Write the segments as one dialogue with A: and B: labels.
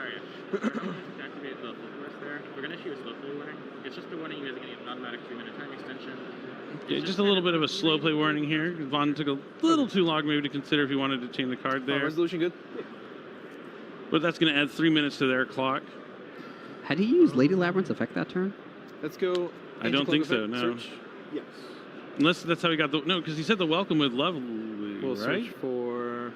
A: sorry. We're going to activate the full force there. We're going to issue a slow play warning. It's just a warning you guys are going to get an automatic 3-minute time extension.
B: Yeah, just a little bit of a slow play warning here. Vaughn took a little too long maybe to consider if he wanted to chain the card there.
C: Resolution good.
B: But that's going to add 3 minutes to their clock.
D: Had he used Lady Labyrinth's effect that turn?
C: Let's go.
B: I don't think so, no.
C: Search. Yes.
B: Unless that's how he got the... No, because he said the welcome with lovely,
C: We'll
B: right?
C: search for...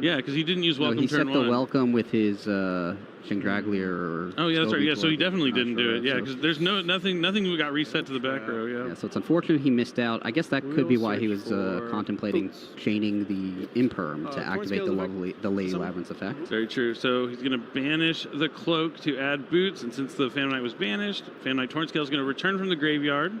B: Yeah, because he didn't use welcome
D: no, he
B: turn
D: set
B: one.
D: the welcome with his Chandraglier.
B: Oh, yeah, that's right. Yeah, so he definitely didn't do it. Yeah,
D: So-
B: because there's nothing got reset to the back row, yeah.
D: Yeah, so it's unfortunate he missed out. I guess that could be
C: We'll
D: why he
C: search
D: was
C: for
D: contemplating
C: boots.
D: chaining the Imperm to activate the Lady
C: Some-
D: Labyrinth's effect.
B: Very true. So he's going to banish the cloak to add boots, and since the Phantom Knight was banished, Phantom Knight Tornscale is going to return from the graveyard.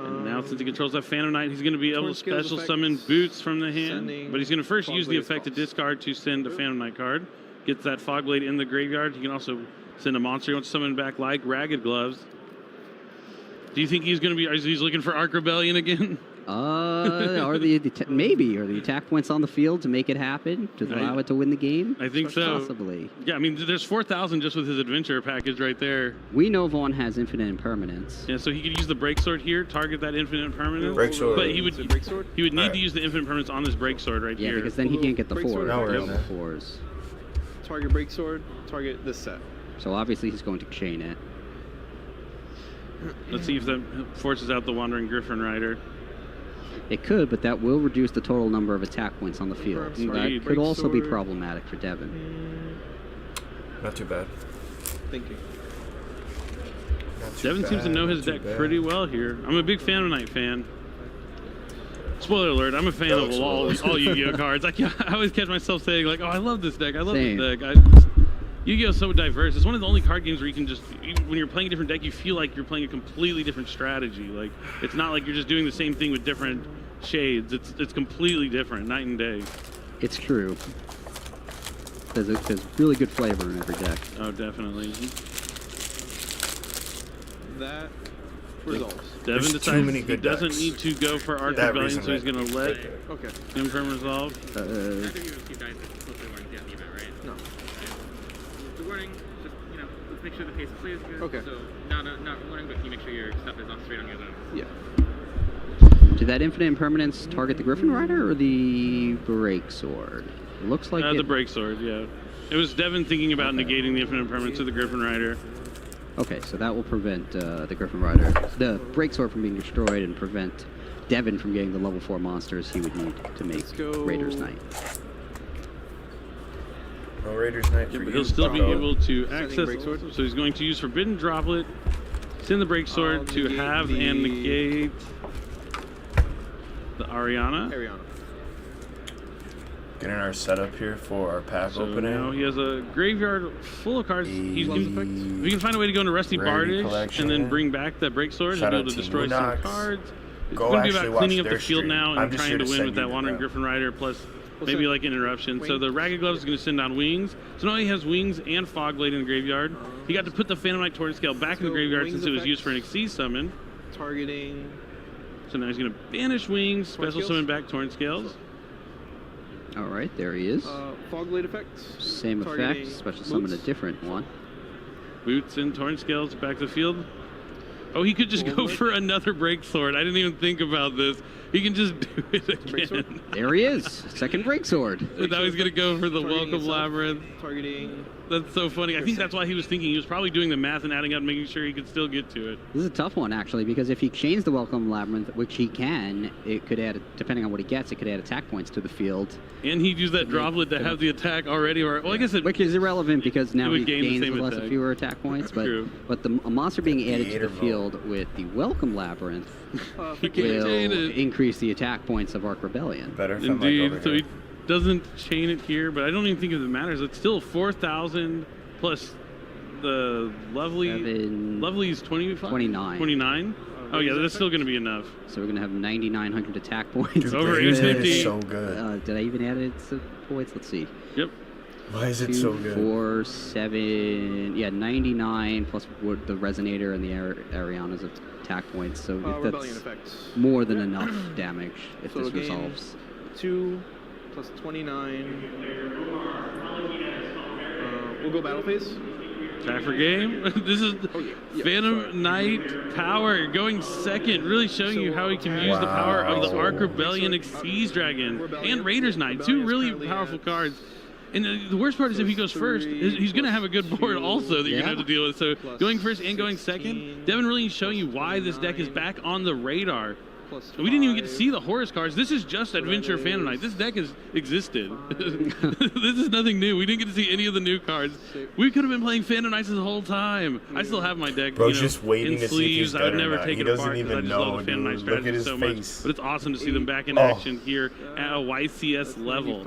B: And now, since he controls that Phantom Knight, he's going to be able to
C: Tornscale's
B: special
C: effect,
B: summon boots from the hand.
C: sending
B: But he's going to first use the
C: Fogblade
B: effect to
C: across.
B: discard to send a Phantom Knight card. Gets that Fogblade in the graveyard. He can also send a monster he wants to summon back, like Ragged Gloves. Do you think he's going to be? He's looking for Arc Rebellion again?
D: Or the attack points on the field to make it happen, to allow it to win the game?
B: I think so.
D: Possibly.
B: Yeah, I mean, there's 4,000 just with his adventure package right there.
D: We know Vaughn has infinite impermanence.
B: Yeah, so he could use the break sword here, target that infinite impermanence.
E: Break sword.
B: But he would
C: break sword?
B: he would need to use the infinite impermanence on this break sword right
D: Yeah,
B: here.
D: because then he can't get the
C: Break sword.
D: fours.
E: Now we're in
D: the
E: there.
D: fours.
C: Target break sword. Target this set.
D: So obviously he's going to chain it.
B: Let's see if that forces out the Wandering Griffin Rider.
D: It could, but that will reduce the total number of attack points on the field. So that
B: Indeed.
D: could
C: Break
D: also be
C: sword.
D: problematic for Devin.
E: Not too bad.
C: Thinking.
E: Not too
B: Devin seems to
E: bad,
B: know
E: not
B: his
E: too
B: deck
E: bad.
B: pretty well here. I'm a big Phantom Knight fan. Spoiler alert, I'm a fan
E: That
B: of
E: looks
B: all
E: cool.
B: Yu-Gi-Oh cards. I always catch myself saying, like, oh, I love this deck. I love
D: Same.
B: this deck. Yu-Gi-Oh is so diverse. It's one of the only card games where you can just, when you're playing a different deck, you feel like you're playing a completely different strategy. Like, it's not like you're just doing the same thing with different shades. It's completely different, night and day.
D: It's true. There's really good flavor in every deck.
B: Oh, definitely.
C: That resolves.
B: Devin
E: There's too
B: decides
E: many
B: he
E: good
B: doesn't
E: decks.
B: need to go for Arc
E: That
B: Rebellion,
E: reason
B: so he's
E: right-
B: going to let
E: right there.
C: Okay.
B: Imperm resolve.
A: After you guys slow play warning at the event, right?
C: No.
A: The warning, just, let's make sure the pace of play is good.
C: Okay.
A: So, not warning, but can you make sure your stuff is on straight on your zone?
C: Yeah.
D: Did that infinite impermanence target the Griffin Rider or the Break Sword? It looks like
B: The break sword, yeah. It was Devin thinking about negating the infinite impermanence of the Griffin Rider.
D: Okay, so that will prevent the Griffin Rider, the Break Sword from being destroyed and prevent Devin from getting the level 4 monsters he would need to make
C: Let's go.
D: Raiders Knight.
E: No Raiders Night
B: Yeah,
E: for
B: but
E: you.
B: he'll still be
E: Bucko.
B: able to
C: Sending
B: access.
C: break sword.
B: So he's going to use Forbidden Droplet, send the break sword
C: I'll
B: to
C: negate
B: have
C: the-
B: and negate the Ariana.
C: Ariana.
E: Getting our setup here for our pack
B: So
E: opening.
B: now he has a graveyard full of cards. He's
E: Easy.
B: if he can find a way to go into Rusty
E: Rarity
B: Bardish and
E: collection.
B: then bring back that break sword,
E: Shout
B: he'll
E: out
B: be able to
E: to
B: destroy some
E: Wunax.
B: cards. It's
E: Go
B: going to be
E: actually
B: about
E: watch
B: cleaning up the
E: their
B: field
E: stream.
B: now
E: I'm
B: and
E: just
B: trying
E: here
B: to
E: to
B: win
E: send
B: with
E: you
B: that
E: the
B: Wandering
E: route.
B: Griffin Rider plus
C: What's
B: maybe
C: that?
B: like an interruption. So
C: Wing?
B: the Ragged Gloves is going to send down Wings. So now he has Wings and Fogblade in the graveyard. He got to put the Phantom Knight Tornscale back in the
C: So
B: graveyard
C: Wings
B: since it was
C: effect.
B: used for an Xyz summon.
C: Targeting.
B: So now he's going to banish Wings, special
C: Tornscales?
B: summon back Tornscales.
D: All right, there he is.
C: Fogblade effects.
D: Same
C: targeting
D: effect, special summon a
C: boots.
D: different one.
B: Boots and Tornscales back to the field. Oh, he could just go
C: Forward.
B: for another break sword. I didn't even think about this. He can just do it
C: Break sword?
B: again.
D: There he is, second Break Sword.
B: Now he's going to go for the
C: Targeting
B: Welcome
C: itself.
B: Labyrinth.
C: Targeting.
B: That's so funny. I think that's why he was thinking. He was probably doing the math and adding up, making sure he could still get to it.
D: This is a tough one, actually, because if he chains the Welcome Labyrinth, which he can, it could add, depending on what he gets, it could add attack points to the field.
B: And he'd use that droplet to have the attack already. Or well, I guess it.
D: Which is irrelevant because now
B: would
D: he
B: gain the
D: gains
B: same
D: less
B: attack.
D: fewer attack points. But
B: True.
D: a monster being added to the
E: Creative
D: field with the Welcome Labyrinth
B: He can't chain
D: will
B: it.
D: increase the attack points of Arc Rebellion.
E: Better if I'm like
B: Indeed.
E: over
B: So
E: here.
B: he doesn't chain it here, but I don't even think it matters. It's still 4,000 plus the Lovely's 25?
D: 29.
B: 29? Oh yeah, that's still going to be enough.
D: So we're going to have 9,900 attack points.
B: Over
E: This
B: 850.
E: is so good.
D: Did I even add it to points? Let's see.
B: Yep.
E: Why is it so
D: 2,
E: good?
D: 4, 7, yeah, 99 plus the Resonator and the Ariana's attack points. So
C: Rebellion
D: that's
C: effects.
D: more than enough damage if
C: So
D: this
C: gain
D: resolves.
C: 2 plus 29. We'll go battle phase.
B: Time for game. This is
C: Oh, yeah,
B: Phantom
C: sorry.
B: Knight Power going second, really showing you how he can use the power of the
E: Wow.
B: Arc Rebellion Xyz Dragon and Raiders Knight, two really powerful cards. And the worst part is if he goes first, he's going to have a good board also that you're going to have to deal with. So going first and going second, Devin really showing you why this deck is back on the radar. We didn't even get to see the Horus cards. This is just Adventure Phantom Knight. This deck has existed. This is nothing new. We didn't get to see any of the new cards. We could have been playing Phantom Knights this whole time. I still have my deck,
E: Bro's just waiting
B: in
E: to see if he's
B: sleeves. I would
E: dead or
B: never
E: not.
B: take
E: He
B: it
E: doesn't
B: apart because I
E: even
B: just love
E: know,
B: the Phantom Knight
E: dude. Look
B: strategy
E: at his
B: so
E: face.
B: much. But it's awesome to see them back in
E: Oh.
B: action here at a YCS level.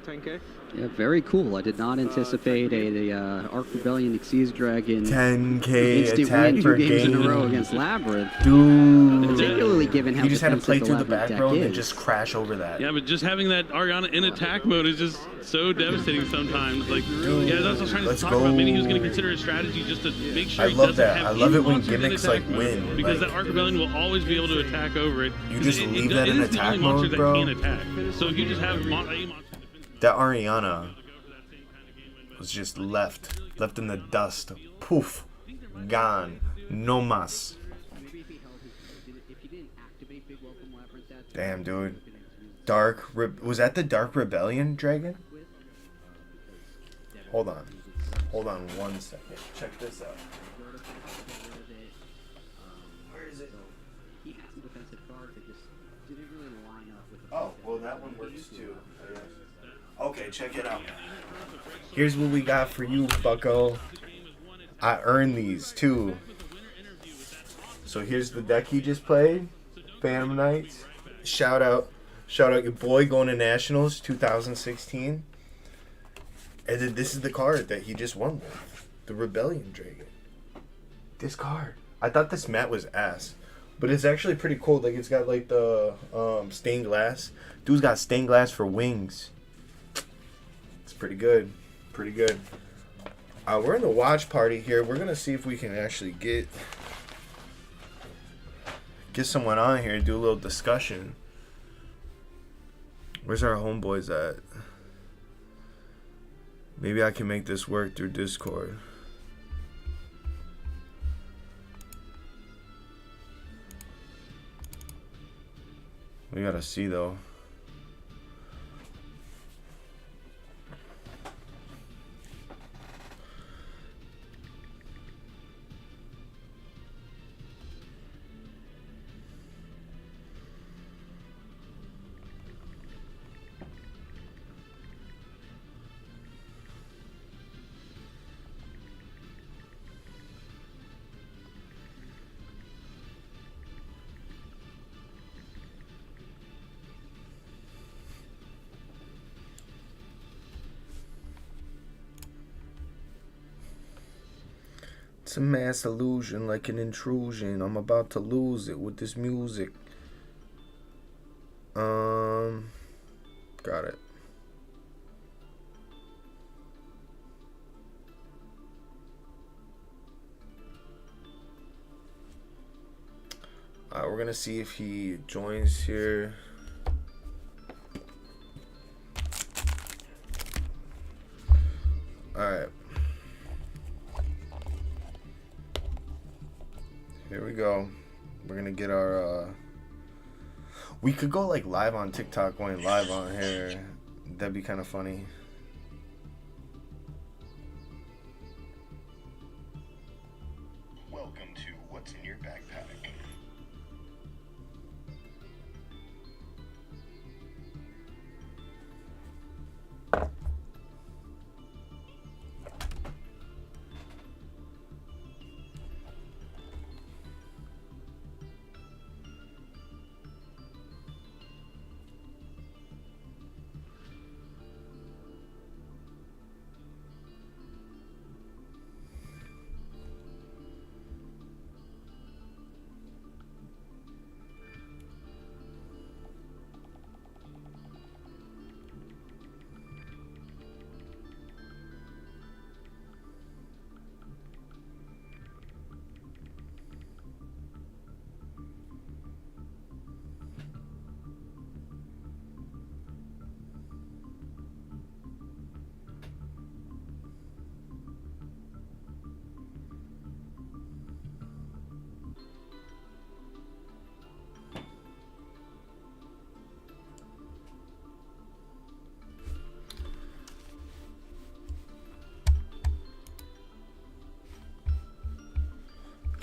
C: 10K.
D: Yeah, very cool. I did not anticipate a Arc Rebellion Xyz Dragon
E: 10K
D: instant
E: attack
D: win
E: per
D: 2 games in a
E: game.
D: row against Labyrinth.
E: Dude.
D: Particularly given how
E: He just had to play
D: defensive
E: through the
D: Labyrinth
E: back
D: deck
E: row and then
D: is.
E: just crash over that.
B: Yeah, but just having that Ariana in attack mode is just so devastating sometimes. Like, yeah, that's what I was trying to
E: Let's
B: talk
E: go.
B: about. Maybe he was going to consider a strategy just to make sure
E: I
B: he
E: love
B: doesn't
E: that.
B: have
E: I love
B: any
E: it when
B: monsters in
E: gimmicks,
B: attack
E: like,
B: mode,
E: win.
B: because
E: Like-
B: that Arc Rebellion will always be able to attack over it.
E: You just
B: It-
E: leave
B: it-
E: that
B: it
E: in
B: is the
E: attack
B: only monster
E: mode,
B: that
E: bro.
B: can attack. So if you just have a monster
E: That Ariana was just left in the dust. Poof. Gone. No mas. Damn, dude. Was that the Dark Rebellion dragon? Hold on. Hold on 1 second. Check this out. Where is it? Oh, well, that one works too. Okay, check it out. Here's what we got for you, bucko. I earned these too. So here's the deck he just played. Phantom Knights. Shout out your boy going to Nationals 2016. And then this is the card that he just won with. The Rebellion Dragon. This card. I thought this mat was ass. But it's actually pretty cool. Like, it's got like the stained glass. Dude's got stained glass for wings. It's pretty good. Pretty good. We're in the watch party here. We're going to see if we can actually get someone on here and do a little discussion. Where's our homeboys at? Maybe I can make this work through Discord. We gotta see though. It's a mass illusion, like an intrusion. I'm about to lose it with this music. Got it. We're gonna see if he joins here. Alright. Here we go. We're gonna get our we could go like live on TikTok, going live on here. That'd be kind of funny. Welcome to What's in Your Backpack.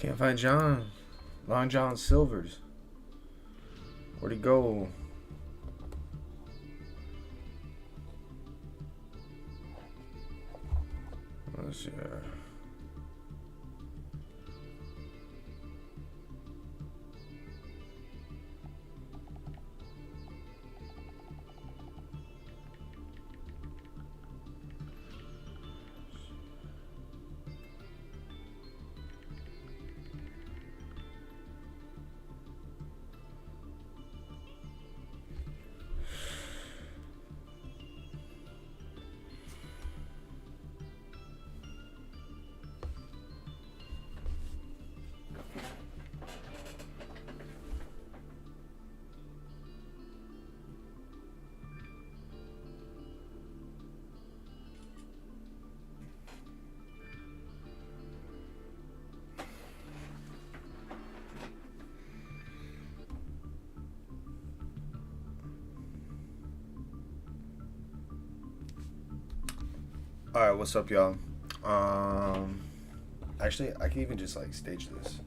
E: Can't find John. Long John Silvers. Where'd he go? Let's see. Alright, what's up, y'all? Actually, I can even just like stage this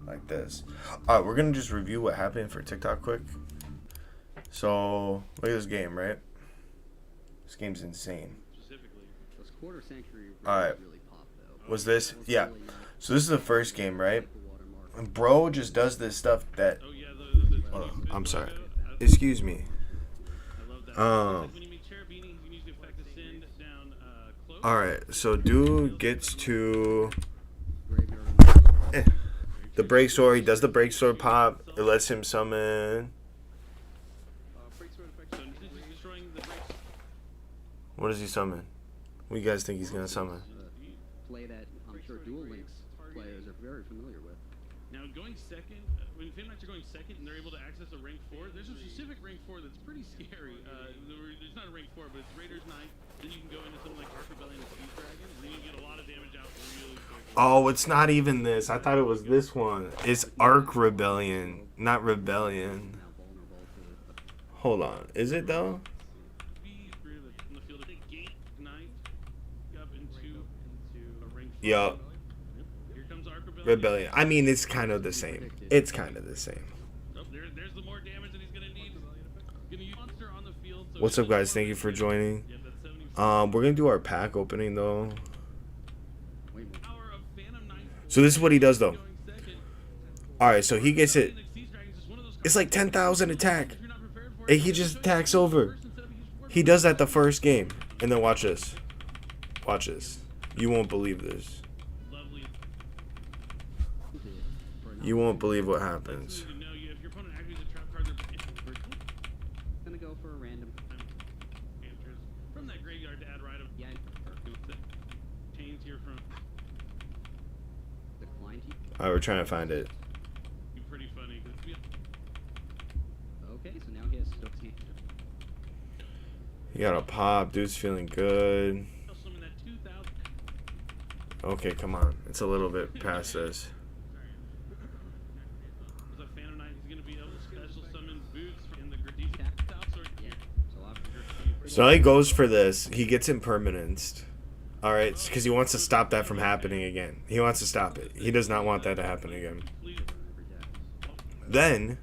E: like this. Alright, we're gonna just review what happened for TikTok quick. So look at this game, right? This game's insane.
D: Those quarter century
E: Alright,
D: really pop, though.
E: was this? Yeah. So this is the first game, right? And bro just does this stuff that. Hold on, I'm sorry. Excuse me. Alright, so dude gets to the break sword. He does the break sword pop. It lets him summon. What does he summon? What do you guys think he's gonna summon?
D: Play that I'm sure Duel Links players are very familiar with.
B: Now, going second, when Fan Knights are going second and they're able to access a rank 4, there's a specific rank 4 that's pretty scary. There's not a rank 4, but it's Raiders Knight. Then you can go into something like Arc Rebellion and Siege Dragon, and then you can get a lot of damage out really quickly.
E: Oh, it's not even this. I thought it was this one. It's Arc Rebellion, not Rebellion. Hold on. Is it though? Yup. Rebellion. I mean, it's kind of the same. It's kind of the same.
B: There's the more damage that he's gonna need. Gonna use monster on the field.
E: What's up, guys? Thank you for joining. We're gonna do our pack opening though. So this is what he does though. All right, so he gets it. It's like 10,000 attack, and he just attacks over. He does that the first game, and then watch this. Watch this. You won't believe this. You won't believe what happens.
D: Gonna go for a random.
B: From that graveyard to add right of chains here from
D: Decline to.
E: All right, we're trying to find it.
B: pretty funny.
D: Okay, so now he has Stokesy.
E: He got a pop. Dude's feeling good. Okay, come on. It's a little bit past this. So now he goes for this. He gets impermanenced. Alright, because he wants to stop that from happening again. He wants to stop it. He does not want that to happen again. Then,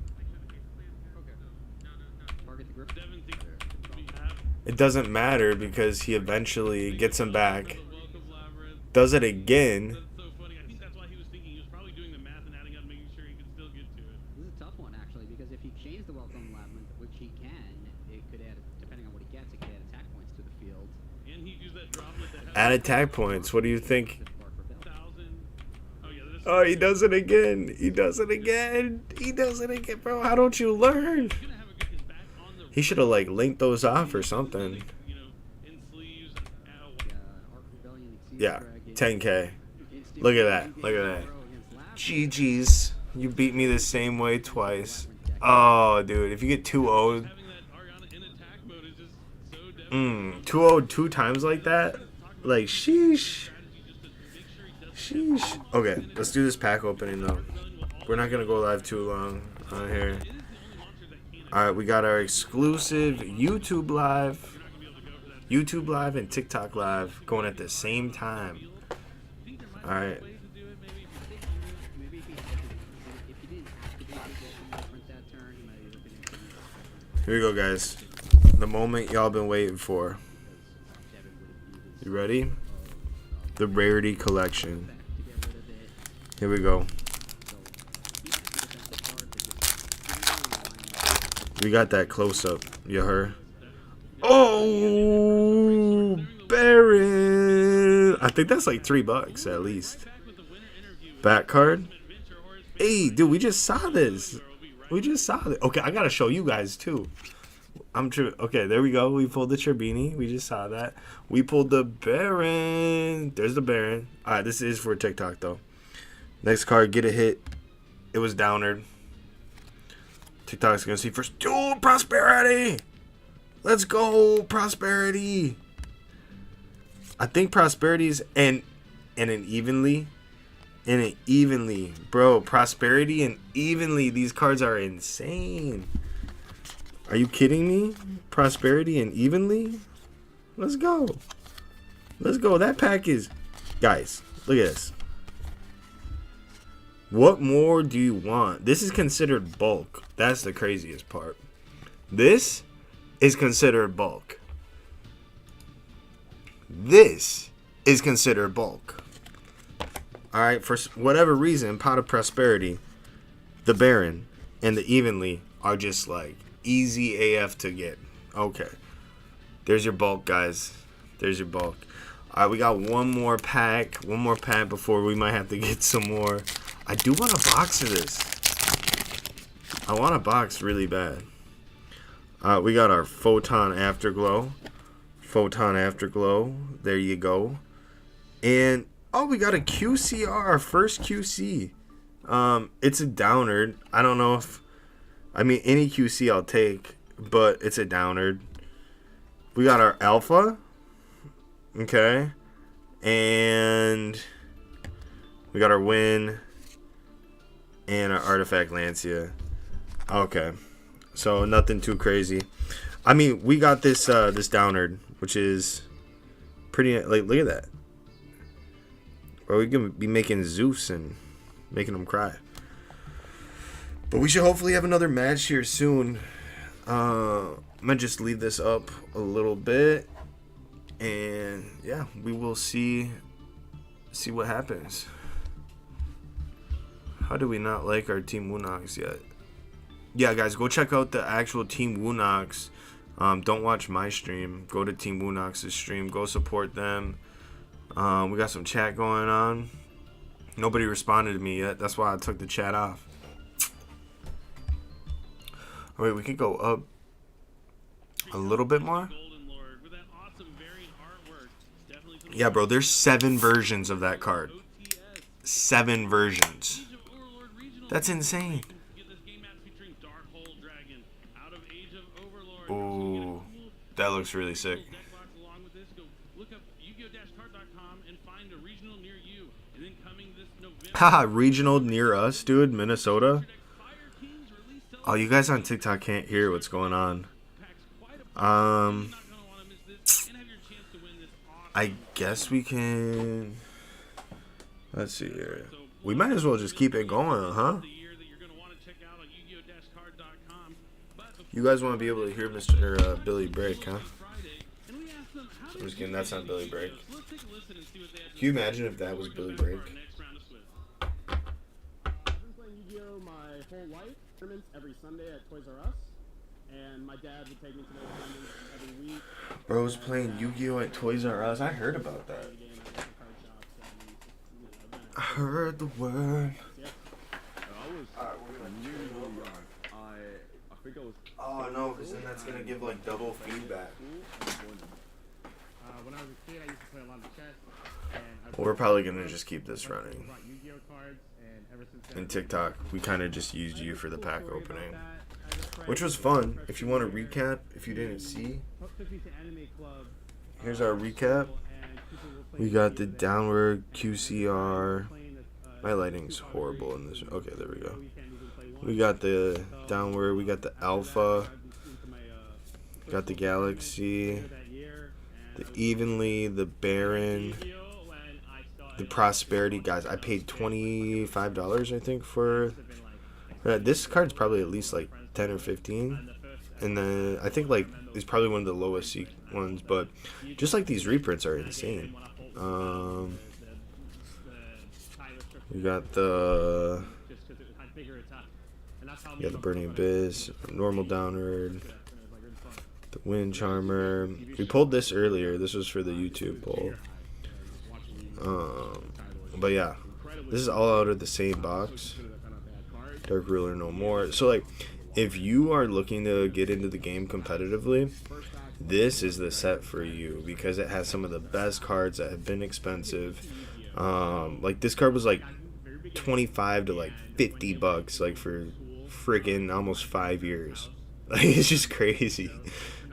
E: it doesn't matter because he eventually gets him back. Does it again.
D: This is a tough one, actually, because if he chains the Welcome Enlabment, which he can, it could add, depending on what he gets, it could add attack points to the field.
E: Add attack points. What do you think? Oh, he does it again. He does it again. He does it again. Bro, how don't you learn? He should have, like, linked those off or something. Yeah, 10K. Look at that. Look at that. GG's. You beat me the same way twice. Oh, dude. If you get 2-0'd. 2-0'd 2 times like that? Like, sheesh. Sheesh. Okay, let's do this pack opening, though. We're not going to go live too long on here. Alright, we got our exclusive YouTube Live. YouTube Live and TikTok Live going at the same time. Alright. Here we go, guys. The moment y'all been waiting for. You ready? The Rarity Collection. Here we go. We got that close-up. You heard? Oh, Baron. I think that's like $3 at least. Back card. Hey, dude, we just saw this. We just saw it. Okay, I gotta show you guys too. I'm true. Okay, there we go. We pulled the Tribini. We just saw that. We pulled the Baron. There's the Baron. All right, this is for TikTok though. Next card, get a hit. It was Downard. TikTok's gonna see first. Dude, Prosperity. Let's go, Prosperity. I think Prosperity's and an evenly. Bro, Prosperity and evenly. These cards are insane. Are you kidding me? Prosperity and evenly? Let's go. Let's go. That pack is... Guys, look at this. What more do you want? This is considered bulk. That's the craziest part. This is considered bulk. This is considered bulk. Alright, for whatever reason, Pot of Prosperity, the Baron, and the Evenly are just like easy AF to get. Okay. There's your bulk, guys. There's your bulk. Alright, we got one more pack. One more pack before we might have to get some more. I do want a box of this. I want a box really bad. We got our Photon Afterglow. Photon Afterglow. There you go. And oh, we got a QCR, our first QC. It's a Downard. I don't know if... I mean, any QC I'll take, but it's a Downard. We got our Alpha. Okay. And we got our Win. And our Artifact Lancia. Okay. So, nothing too crazy. I mean, we got this this Downard, which is pretty... Like, look at that. Or we can be making Zeus and making them cry. But we should hopefully have another match here soon. I'm going to just leave this up a little bit. And yeah, we will see what happens. How do we not like our Team Wunax yet? Yeah, guys, go check out the actual Team Wunax. Don't watch my stream. Go to Team Wunax's stream. Go support them. We got some chat going on. Nobody responded to me yet. That's why I took the chat off. Oh, wait, we could go up a little bit more. Yeah, bro, there's 7 versions of that card. 7 versions. That's insane. Ooh, that looks really sick. Haha, regional near us, dude. Minnesota. Oh, you guys on TikTok can't hear what's going on. I guess we can... Let's see here. We might as well just keep it going, huh? You guys want to be able to hear Mr. Billy Break, huh? I'm just kidding, that's not Billy Break. Can you imagine if that was Billy Break?
F: I've been playing Yu-Gi-Oh! My whole life. Tournaments every Sunday at Toys R Us. And my dad would take me to those tournaments every week.
E: Bro's playing Yu-Gi-Oh! At Toys R Us. I heard about that. I heard the word. Oh no, because then that's gonna give like double feedback.
F: When I was a kid, I used to play a lot of chess.
E: Well, we're probably gonna just keep this running. In TikTok, we kind of just used you for the pack opening, which was fun. If you want to recap, if you didn't see, here's our recap. We got the downward QCR. My lighting's horrible in this. Okay, there we go. We got the downward. We got the Alpha. Got the Galaxy. The Evenly. The Baron. The Prosperity. Guys, I paid $25, I think, for that. This card's probably at least like 10 or 15. and then I think like it's probably one of the lowest ones, but just like these reprints are insane. We got the Burning Abyss, normal downward, the Wind Charmer. We pulled this earlier. This was for the YouTube poll. But yeah, this is all out of the same box. Dark Ruler no more. So like, if you are looking to get into the game competitively, this is the set for you because it has some of the best cards that have been expensive. Like this card was like 25 to like $50 like for freaking almost 5 years. Like it's just crazy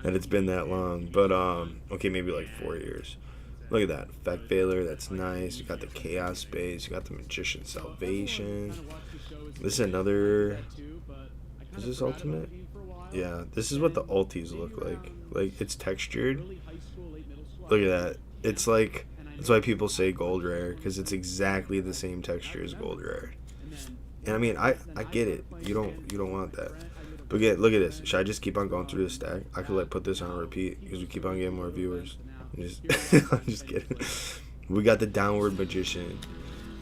E: that it's been that long. But okay, maybe like 4 years. Look at that Effect Veiler, that's nice. You got the Chaos Space, you got the Magician's Salvation. This is another. Is this ultimate? Yeah, this is what the ultis look like. Like it's textured. Look at that. It's like, that's why people say gold rare, because it's exactly the same texture as gold rare. And I mean, I get it. You don't want that. But look at this. Should I just keep on going through this stack? I could like put this on repeat because we keep on getting more viewers. I'm just kidding. We got the Downward Magician.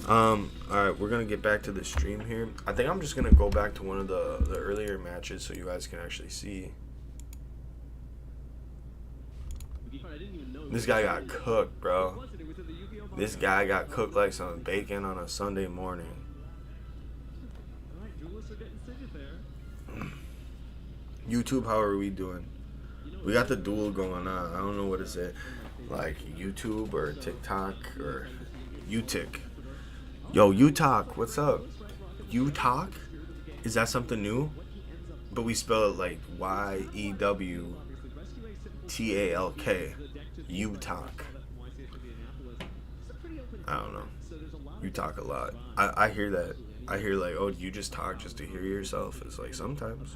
E: Alright, we're gonna get back to the stream here. I think I'm just gonna go back to one of the earlier matches so you guys can actually see. This guy got cooked, bro. This guy got cooked like some bacon on a Sunday morning. YouTube, how are we doing? We got the duel going on. I don't know what is it, like YouTube or TikTok or UTik. Yo, UTalk, what's up? UTalk? Is that something new? But we spell it like YEWTALK. UTalk. I don't know. You talk a lot. I hear that. I hear like, oh, you just talk just to hear yourself. It's like sometimes.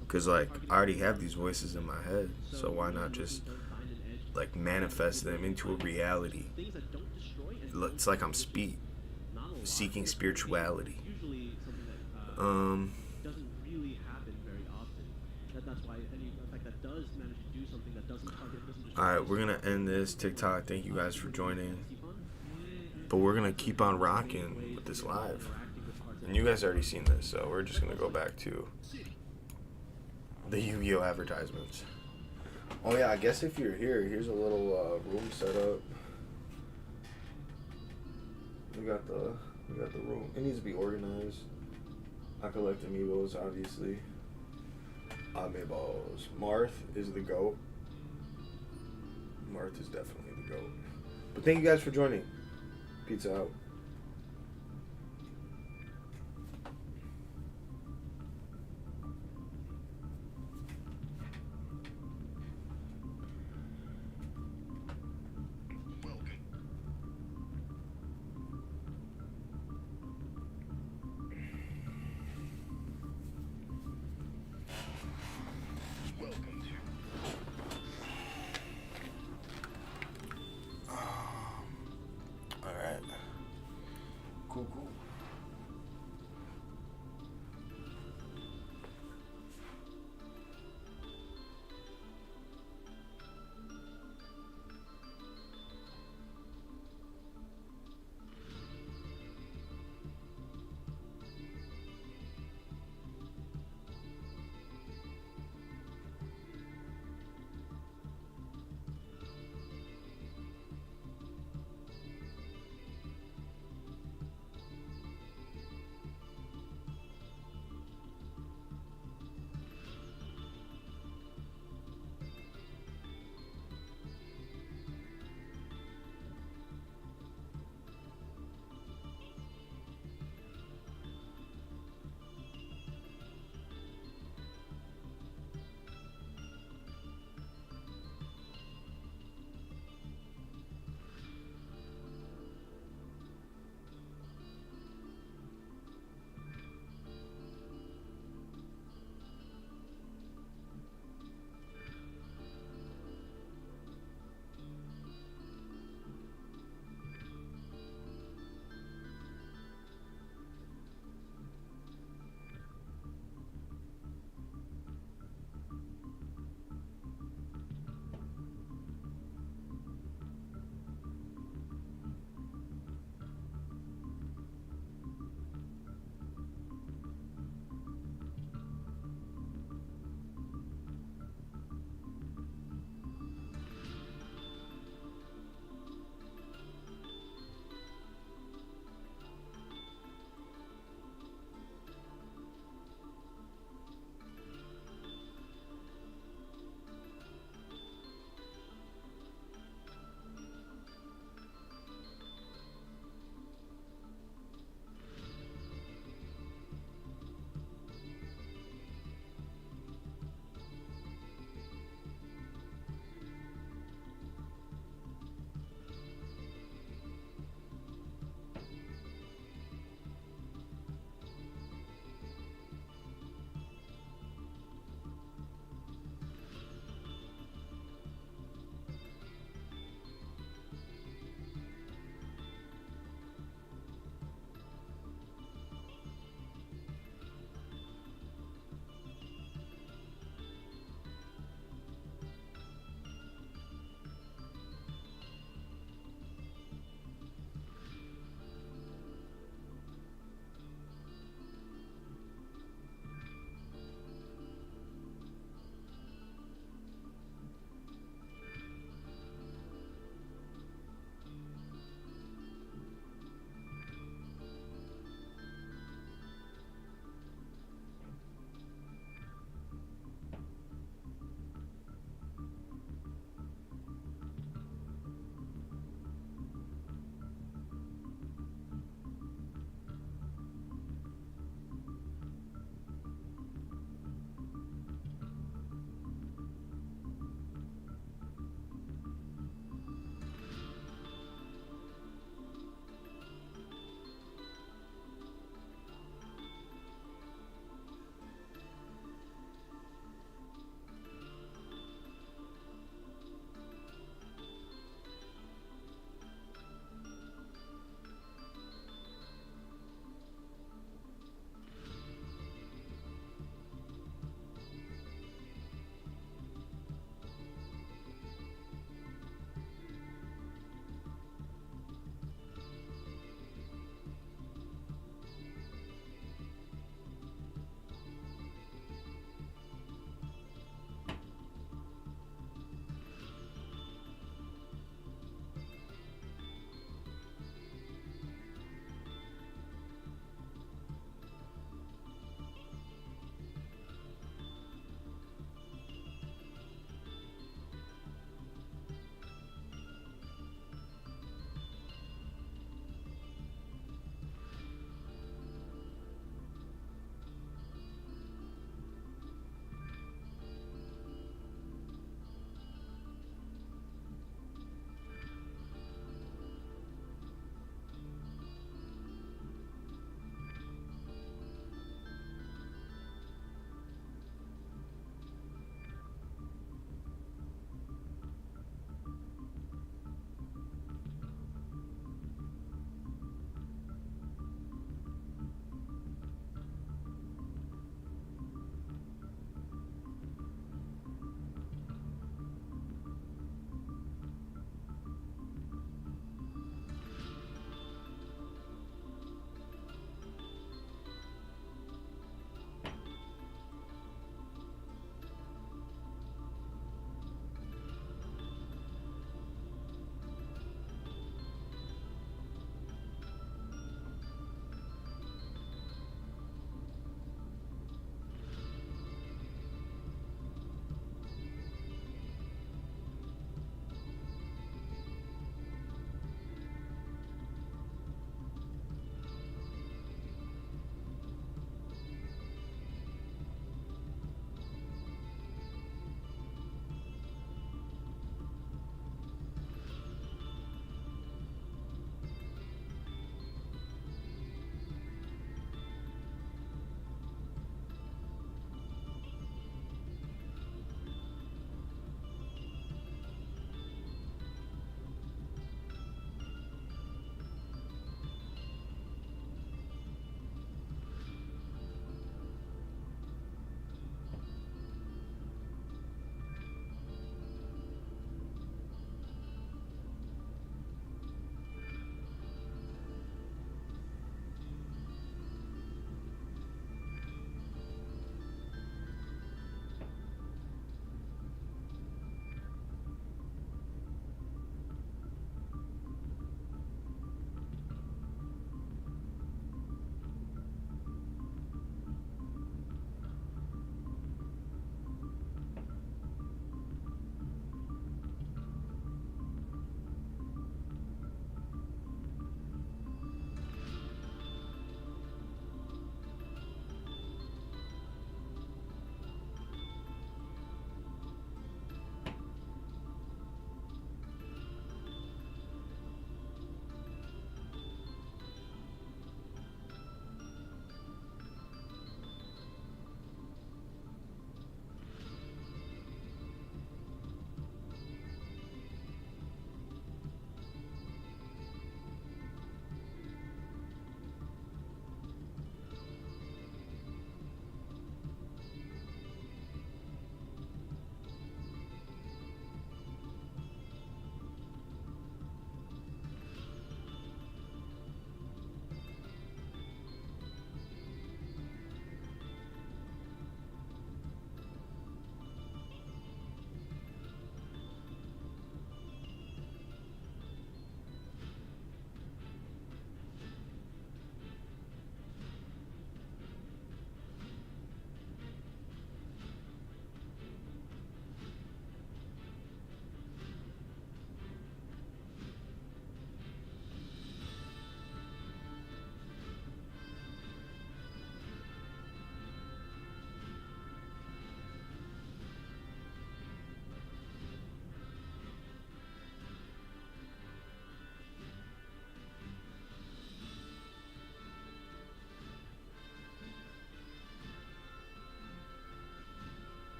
E: Because like I already have these voices in my head. So why not just like manifest them into a reality? It's like I'm seeking spirituality. Alright, we're gonna end this TikTok. Thank you guys for joining. But we're gonna keep on rocking with this live. And you guys already seen this, so we're just gonna go back to the Yu-Gi-Oh advertisements. Oh yeah, I guess if you're here, here's a little room set up. We got the room. It needs to be organized. I collect amiibos, obviously. Amiibos. Marth is the GOAT. Marth is definitely the GOAT. But thank you guys for joining. Pizza out. Cool.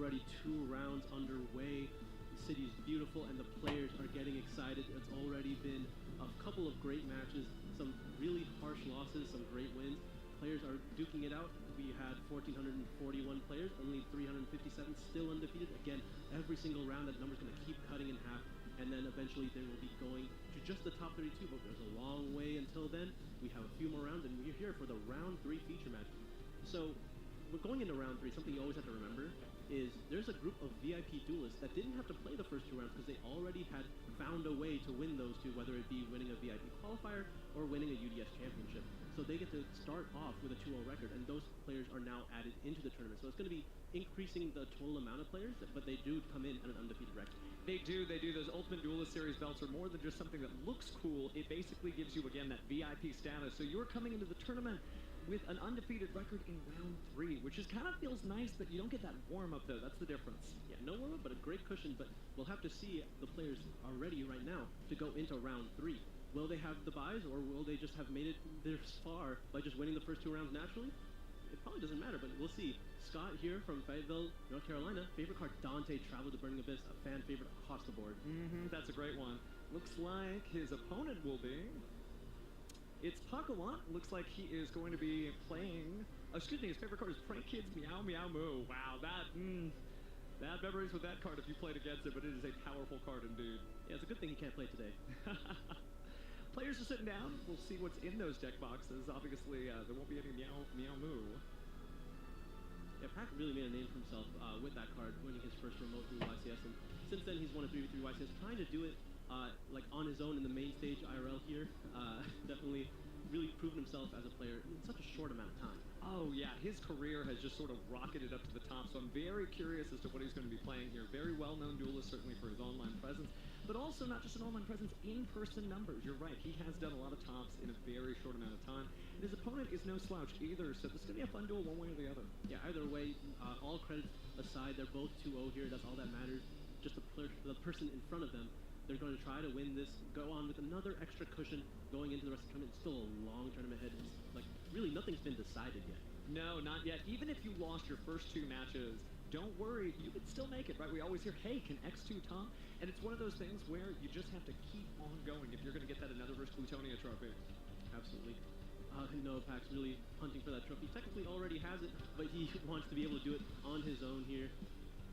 G: already 2 rounds underway. The city is beautiful and the players are getting excited. It's already been a couple of great matches, some really harsh losses, some great wins. Players are duking it out. We had 1,441 players, only 357 still undefeated. Again, every single round that number's going to keep cutting in half, and then eventually they will be going to just the top 32, but there's a long way until then. We have a few more rounds, and we're here for the round 3 feature match. So we're going into round 3. Something you always have to remember is there's a group of VIP duelists that didn't have to play the first 2 rounds because they already had found a way to win those 2, whether it be winning a VIP qualifier or winning a UDS championship. So they get to start off with a 2-0 record, and those players are now added into the tournament. So it's going to be increasing the total amount of players, but they do come in at an undefeated record.
H: They do. Those Ultimate Duelist Series belts are more than just something that looks cool. It basically gives you, again, that VIP status. So you're coming into the tournament with an undefeated record in round 3, which just kind of feels nice that you don't get that warm-up, though. That's the difference.
G: Yeah, no warm-up, but a great cushion. But we'll have to see the players are ready right now to go into round 3. Will they have the buys, or will they just have made it this far by just winning the first 2 rounds naturally? It probably doesn't matter, but we'll see. Scott here from Fayetteville, North Carolina. Favorite card, Dante, Travel to Burning Abyss, a fan favorite across the board.
H: That's a great one. Looks like his opponent will be... It's Pakulant. Looks like he is going to be playing... excuse me, his favorite card is Prank Kids Meow Meow Moo. Wow, bad memories with that card if you played against it, but it is a powerful card indeed.
G: Yeah, it's a good thing he can't play today.
H: Players are sitting down. We'll see what's in those deck boxes. Obviously, there won't be any Meow Meow Moo.
G: Yeah, Pac really made a name for himself with that card, winning his first remote through YCS, and since then he's won a 3v3 YCS, trying to do it like on his own in the main stage IRL here. Definitely really proven himself as a player in such a short amount of time.
H: Oh yeah, his career has just sort of rocketed up to the top, so I'm very curious as to what he's going to be playing here. Very well-known duelist, certainly for his online presence, but also not just an online presence, in-person numbers. You're right, he has done a lot of tops in a very short amount of time. And his opponent is no slouch either, so this is going to be a fun duel one way or the other.
G: Yeah, either way, all credits aside, they're both 2-0 here. That's all that matters. Just the person in front of them. They're going to try to win this, go on with another extra cushion going into the rest of the tournament. It's still a long tournament ahead. It's like, really, nothing's been decided yet.
H: No, not yet. Even if you lost your first 2 matches, don't worry, you can still make it, right? We always hear, hey, can X2 top? And it's one of those things where you just have to keep on going if you're going to get that another versus Plutonia trophy.
G: Absolutely. No, Pac's really hunting for that trophy. Technically already has it, but he wants to be able to do it on his own here.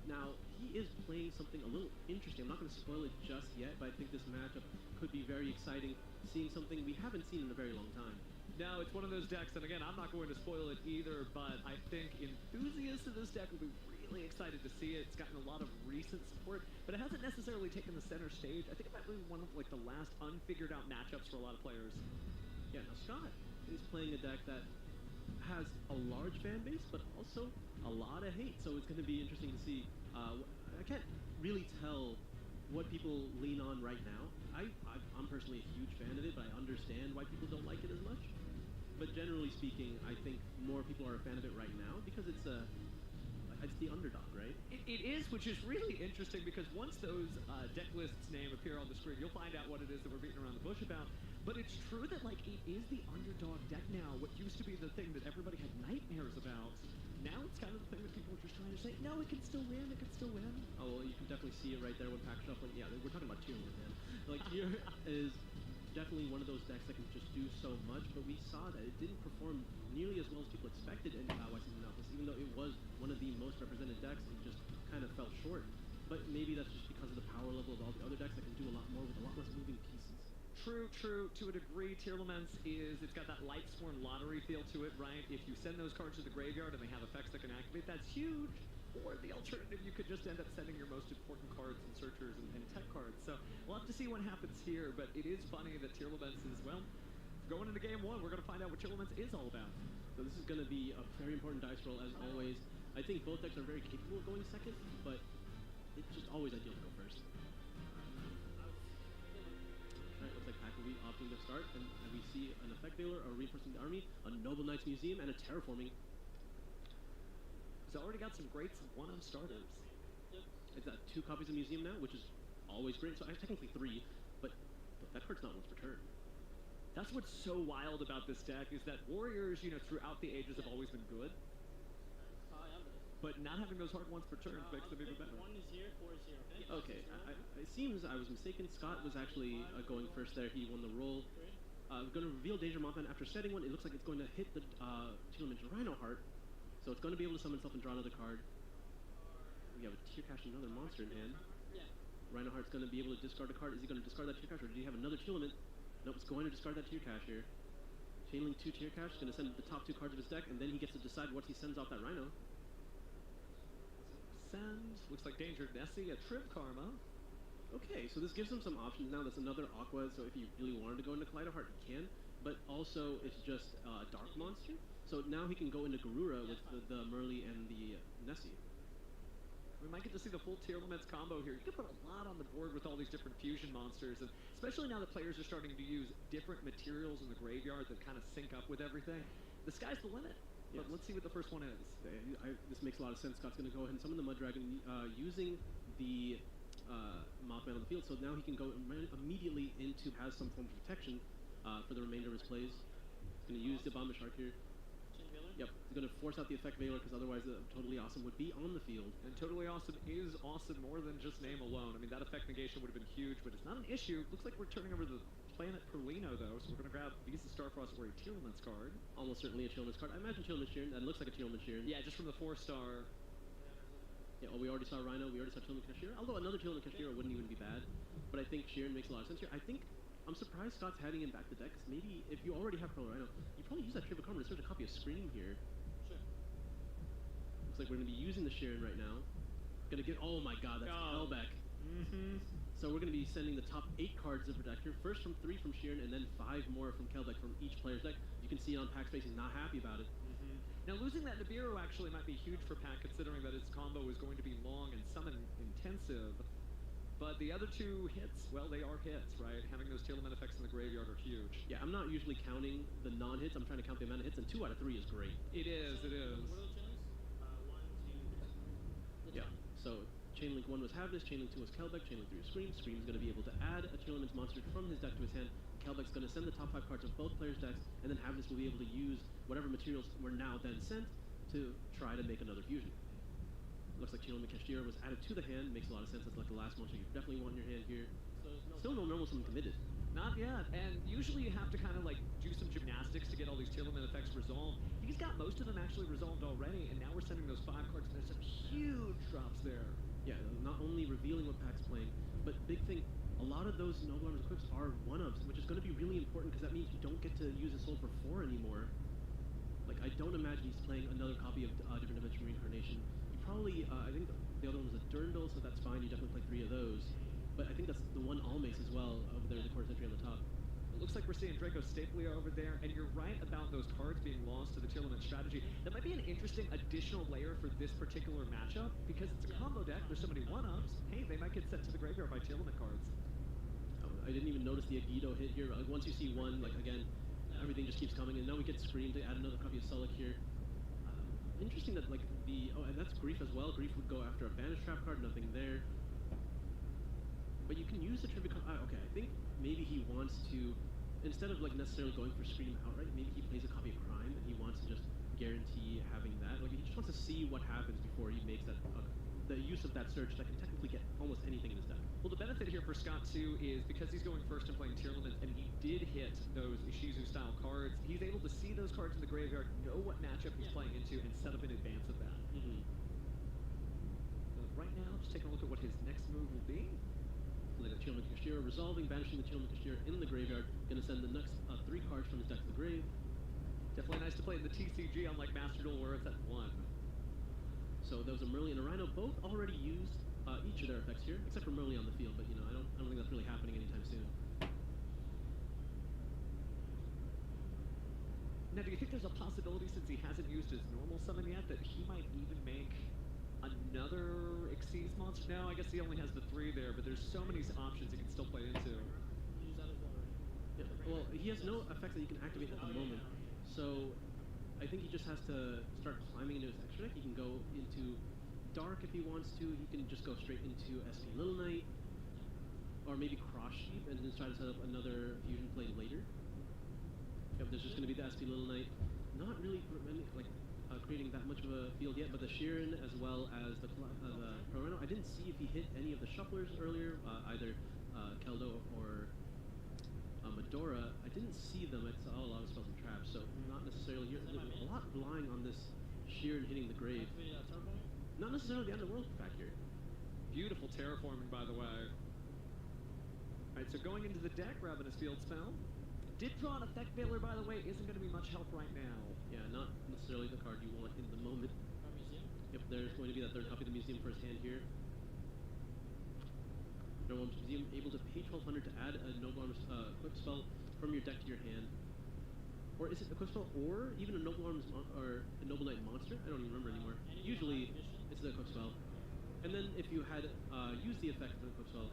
G: Now, he is playing something a little interesting. I'm not going to spoil it just yet, but I think this matchup could be very exciting, seeing something we haven't seen in a very long time.
H: No, it's one of those decks, and again, I'm not going to spoil it either, but I think enthusiasts of this deck will be really excited to see it. It's gotten a lot of recent support, but it hasn't necessarily taken the center stage. I think it might be one of like the last unfigured out matchups for a lot of players.
G: Yeah, now Scott is playing a deck that has a large fan base, but also a lot of hate. So it's going to be interesting to see. I can't really tell what people lean on right now. I'm personally a huge fan of it, but I understand why people don't like it as much. But generally speaking, I think more people are a fan of it right now because it's the underdog, right?
H: It is, which is really interesting because once those deck lists name appear on the screen, you'll find out what it is that we're beating around the bush about. But it's true that like it is the underdog deck now. What used to be the thing that everybody had nightmares about, now it's kind of the thing that people are just trying to say, no, it can still win, it can still win.
G: Oh, well, you can definitely see it right there when Pac Shuffling. Yeah, we're talking about tier 1, man. Like, tier is definitely one of those decks that can just do so much, but we saw that it didn't perform nearly as well as people expected in YCS Monopolis. Even though it was one of the most represented decks, it just kind of fell short. But maybe that's just because of the power level of all the other decks that can do a lot more with a lot less moving pieces.
H: True, to a degree. Tearlaments it's got that Lightsworn lottery feel to it, right? If you send those cards to the graveyard and they have effects that can activate, that's huge. Or the alternative, you could just end up sending your most important cards and searchers and tech cards. So we'll have to see what happens here, but it is funny that Tearlaments is, well, going into game 1, we're going to find out what Tearlaments is all about.
G: So this is going to be a very important dice roll, as always. I think both decks are very capable of going second, but it's just always ideal to go first. Alright, looks like Pac will be opting to start, and we see an effect dealer, a reinforcing the army, a Noble Knights Museum, and a terraforming.
H: He's already got some great 1-of starters.
G: It's got 2 copies of Museum now, which is always great. So I have technically 3, but that card's not once per turn.
H: That's what's so wild about this deck, is that warriors, throughout the ages have always been good.
G: but not having those hard ones for turns makes them even better.
F: 1 is here, 4 is here.
G: Okay, it seems I was mistaken. Scott was actually going first there. He won the roll. Going to reveal Danger Mothman after setting one. It looks like it's going to hit the Teal'c Rhino Heart. So it's going to be able to summon itself and draw another card. We have a Tear Cache and another monster in hand.
F: Yeah.
G: Rhino Heart's going to be able to discard a card. Is he going to discard that Tear Cache, or do you have another Teal'c? Nope, it's going to discard that Tear Cache here. Chainlink 2 Tear Cache, going to send the top 2 cards of his deck, and then he gets to decide what he sends off that Rhino.
H: Send. Looks like Danger Nessie, a Trip Karma.
G: Okay, so this gives him some options now. That's another Aqua, so if he really wanted to go into Kaleido Heart, he can. But also, it's just a Dark Monster. So now he can go into Garura with the Merly and the Nessie.
H: We might get to see the full Tear Laments combo here. You can put a lot on the board with all these different fusion monsters, and especially now that players are starting to use different materials in the graveyard that kind of sync up with everything. The sky's the limit. But let's see what the first one is.
G: This makes a lot of sense. Scott's going to go ahead and summon the Mud Dragon using the Mothman on the field, so now he can go immediately into has some form of protection for the remainder of his plays. He's going to use the Bomb Shark here. Yep, he's going to force out the effect Veiler because otherwise Totally Awesome would be on the field.
H: And Totally Awesome is awesome more than just name alone. I mean, that effect negation would have been huge, but it's not an issue. Looks like we're turning over the Planet Perlino, though, so we're going to grab Visa Starfrost or a Tear Laments card.
G: Almost certainly a Tear Laments card. I imagine Tear Laments Sheeran. That looks like a Tear Laments Sheeran.
H: Yeah, just from the 4-star.
G: Yeah, well, we already saw Rhino. We already saw Tear Laments Kashira. Although another Tear Laments Kashira wouldn't even be bad. But I think Sheeran makes a lot of sense here. I'm surprised Scott's having him back to deck. Cause maybe if you already have Pearl Rhino, you probably use that Tribute Karma to search a copy of Scream here.
F: Sure.
G: Looks like we're going to be using the Sheeran right now. Gonna get, oh my god, that's Hellbeck.
H: Mm-hmm.
G: So we're going to be sending the top 8 cards of Protector. First from 3 from Sheeran, and then 5 more from Kelbeck from each player's deck. You can see on Pack Space he's not happy about it.
H: Mm-hmm. Now losing that Nibiru actually might be huge for Pack, considering that its combo is going to be long and summon intensive. But the other 2 hits, well, they are hits, right? Having those Tear Lament effects in the graveyard are huge.
G: Yeah, I'm not usually counting the non-hits. I'm trying to count the amount of hits, and 2 out of 3 is great.
H: It is, it is.
F: What are the channels? 1, 2, 3.
G: Yeah, so Chainlink 1 was Havness, Chainlink 2 was Kelbeck, Chainlink 3 was Scream. Scream's going to be able to add a Tear Laments monster from his deck to his hand. Kelbeck's going to send the top 5 cards of both players' decks, and then Havness will be able to use whatever materials were now then sent to try to make another fusion. Looks like Tear Laments Kashira was added to the hand. Makes a lot of sense. That's like the last monster you definitely want in your hand here.
F: So
G: Still no normal summon committed.
H: Not yet, and usually you have to kind of like do some gymnastics to get all these Tear Lament effects resolved. He's got most of them actually resolved already, and now we're sending those 5 cards, and there's some huge drops there.
G: Yeah, not only revealing what Pack's playing, but big thing, a lot of those Noble Arms equips are 1-ups, which is going to be really important because that means you don't get to use a soul for 4 anymore. Like, I don't imagine he's playing another copy of Different Dimension Reincarnation. You probably, I think the other one was a Durndal, so that's fine. You definitely play 3 of those. But I think that's the one Almace as well over there, the quarter century on the top.
H: It looks like we're seeing Draco Staplia over there, and you're right about those cards being lost to the Tear Lament strategy. That might be an interesting additional layer for this particular matchup, because it's a combo deck, there's so many 1-ups, hey, they might get sent to the graveyard by Tear Lament cards.
G: I didn't even notice the Agido hit here. Like, once you see one, like, again, everything just keeps coming, and now we get Scream to add another copy of Sulik here. Interesting that, like, and that's Grief as well. Grief would go after a Banish Trap card, nothing there. But you can use the Tribute Karma. Okay, I think maybe he wants to, instead of like necessarily going for Scream outright, maybe he plays a copy of Crime and he wants to just guarantee having that. Like, he just wants to see what happens before he makes that the use of that search that can technically get almost anything in his deck.
H: Well, the benefit here for Scott, too, is because he's going first and playing Tear Laments, and he did hit those Ishizu-style cards, he's able to see those cards in the graveyard, know what matchup he's playing into, and set up in advance of that. Right now, just taking a look at what his next move will be.
G: Like a Tear Laments Kashira, resolving, banishing the Tear Laments Kashira in the graveyard. Gonna send the next 3 cards from his deck to the grave.
H: Definitely nice to play in the TCG, unlike Master Duel, where it's at 1.
G: So there was a Merly and a Rhino, both already used each of their effects here, except for Merly on the field. But you know, I don't think that's really happening anytime soon.
H: Now, do you think there's a possibility, since he hasn't used his normal summon yet, that he might even make another Xyz monster? No, I guess he only has the 3 there, but there's so many options he can still play into.
F: Use that as well, right?
G: Yeah, well, he has no effects that he can activate at the moment, so I think he just has to start climbing into his extra deck. He can go into Dark if he wants to. He can just go straight into SP Little Knight, or maybe Cross Sheep, and then try to set up another fusion play later. Yep, there's just going to be the SP Little Knight. Not really like creating that much of a field yet, but the Sheeran as well as the Corano, I didn't see if he hit any of the shufflers earlier, either Keldo or Medora. I didn't see them. I saw a lot of spells and traps, so not necessarily. A lot relying on this Sheeran hitting the grave. Not necessarily the underworld factor.
H: Beautiful terraforming, by the way. Alright, so going into the deck, Ravenous Field spell. Did draw an effect veiler, by the way, isn't going to be much help right now.
G: Yeah, not necessarily the card you want in the moment. Yep, there's going to be that third copy of the museum first hand here. Noble Arms Museum able to pay 1200 to add a Noble Arms equip spell from your deck to your hand. Or is it a quick spell or even a Noble Arms or a Noble Knight monster? I don't even remember anymore. Usually it's the quick spell. And then if you had used the effect of the quick spell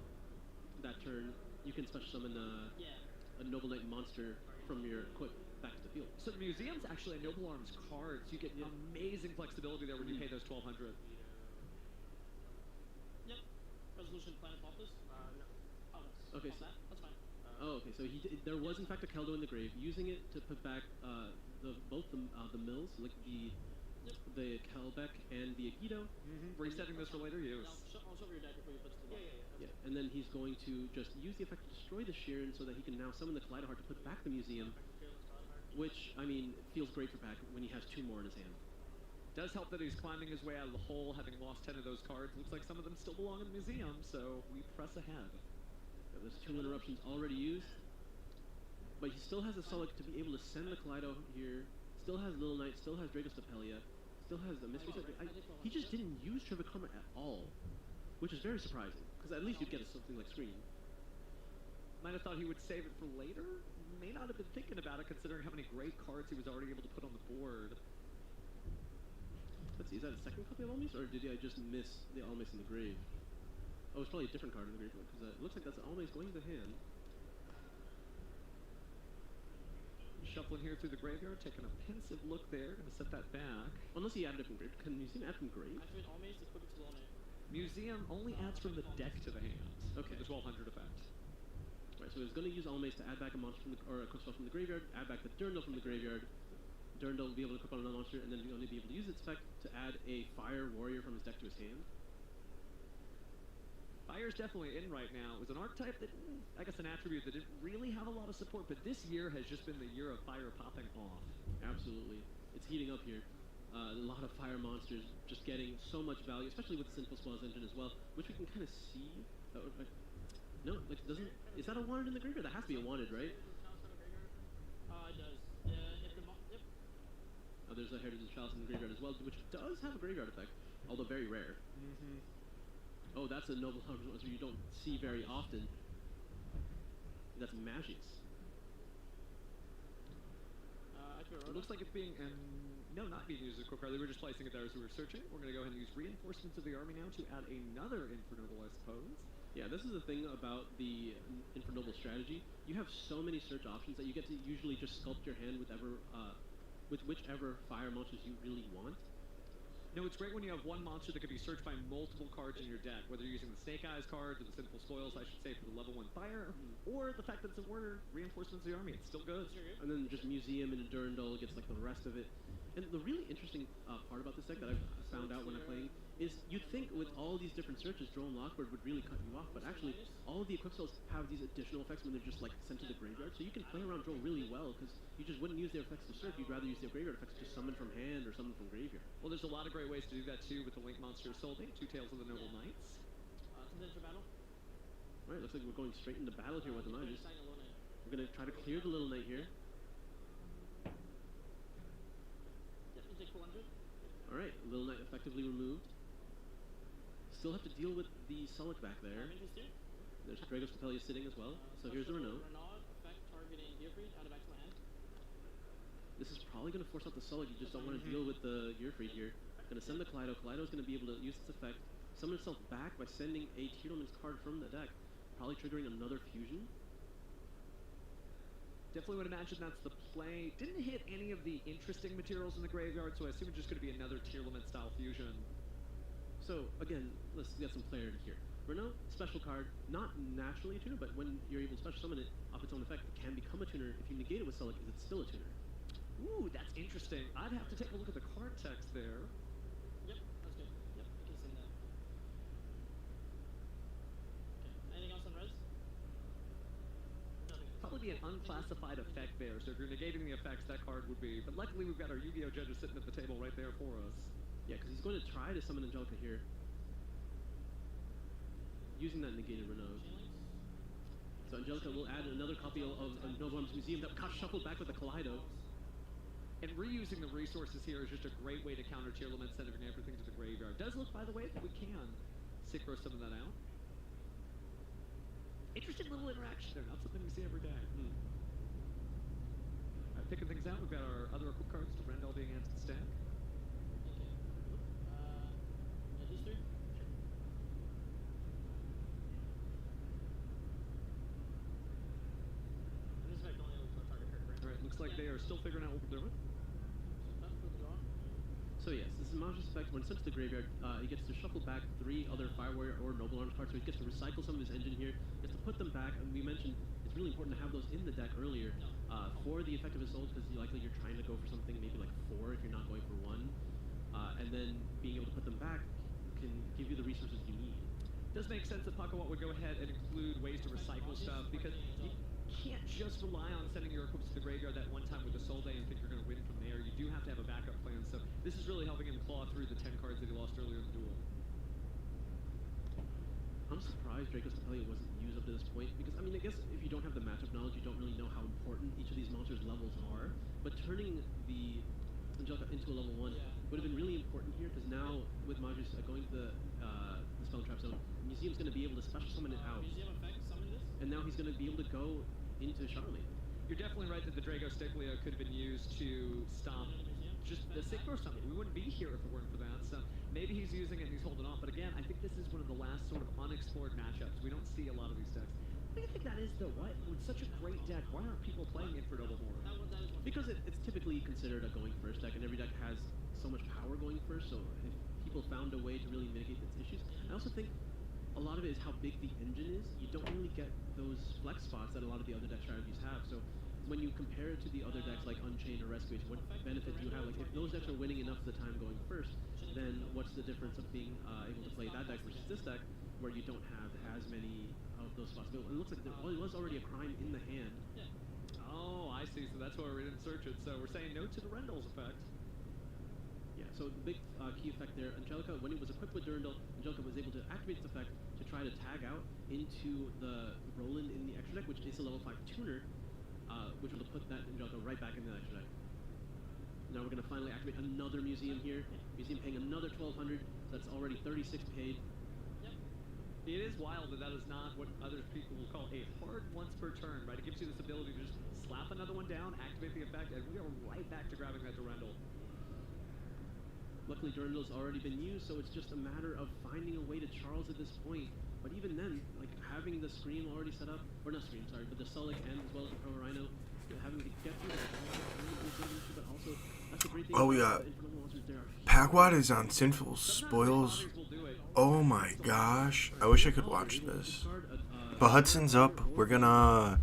G: that turn, you can special summon a Noble Knight monster from your equip back to the field.
H: So the museum's actually a Noble Arms card, so you get amazing flexibility there when you pay those 1200.
F: Yep. Resolution Planet Office? No. Oh, that's,
G: Okay, so,
F: that's fine.
G: okay, so there was in fact a Keldo in the grave, using it to put back both the mills, like the Kelbeck and the Agido.
H: Resetting this for later use.
F: I'll show your deck before you put it to the
G: Yeah, and then he's going to just use the effect to destroy the Sheeran so that he can now summon the Kaleidoheart to put back the museum, which, I mean, feels great for Pack when he has 2 more in his hand.
H: Does help that he's climbing his way out of the hole, having lost 10 of those cards. Looks like some of them still belong in the museum, so we press ahead.
G: Yeah, there's 2 interruptions already used, but he still has a Sulik to be able to send the Kaleido here, still has Little Knight, still has Dracos Stapelia, still has the Mystery Set. He just didn't use Trivikrama at all, which is very surprising, because at least you'd get something like Screen.
H: Might have thought he would save it for later. May not have been thinking about it, considering how many great cards he was already able to put on the board.
G: Let's see, is that a second copy of Almace, or did I just miss the Almace in the grave? Oh, it's probably a different card in the grave, because it looks like that's Almace going to the hand.
H: Shuffling here through the graveyard, taking a pensive look there, gonna set that back.
G: Unless he added it from grave. Can Museum add from grave?
F: Activate Almace, equip it to Little Knight.
H: Museum only adds from the deck to the hand.
G: Okay.
H: The 1200 effect.
G: Right, so he's going to use Almace to add back a monster from or a quick spell from the graveyard, add back the Durndal from the graveyard. Durndal will be able to equip on another monster, and then he'll only be able to use its effect to add a Fire Warrior from his deck to his hand.
H: Fire's definitely in right now. It was an archetype that, I guess an attribute that didn't really have a lot of support, but this year has just been the year of Fire popping off.
G: Absolutely. It's heating up here. A lot of Fire monsters just getting so much value, especially with the Sinful Spells engine as well, which we can kind of see. No, like, doesn't... Is that a wanted in the graveyard? That has to be a wanted, right?
F: It does. If the yep.
G: Oh, there's a Heritage Chalice in the graveyard as well, which does have a graveyard effect, although very rare. Oh, that's a Noble Arms monster you don't see very often. That's Magics.
H: It looks like it's being... no, not being used as a quick card. They were just placing it there as we were searching. We're going to go ahead and use Reinforcements of the Army now to add another Infernoble, I suppose.
G: Yeah, this is the thing about the Infernoble strategy. You have so many search options that you get to usually just sculpt your hand with whichever Fire monsters you really want.
H: No, it's great when you have one monster that can be searched by multiple cards in your deck, whether you're using the Snake Eyes cards or the Sinful Spoils, I should say, for the level 1 Fire, or the fact that it's a word, Reinforcements of the Army. It's still good.
G: And then just Museum and a Durndal gets like the rest of it. And the really interesting part about this deck that I've found out when I'm playing is you'd think with all these different searches, Drone Lockbird would really cut you off, but actually all of the equip spells have these additional effects when they're just like sent to the graveyard, so you can play around Drone really well because you just wouldn't use their effects to search, you'd rather use their graveyard effects to just summon from hand or summon from graveyard.
H: Well, there's a lot of great ways to do that too with the Link Monster Soldi, 2 Tails of the Noble Knights.
F: Contender battle.
G: Alright, looks like we're going straight into battle here with the Knights. We're going to try to clear the Little Knight here. Alright, Little Knight effectively removed. Still have to deal with the Sulik back there. There's Dracos Stapelia sitting as well. So here's the Renault.
F: Effect targeting Gearfried, add it back to my hand.
G: This is probably going to force out the Sulik. You just don't want to deal with the Gearfried here. Going to send the Kaleido. Kaleido's going to be able to use its effect, summon itself back by sending a Tiedeman's card from the deck, probably triggering another fusion.
H: Definitely would imagine that's the play. Didn't hit any of the interesting materials in the graveyard, so I assume it's just going to be another Tierlament style fusion.
G: So, again, let's get some clarity here. Renault, special card, not naturally a tuner, but when you're able to special summon it off its own effect, it can become a tuner. If you negate it with Sulik, it's still a tuner.
H: Ooh, that's interesting. I'd have to take a look at the card text there.
F: Yep, that's good. Yep, I can send that. Okay. Anything else on res? Nothing.
H: Probably be an unclassified effect there, so if you're negating the effects, that card would be. But luckily, we've got our Yu-Gi-Oh judges sitting at the table right there for us.
G: Yeah, because he's going to try to summon Angelica here. Using that negated Renault. So Angelica will add another copy of Noble Arms Museum that got shuffled back with the Kaleido.
H: And reusing the resources here is just a great way to counter tier limits, sending everything to the graveyard. Does look, by the way, that we can synchro some of that out. Interesting little interaction there, not something we see every day. Alright, picking things out, we've got our other equip cards to Rendell being added to the stack.
F: Yeah, these three? Sure. This is like the only target card, right?
H: Alright, looks like they are still figuring out what we're doing.
F: That's for the draw.
G: So yes, this is Maj's effect. When sent to the graveyard, he gets to shuffle back 3 other Fire Warrior or Noble Arms cards, so he gets to recycle some of his engine here. He gets to put them back, and we mentioned it's really important to have those in the deck earlier for the effect of his souls, because likely you're trying to go for something maybe like 4 if you're not going for 1. And then being able to put them back can give you the resources you need.
H: Does make sense that Pakawat would go ahead and include ways to recycle stuff, because you can't just rely on sending your equips to the graveyard that one time with the Soul Day and think you're going to win from there. You do have to have a backup plan, so this is really helping him claw through the 10 cards that he lost earlier in the duel.
G: I'm surprised Draco's Tapelia wasn't used up to this point, because, I mean, I guess if you don't have the matchup knowledge, you don't really know how important each of these monsters' levels are, but turning the Angelica into a level 1 would have been really important here, because now, with Majus going to the Spell Trap Zone, Museum's going to be able to special summon it out,
F: Museum effect, summon this?
G: and now he's going to be able to go into Charlemagne.
H: You're definitely right that the Drago Stiglia could have been used to stop just the Synchro Summon. We wouldn't be here if it weren't for that, so maybe he's using it and he's holding off, but again, I think this is one of the last sort of unexplored matchups. We don't see a lot of these decks. What do you think that is, though? Why, with such a great deck, why aren't people playing it for Double Horn?
G: Because it's typically considered a going first deck, and every deck has so much power going first, so if people found a way to really mitigate its issues. I also think a lot of it is how big the engine is. You don't really get those flex spots that a lot of the other deck strategies have, so when you compare it to the other decks like Unchained or Rescue, what benefit do you have? Like, if those decks are winning enough of the time going first, then what's the difference of being able to play that deck versus this deck, where you don't have as many of those spots? It looks like there was already a Crime in the hand.
H: Oh, I see. So that's why we didn't search it. So we're saying no to the Rendell's effect.
G: Yeah, so the big key effect there, Angelica, when it was equipped with Durandal, Angelica was able to activate its effect to try to tag out into the Roland in the extra deck, which is a level 5 tuner, which will put that Angelica right back in the extra deck. Now we're going to finally activate another Museum here. Museum paying another 1,200, so that's already 36 paid.
H: It is wild that that is not what other people will call a hard once per turn, right? It gives you this ability to just slap another one down, activate the effect, and we are right back to grabbing that Durandal.
G: Luckily, Durandal's already been used, so it's just a matter of finding a way to Charles at this point. But even then, like, having the Scream already set up, or not Scream, sorry, but the Sulic and as well as the Pro Rhino, having to get through that, but also, that's a great thing.
E: Oh, we got Pakwad is on Sinful Spoils. Oh my gosh, I wish I could watch this. But Hudson's up. We're gonna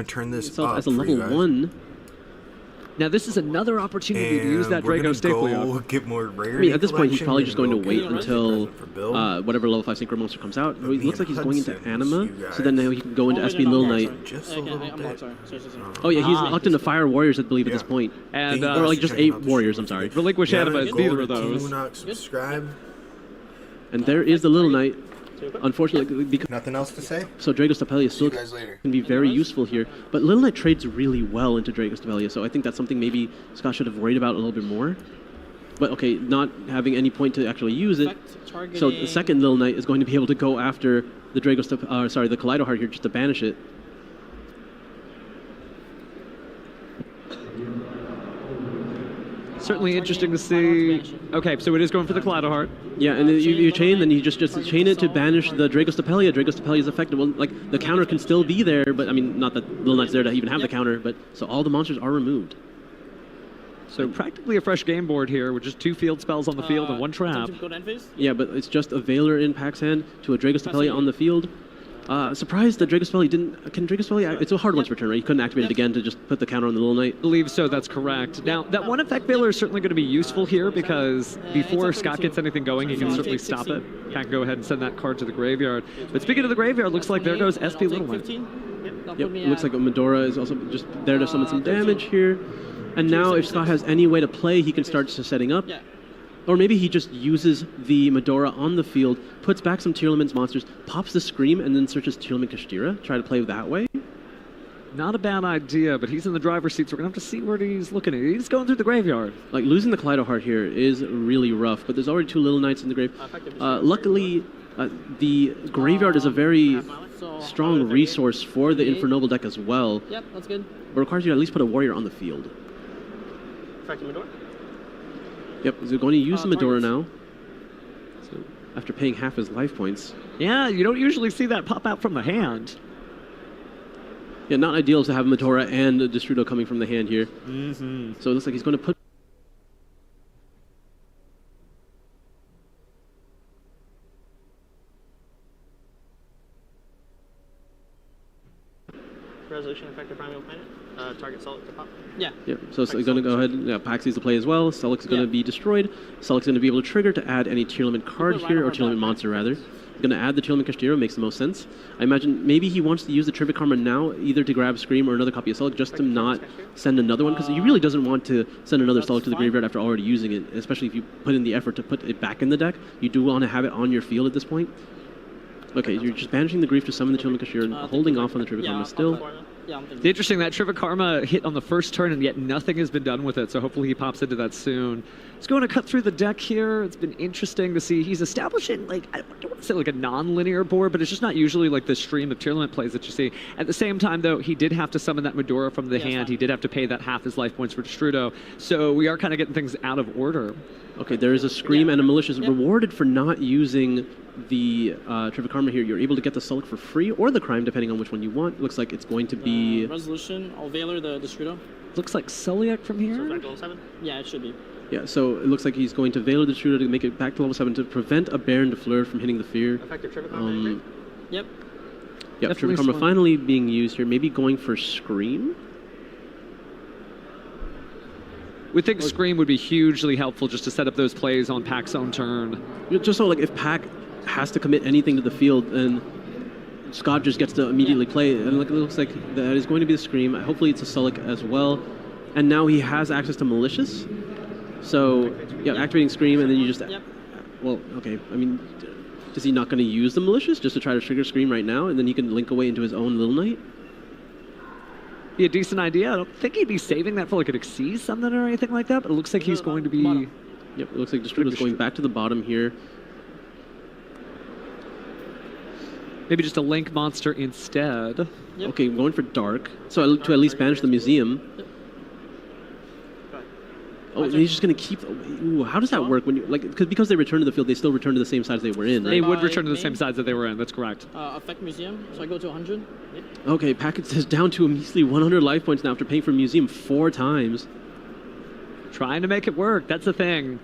E: turn this up
G: as a
E: for you
G: level
E: guys.
G: 1.
H: Now this is another opportunity to use that
E: we're
H: Drago
E: gonna
H: Stiglia.
E: go get more rare.
G: I mean, at this point, he's probably just going to wait until whatever level 5 Synchro monster comes out. It looks like he's going into Anima, so then now he can go into SB Lil Knight.
E: Just a little bit.
G: Oh yeah, he's locked into Fire Warriors, I believe, at this point.
H: And
G: or like just 8 Warriors, I'm sorry.
H: Relinquish Anima is neither of those.
E: Wunax, subscribe.
G: And there is the Little Knight. Unfortunately, because
E: Nothing else to say?
G: so Drago's Tapelia still
E: See you guys later.
G: can be very useful here. But Little Knight trades really well into Drago's Tapelia, so I think that's something maybe Scott should have worried about a little bit more. But okay, not having any point to actually use it. So the second Little Knight is going to be able to go after the Drago's the Kaleido Heart here just to banish it.
H: Certainly interesting to see. Okay, so it is going for the Kaleido Heart.
G: Yeah, and then you chain, then you just chain it to banish the Drago's Tapelia. Drago's Tapelia is effective. Well, like, the counter can still be there, but I mean, not that Little Knight's there to even have the counter, but so all the monsters are removed.
H: So practically a fresh game board here with just 2 field spells on the field and 1 trap.
G: Yeah, but it's just a Veiler in Pax's hand to a Drago's Tapelia on the field.
I: Surprised that Dragospelli didn't. Can Dragospelli? It's a hard one to return, right? You couldn't activate it again to just put the counter on the Little Knight.
H: I believe so, that's correct. Now, that one effect veiler is certainly going to be useful here because before Scott gets anything going, he can certainly stop it. Can't go ahead and send that card to the graveyard. But speaking of the graveyard, looks like there goes SP Little Knight.
I: Yep, looks like Medora is also just there to summon some damage here. And now if Scott has any way to play, he can start setting up. Or maybe he just uses the Medora on the field, puts back some Tearlaments monsters, pops the Scream, and then searches Tearlament Kashtira. Try to play that way.
H: Not a bad idea, but he's in the driver's seat, so we're going to have to see where he's looking at. He's going through the graveyard.
I: Like, losing the Kaleido Heart here is really rough, but there's already 2 Little Knights in the grave. Luckily, the graveyard is a very strong resource for the Infernoble deck as well.
J: Yep, that's good.
I: But requires you to at least put a Warrior on the field.
J: Effective Medora?
I: Yep, he's going to use the Medora now. So, after paying half his life points.
H: Yeah, you don't usually see that pop out from the hand.
I: Yeah, not ideal to have Medora and Destrudo coming from the hand here. So it looks like he's going to put...
J: Resolution effective primeval planet. Target Sullic to pop. Yeah.
I: Yep, so it's going to go ahead. Yeah, Paxy's to play as well. Sullic's going to be destroyed. Sullic's going to be able to trigger to add any Tearlament card here, or Tearlament monster rather. He's going to add the Tearlament Kashtira, makes the most sense. I imagine maybe he wants to use the Trivia Karma now, either to grab Scream or another copy of Sullic, just to not send another one, because he really doesn't want to send another Sullic to the graveyard after already using it, especially if you put in the effort to put it back in the deck. You do want to have it on your field at this point. Okay, you're just banishing the Grief to summon the Tearlament Kashtira and holding off on the Trivia Karma still.
H: It's interesting that Trivia Karma hit on the first turn and yet nothing has been done with it, so hopefully he pops into that soon. He's going to cut through the deck here. It's been interesting to see. He's establishing, like, I don't want to say like a non-linear board, but it's just not usually like the stream of Tearlament plays that you see. At the same time, though, he did have to summon that Medora from the hand. He did have to pay that half his life points for Destrudo, so we are kind of getting things out of order.
I: Okay, there is a Scream and a Malicious rewarded for not using the Trivia Karma here. You're able to get the Sullic for free or the Crime, depending on which one you want. Looks like it's going to be...
J: Resolution, I'll Veiler the Destrudo.
H: Looks like Sulliak from here?
J: So back to level 7? Yeah, it should be.
I: Yeah, so it looks like he's going to Veiler the Destrudo to make it back to level 7 to prevent a Baron de Fleur from hitting the Fear.
J: Effective Trivia Karma. Yep.
I: Yeah, Trivia Karma finally being used here. Maybe going for Scream?
H: We think Scream would be hugely helpful just to set up those plays on Pac's own turn.
I: Just so, like, if Pac has to commit anything to the field, then Scott just gets to immediately play it. And it looks like that is going to be the Scream. Hopefully it's a Sullic as well. And now he has access to Malicious. So, yeah, activating Scream, and then you just... Well, okay, I mean, is he not going to use the Malicious just to try to trigger Scream right now, and then he can link away into his own Little Knight?
H: Be a decent idea. I don't think he'd be saving that for like an Xyz something or anything like that, but it looks like he's going to be...
I: Yep, it looks like Destrudo's going back to the bottom here.
H: Maybe just a Link monster instead.
I: Okay, going for Dark. So to at least banish the Museum. Oh, and he's just going to keep... Ooh, how does that work? When you because they return to the field, they still return to the same sides they were in, right?
H: They would return to the same sides that they were in, that's correct.
J: Affect Museum, so I go to 100.
I: Okay, Package is down to a measly 100 life points now after paying for Museum 4 times.
H: Trying to make it work, that's the thing.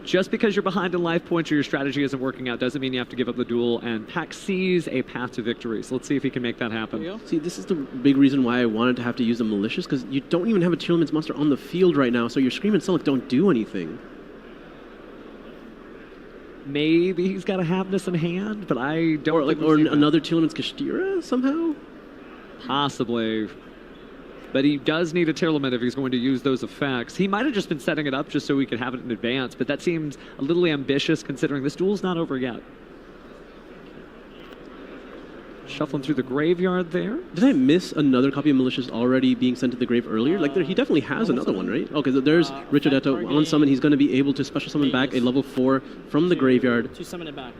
H: Just because you're behind in life points or your strategy isn't working out doesn't mean you have to give up the duel, and Pac sees a path to victory, so let's see if he can make that happen.
I: See, this is the big reason why I wanted to have to use a Malicious, because you don't even have a Tearlaments monster on the field right now, so your Scream and Sullic don't do anything.
H: Maybe he's got a Havness in hand, but I don't
I: Or another Tearlaments Kashtira somehow?
H: Possibly. But he does need a Tearlament if he's going to use those effects. He might have just been setting it up just so we could have it in advance, but that seems a little ambitious considering this duel's not over yet. Shuffling through the graveyard there.
I: Did I miss another copy of Malicious already being sent to the grave earlier? He definitely has another one, right? Okay, so there's Richard Eto on summon. He's going to be able to special summon back a level 4 from the graveyard.
J: To summon it back.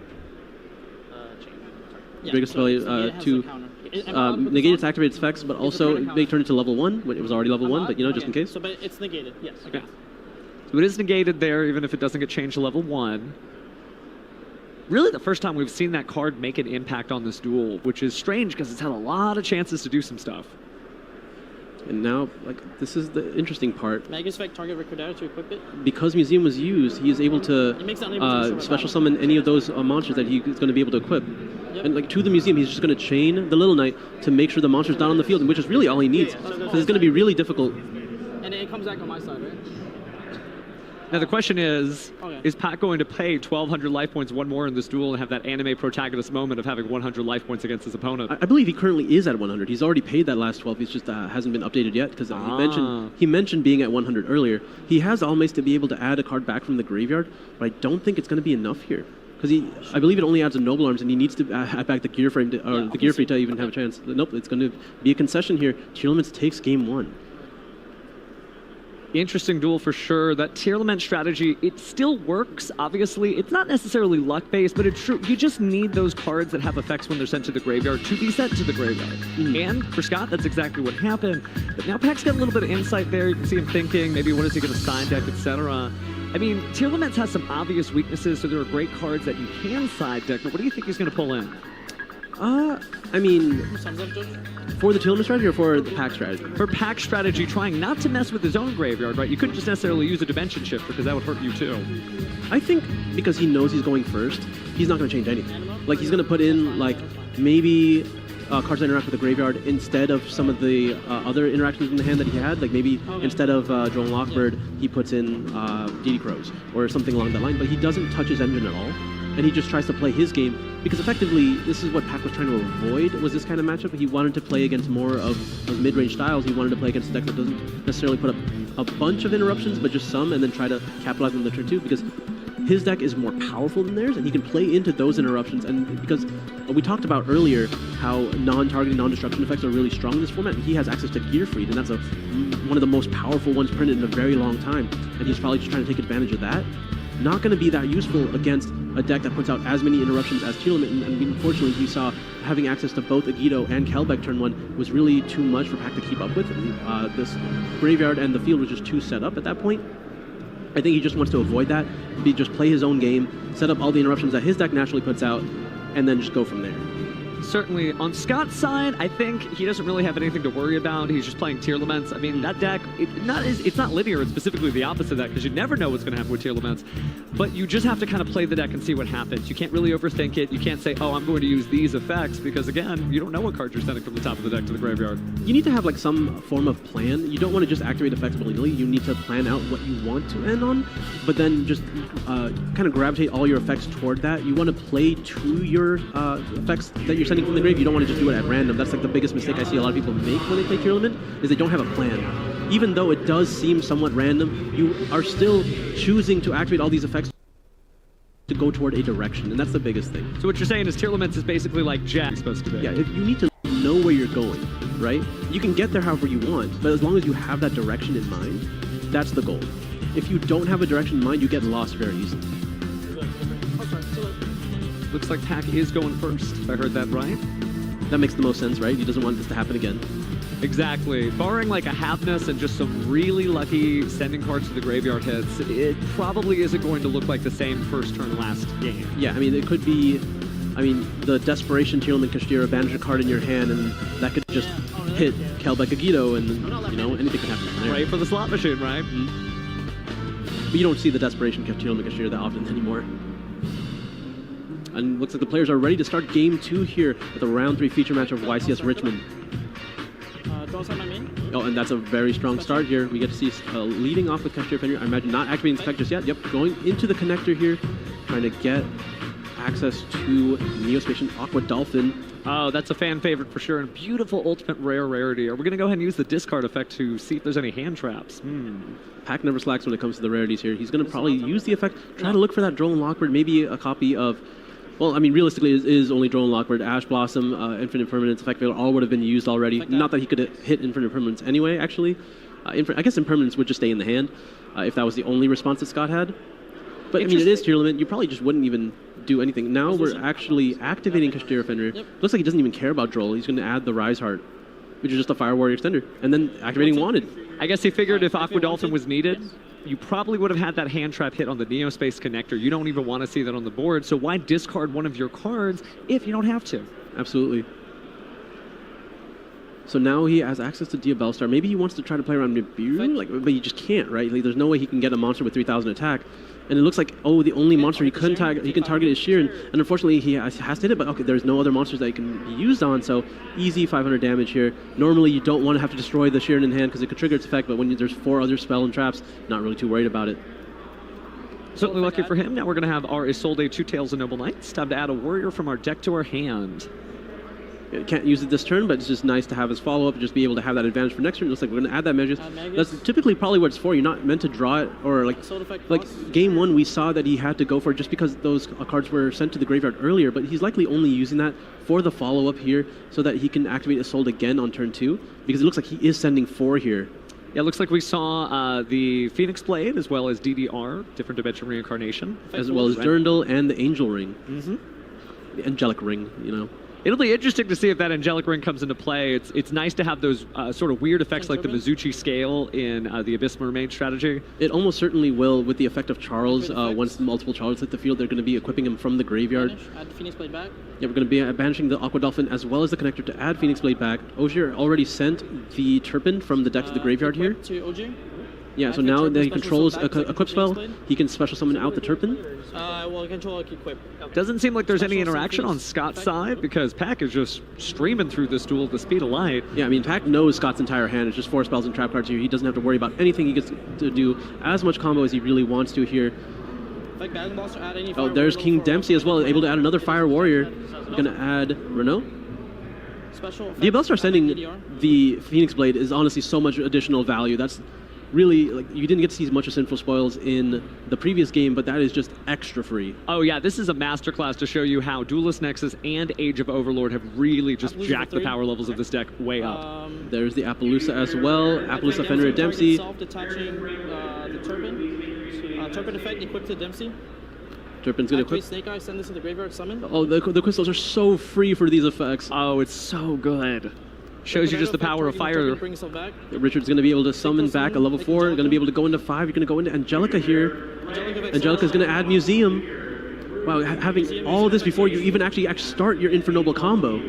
I: To negate its activated effects, but also may turn it to level 1 when it was already level 1, but just in case.
J: So, but it's negated, yes. Okay.
H: So it is negated there, even if it doesn't get changed to level 1. Really the first time we've seen that card make an impact on this duel, which is strange because it's had a lot of chances to do some stuff.
I: And now, like, this is the interesting part.
J: Magus Effect target Recordata to equip it.
I: Because Museum was used, he is able to
J: It makes it unable to
I: special summon any of those monsters that he is going to be able to equip.
J: Yep.
I: And like to the Museum, he's just going to chain the Little Knight to make sure the monster's not on the field, which is really all he needs. Because it's going to be really difficult.
J: And it comes back on my side, right?
H: Now the question is
J: Okay.
H: Pac going to pay 1,200 life points, one more in this duel, and have that anime protagonist moment of having 100 life points against his opponent?
I: I believe he currently is at 100. He's already paid that last 12. He's just hasn't been updated yet because he mentioned being at 100 earlier. He has almost to be able to add a card back from the graveyard, but I don't think it's going to be enough here. Because I believe it only adds a Noble Arms, and he needs to add back the Gear Frame, the Gear Free to even have a chance. Nope, it's going to be a concession here. Tearlaments takes game 1.
H: Interesting duel for sure. That Tearlament strategy, it still works, obviously. It's not necessarily luck-based, but it's true. You just need those cards that have effects when they're sent to the graveyard to be sent to the graveyard. And for Scott, that's exactly what happened. But now Pac's got a little bit of insight there. You can see him thinking, maybe what is he going to side deck, etc. I mean, Tearlaments has some obvious weaknesses, so there are great cards that you can side deck, but what do you think he's going to pull in?
I: I mean, for the Tearlament strategy or for the Pac strategy?
H: For Pac strategy, trying not to mess with his own graveyard, right? You couldn't just necessarily use a Dimension Shifter because that would hurt you too.
I: I think because he knows he's going first, he's not going to change anything. Like, he's going to put in, like, maybe cards that interact with the graveyard instead of some of the other interactions in the hand that he had. Like, maybe instead of Drone Lockbird, he puts in DD Crows or something along that line. But he doesn't touch his engine at all. And he just tries to play his game, because effectively, this is what Pac was trying to avoid, was this kind of matchup. He wanted to play against more of those mid-range styles. He wanted to play against a deck that doesn't necessarily put up a bunch of interruptions, but just some, and then try to capitalize on the turn 2, because his deck is more powerful than theirs, and he can play into those interruptions. And because we talked about earlier how non-targeting, non-destruction effects are really strong in this format, and he has access to Gear Freed, and that's one of the most powerful ones printed in a very long time, and he's probably just trying to take advantage of that. Not going to be that useful against a deck that puts out as many interruptions as Tearlament, and unfortunately we saw having access to both Yugioh and Kelbeck turn 1 was really too much for Pac to keep up with. This graveyard and the field was just too set up at that point. I think he just wants to avoid that, just play his own game, set up all the interruptions that his deck naturally puts out, and then just go from there.
H: Certainly, on Scott's side, I think he doesn't really have anything to worry about. He's just playing Tearlaments. I mean, that deck, it's not linear. It's specifically the opposite of that, because you never know what's going to happen with Tearlaments. But you just have to kind of play the deck and see what happens. You can't really overthink it. You can't say, oh, I'm going to use these effects, because, again, you don't know what cards you're sending from the top of the deck to the graveyard.
I: You need to have, like, some form of plan. You don't want to just activate effects willy-nilly. You need to plan out what you want to end on, but then just kind of gravitate all your effects toward that. You want to play to your effects that you're sending from the grave. You don't want to just do it at random. That's like the biggest mistake I see a lot of people make when they play Tearlament, is they don't have a plan. Even though it does seem somewhat random, you are still choosing to activate all these effects to go toward a direction, and that's the biggest thing.
H: So what you're saying is Tearlaments is basically like Jack's supposed to be.
I: Yeah, you need to know where you're going, right? You can get there however you want, but as long as you have that direction in mind, that's the goal. If you don't have a direction in mind, you get lost very easily.
H: Looks like Pac is going first, if I heard that right.
I: That makes the most sense, right? He doesn't want this to happen again.
H: Exactly. Barring like a halfness and just some really lucky sending cards to the graveyard hits, it probably isn't going to look like the same first turn last game.
I: Yeah, I mean, it could be, the Desperation Tearlament Kashtira, banish a card in your hand, and that could just hit Kelbeck Yugioh, and anything can happen from there.
H: Right for the slot machine, right?
I: Mm-hmm. But you don't see the Desperation Tearlament Kashtira that often anymore. And looks like the players are ready to start Game 2 here at the Round 3 feature match of YCS Richmond. Oh, and that's a very strong start here. We get to see leading off with Kashtira Fenrir. I imagine not activating Spec just yet. Yep, going into the connector here, trying to get access to Neospatian Aqua Dolphin.
H: Oh, that's a fan favorite for sure, and beautiful ultimate rarity. Are we going to go ahead and use the discard effect to see if there's any hand traps?
I: Pac never slacks when it comes to the rarities here. He's going to probably use the effect, try to look for that Drone Lockbird, maybe a copy of... Well, I mean, realistically, it is only Drone Lockbird, Ash Blossom, Infinite Permanence, Effect Veil, all would have been used already. Not that he could hit Infinite Permanence anyway, actually. I guess Impermanence would just stay in the hand if that was the only response that Scott had. But, I mean, it is Tearlament. You probably just wouldn't even do anything. Now we're actually activating Kashtira Fenrir. Looks like he doesn't even care about Droll. He's going to add the Rise Heart, which is just a Fire Warrior extender. And then activating Wanted.
H: I guess he figured if Aqua Dolphin was needed, you probably would have had that hand trap hit on the Neospace connector. You don't even want to see that on the board, so why discard one of your cards if you don't have to?
I: Absolutely. So now he has access to Diabellstar. Maybe he wants to try to play around Nibiru, but you just can't, right? Like, there's no way he can get a monster with 3,000 attack. And it looks like, the only monster he can target is Sheeran. And unfortunately, he has to hit it, but okay, there's no other monsters that he can be used on, so easy 500 damage here. Normally, you don't want to have to destroy the Sheeran in hand because it could trigger its effect, but when there's 4 other spell and traps, not really too worried about it.
H: Certainly lucky for him. Now we're going to have our Isolde, 2 Tails, and Noble Knights. Time to add a warrior from our deck to our hand.
I: Can't use it this turn, but it's just nice to have his follow-up, just be able to have that advantage for next turn. It looks like we're going to add that Magus. That's typically probably what it's for. You're not meant to draw it, or like game 1 we saw that he had to go for it just because those cards were sent to the graveyard earlier, but he's likely only using that for the follow-up here so that he can activate Isolde again on turn 2, because it looks like he is sending 4 here.
H: Yeah, it looks like we saw the Phoenix Blade as well as DDR, Different Dimension Reincarnation.
I: As well as Durandal and the Angel Ring. The Angelic Ring, you know.
H: It'll be interesting to see if that Angelic Ring comes into play. It's nice to have those sort of weird effects like the Mizuchi Scale in the Abyss Mermaid strategy.
I: It almost certainly will with the effect of Charles. Once multiple Charles hit the field, they're going to be equipping him from the graveyard.
J: Add the Phoenix Blade back.
I: Yeah, we're going to be banishing the Aqua Dolphin as well as the connector to add Phoenix Blade back. Ogier already sent the Turpin from the deck to the graveyard here.
J: To Ogier.
I: Yeah, so now that he controls a equip spell, he can special summon out the Turpin.
J: Well, control equip.
H: Doesn't seem like there's any interaction on Scott's side because Pack is just streaming through this duel at the speed of light.
I: Yeah, I mean, Pack knows Scott's entire hand. It's just 4 spells and trap cards here. He doesn't have to worry about anything. He gets to do as much combo as he really wants to here. There's King Dempsey as well, able to add another Fire Warrior. He's going to add Renault. Diabellstar sending the Phoenix Blade is honestly so much additional value. That's really, like, you didn't get to see as much of Sinful Spoils in the previous game, but that is just extra free.
H: Oh yeah, this is a masterclass to show you how Duelist Nexus and Age of Overlord have really just jacked the power levels of this deck way up.
I: There's the Appaloosa as well. Appaloosa Fenrir Dempsey.
J: Self-detaching the Turpin. Turpin effect equipped to Dempsey.
I: Turpin's going to equip.
J: Snake Eye, send this to the graveyard, summon.
I: Oh, the crystals are so free for these effects.
H: Oh, it's so good. Shows you just the power of fire.
I: Richard's going to be able to summon back a level 4, going to be able to go into 5. You're going to go into Angelica here. Angelica's going to add Museum. Wow, having all of this before you even actually start your Infernoble combo.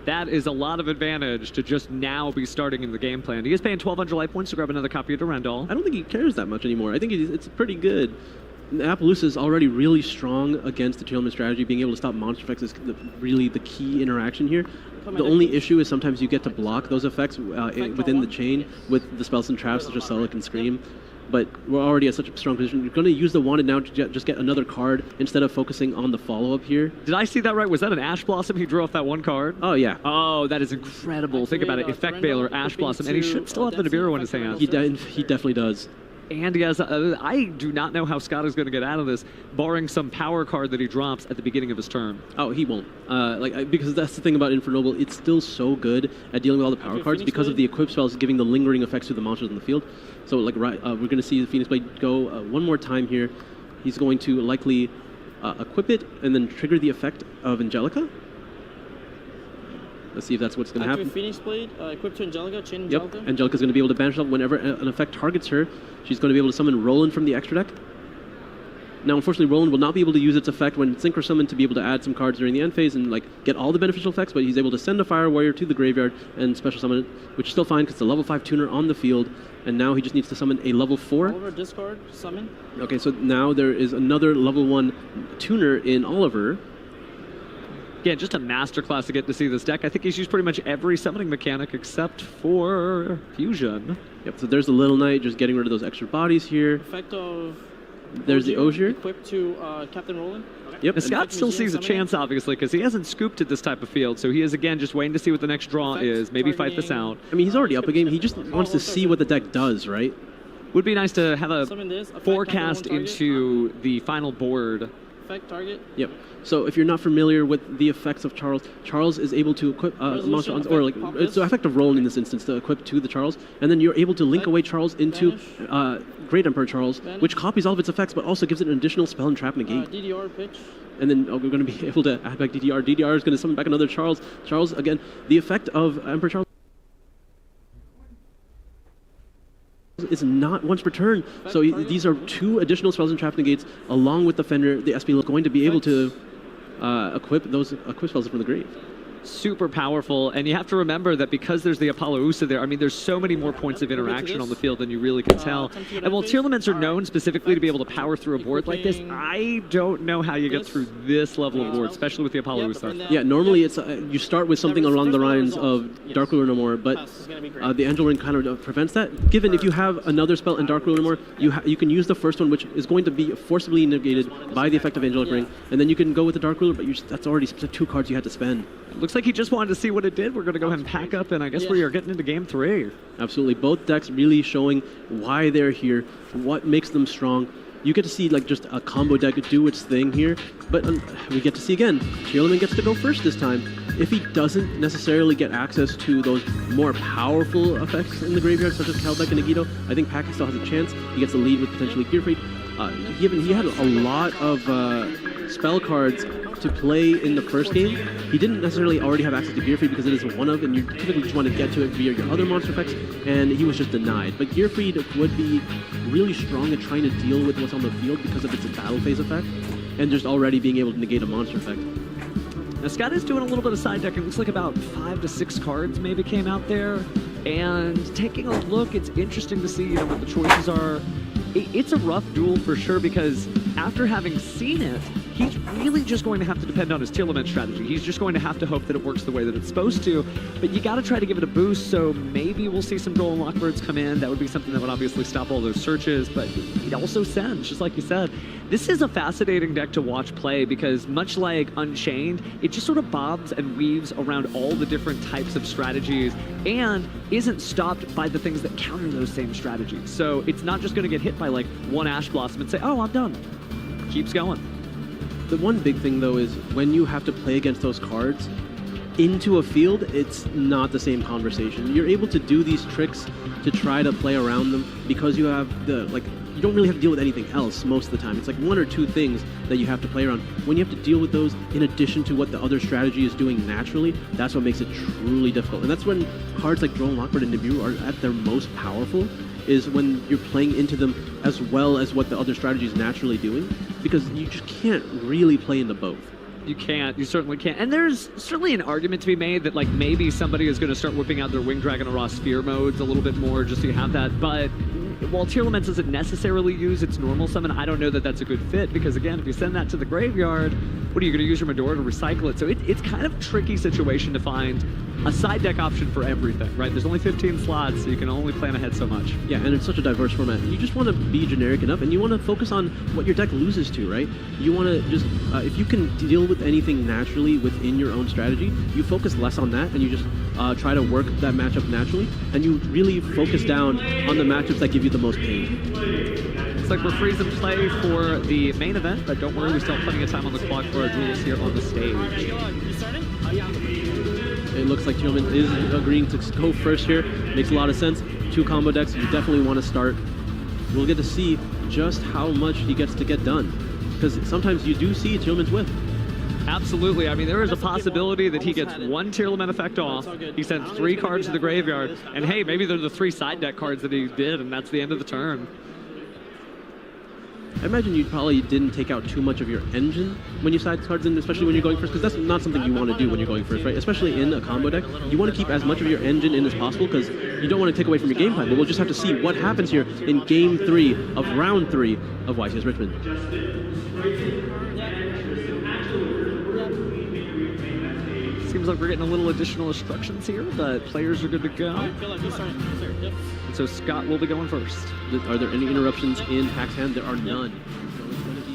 H: That is a lot of advantage to just now be starting in the game plan. He is paying 1,200 life points to grab another copy of Durandal.
I: I don't think he cares that much anymore. I think it's pretty good. Appaloosa is already really strong against the Teal'c strategy. Being able to stop monster effects is really the key interaction here. The only issue is sometimes you get to block those effects within the chain with the spells and traps such as Sulic and Scream. But we're already at such a strong position. You're going to use the Wanted now to just get another card instead of focusing on the follow-up here.
H: Did I see that right? Was that an Ash Blossom? He drew off that one card?
I: Oh, yeah.
H: Oh, that is incredible. Think about it. Effect Bailer, Ash Blossom, and he should still have the Nibiru in his hand.
I: He definitely does.
H: And yes, I do not know how Scott is going to get out of this, barring some power card that he drops at the beginning of his turn.
I: Oh, he won't. Because that's the thing about Infernoble. It's still so good at dealing with all the power cards because of the equip spells giving the lingering effects to the monsters in the field. So, we're going to see the Phoenix Blade go one more time here. He's going to likely equip it and then trigger the effect of Angelica. Let's see if that's what's going to happen.
J: Phoenix Blade, equipped to Angelica, chain Angelica.
I: Yep, Angelica's going to be able to banish herself whenever an effect targets her. She's going to be able to summon Roland from the extra deck. Now, unfortunately, Roland will not be able to use its effect when Synchro Summon to be able to add some cards during the end phase and get all the beneficial effects, but he's able to send a Fire Warrior to the graveyard and special summon it, which is still fine because it's a level 5 tuner on the field, and now he just needs to summon a level 4.
J: Oliver, discard, summon.
I: Okay, so now there is another level 1 tuner in Oliver.
H: Yeah, just a masterclass to get to see this deck. I think he's used pretty much every summoning mechanic except for Fusion.
I: Yep, so there's the Little Knight, just getting rid of those extra bodies here.
J: Effect of...
I: There's the Ogier.
J: Equipped to Captain Roland.
I: Yep.
H: Now, Scott still sees a chance, obviously, because he hasn't scooped at this type of field, so he is, again, just waiting to see what the next draw is, maybe fight this out.
I: I mean, he's already up a game. He just wants to see what the deck does, right?
H: Would be nice to have a forecast into the final board.
J: Effect target.
I: Yep. So if you're not familiar with the effects of Charles, Charles is able to equip monster on, or it's the effect of Roland in this instance to equip to the Charles, and then you're able to link away Charles into Great Emperor Charles, which copies all of its effects, but also gives it an additional spell and trap negate.
J: DDR pitch.
I: And then we're going to be able to add back DDR. DDR is going to summon back another Charles. Charles, again, the effect of Emperor Charles is not once per turn. So these are 2 additional spells and trap negates, along with the Fender. The SP is going to be able to equip those equip spells from the grave.
H: super powerful, and you have to remember that because there's the Apollo Usa there, I mean, there's so many more points of interaction on the field than you really can tell. And while tier limits are known specifically to be able to power through a board like this, I don't know how you get through this level of board, especially with the Apollo Usa.
I: Yeah, normally it's you start with something along the lines of Dark Ruler No More, but the Angel Ring kind of prevents that. Given if you have another spell in Dark Ruler No More, you can use the first one, which is going to be forcibly negated by the effect of Angelic Ring, and then you can go with the Dark Ruler, but that's already 2 cards you had to spend.
H: Looks like he just wanted to see what it did. We're going to go ahead and pack up, and I guess we are getting into game 3.
I: Absolutely. Both decks really showing why they're here, what makes them strong. You get to see like just a combo deck do its thing here, but we get to see again, Tearlaman gets to go first this time. If he doesn't necessarily get access to those more powerful effects in the graveyard, such as Calbeck and Nagito, I think Packy still has a chance. He gets the lead with potentially Gearfried. Given he had a lot of spell cards to play in the first game, he didn't necessarily already have access to Gearfried because it is a one-of, and you typically just want to get to it via your other monster effects, and he was just denied. But Gearfried would be really strong at trying to deal with what's on the field because of its battle phase effect, and just already being able to negate a monster effect.
H: Now Scott is doing a little bit of side deck. It looks like about 5 to 6 cards maybe came out there. And taking a look, it's interesting to see what the choices are. It's a rough duel for sure, because after having seen it, he's really just going to have to depend on his Tearlament strategy. He's just going to have to hope that it works the way that it's supposed to, but you got to try to give it a boost, so maybe we'll see some Dual Lockbirds come in. That would be something that would obviously stop all those searches, but it also sends, just like you said. This is a fascinating deck to watch play because much like Unchained, it just sort of bobs and weaves around all the different types of strategies and isn't stopped by the things that counter those same strategies. So it's not just going to get hit by like one Ash Blossom and say, oh, I'm done. Keeps going.
I: The one big thing, though, is when you have to play against those cards into a field, it's not the same conversation. You're able to do these tricks to try to play around them because you have the, like, you don't really have to deal with anything else most of the time. It's like 1 or 2 things that you have to play around. When you have to deal with those in addition to what the other strategy is doing naturally, that's what makes it truly difficult. And that's when cards like Droll, Lockbird, and Nibiru are at their most powerful, is when you're playing into them as well as what the other strategy is naturally doing, because you just can't really play into both.
H: You can't. You certainly can't. And there's certainly an argument to be made that like maybe somebody is going to start whipping out their Winged Dragon or Raw Sphere modes a little bit more just so you have that. But while Tearlament doesn't necessarily use its normal summon, I don't know that that's a good fit because, again, if you send that to the graveyard, what are you going to use your Medora to recycle it? So it's kind of a tricky situation to find a side deck option for everything, right? There's only 15 slots, so you can only plan ahead so much.
I: Yeah, and it's such a diverse format. You just want to be generic enough, and you want to focus on what your deck loses to, right? You want to just, if you can deal with anything naturally within your own strategy, you focus less on that, and you just try to work that matchup naturally, and you really focus down on the matchups that give you the most pain.
H: Looks like we're freezing play for the main event, but don't worry, we still have plenty of time on the clock for our duels here on the stage.
I: It looks like Tearlament is agreeing to go first here. Makes a lot of sense. 2 combo decks, you definitely want to start. We'll get to see just how much he gets to get done, because sometimes you do see Tearlament's whip.
H: Absolutely. I mean, there is a possibility that he gets 1 Tearlament effect off, he sends 3 cards to the graveyard, and hey, maybe they're the 3 side deck cards that he did, and that's the end of the turn.
I: I imagine you probably didn't take out too much of your engine when you side cards in, especially when you're going first, because that's not something you want to do when you're going first, right? Especially in a combo deck. You want to keep as much of your engine in as possible because you don't want to take away from your game plan. But we'll just have to see what happens here in Game 3 of Round 3 of YCS Richmond.
H: Seems like we're getting a little additional instructions here, but players are good to go. And so Scott will be going first.
I: Are there any interruptions in Pack's hand? There are none.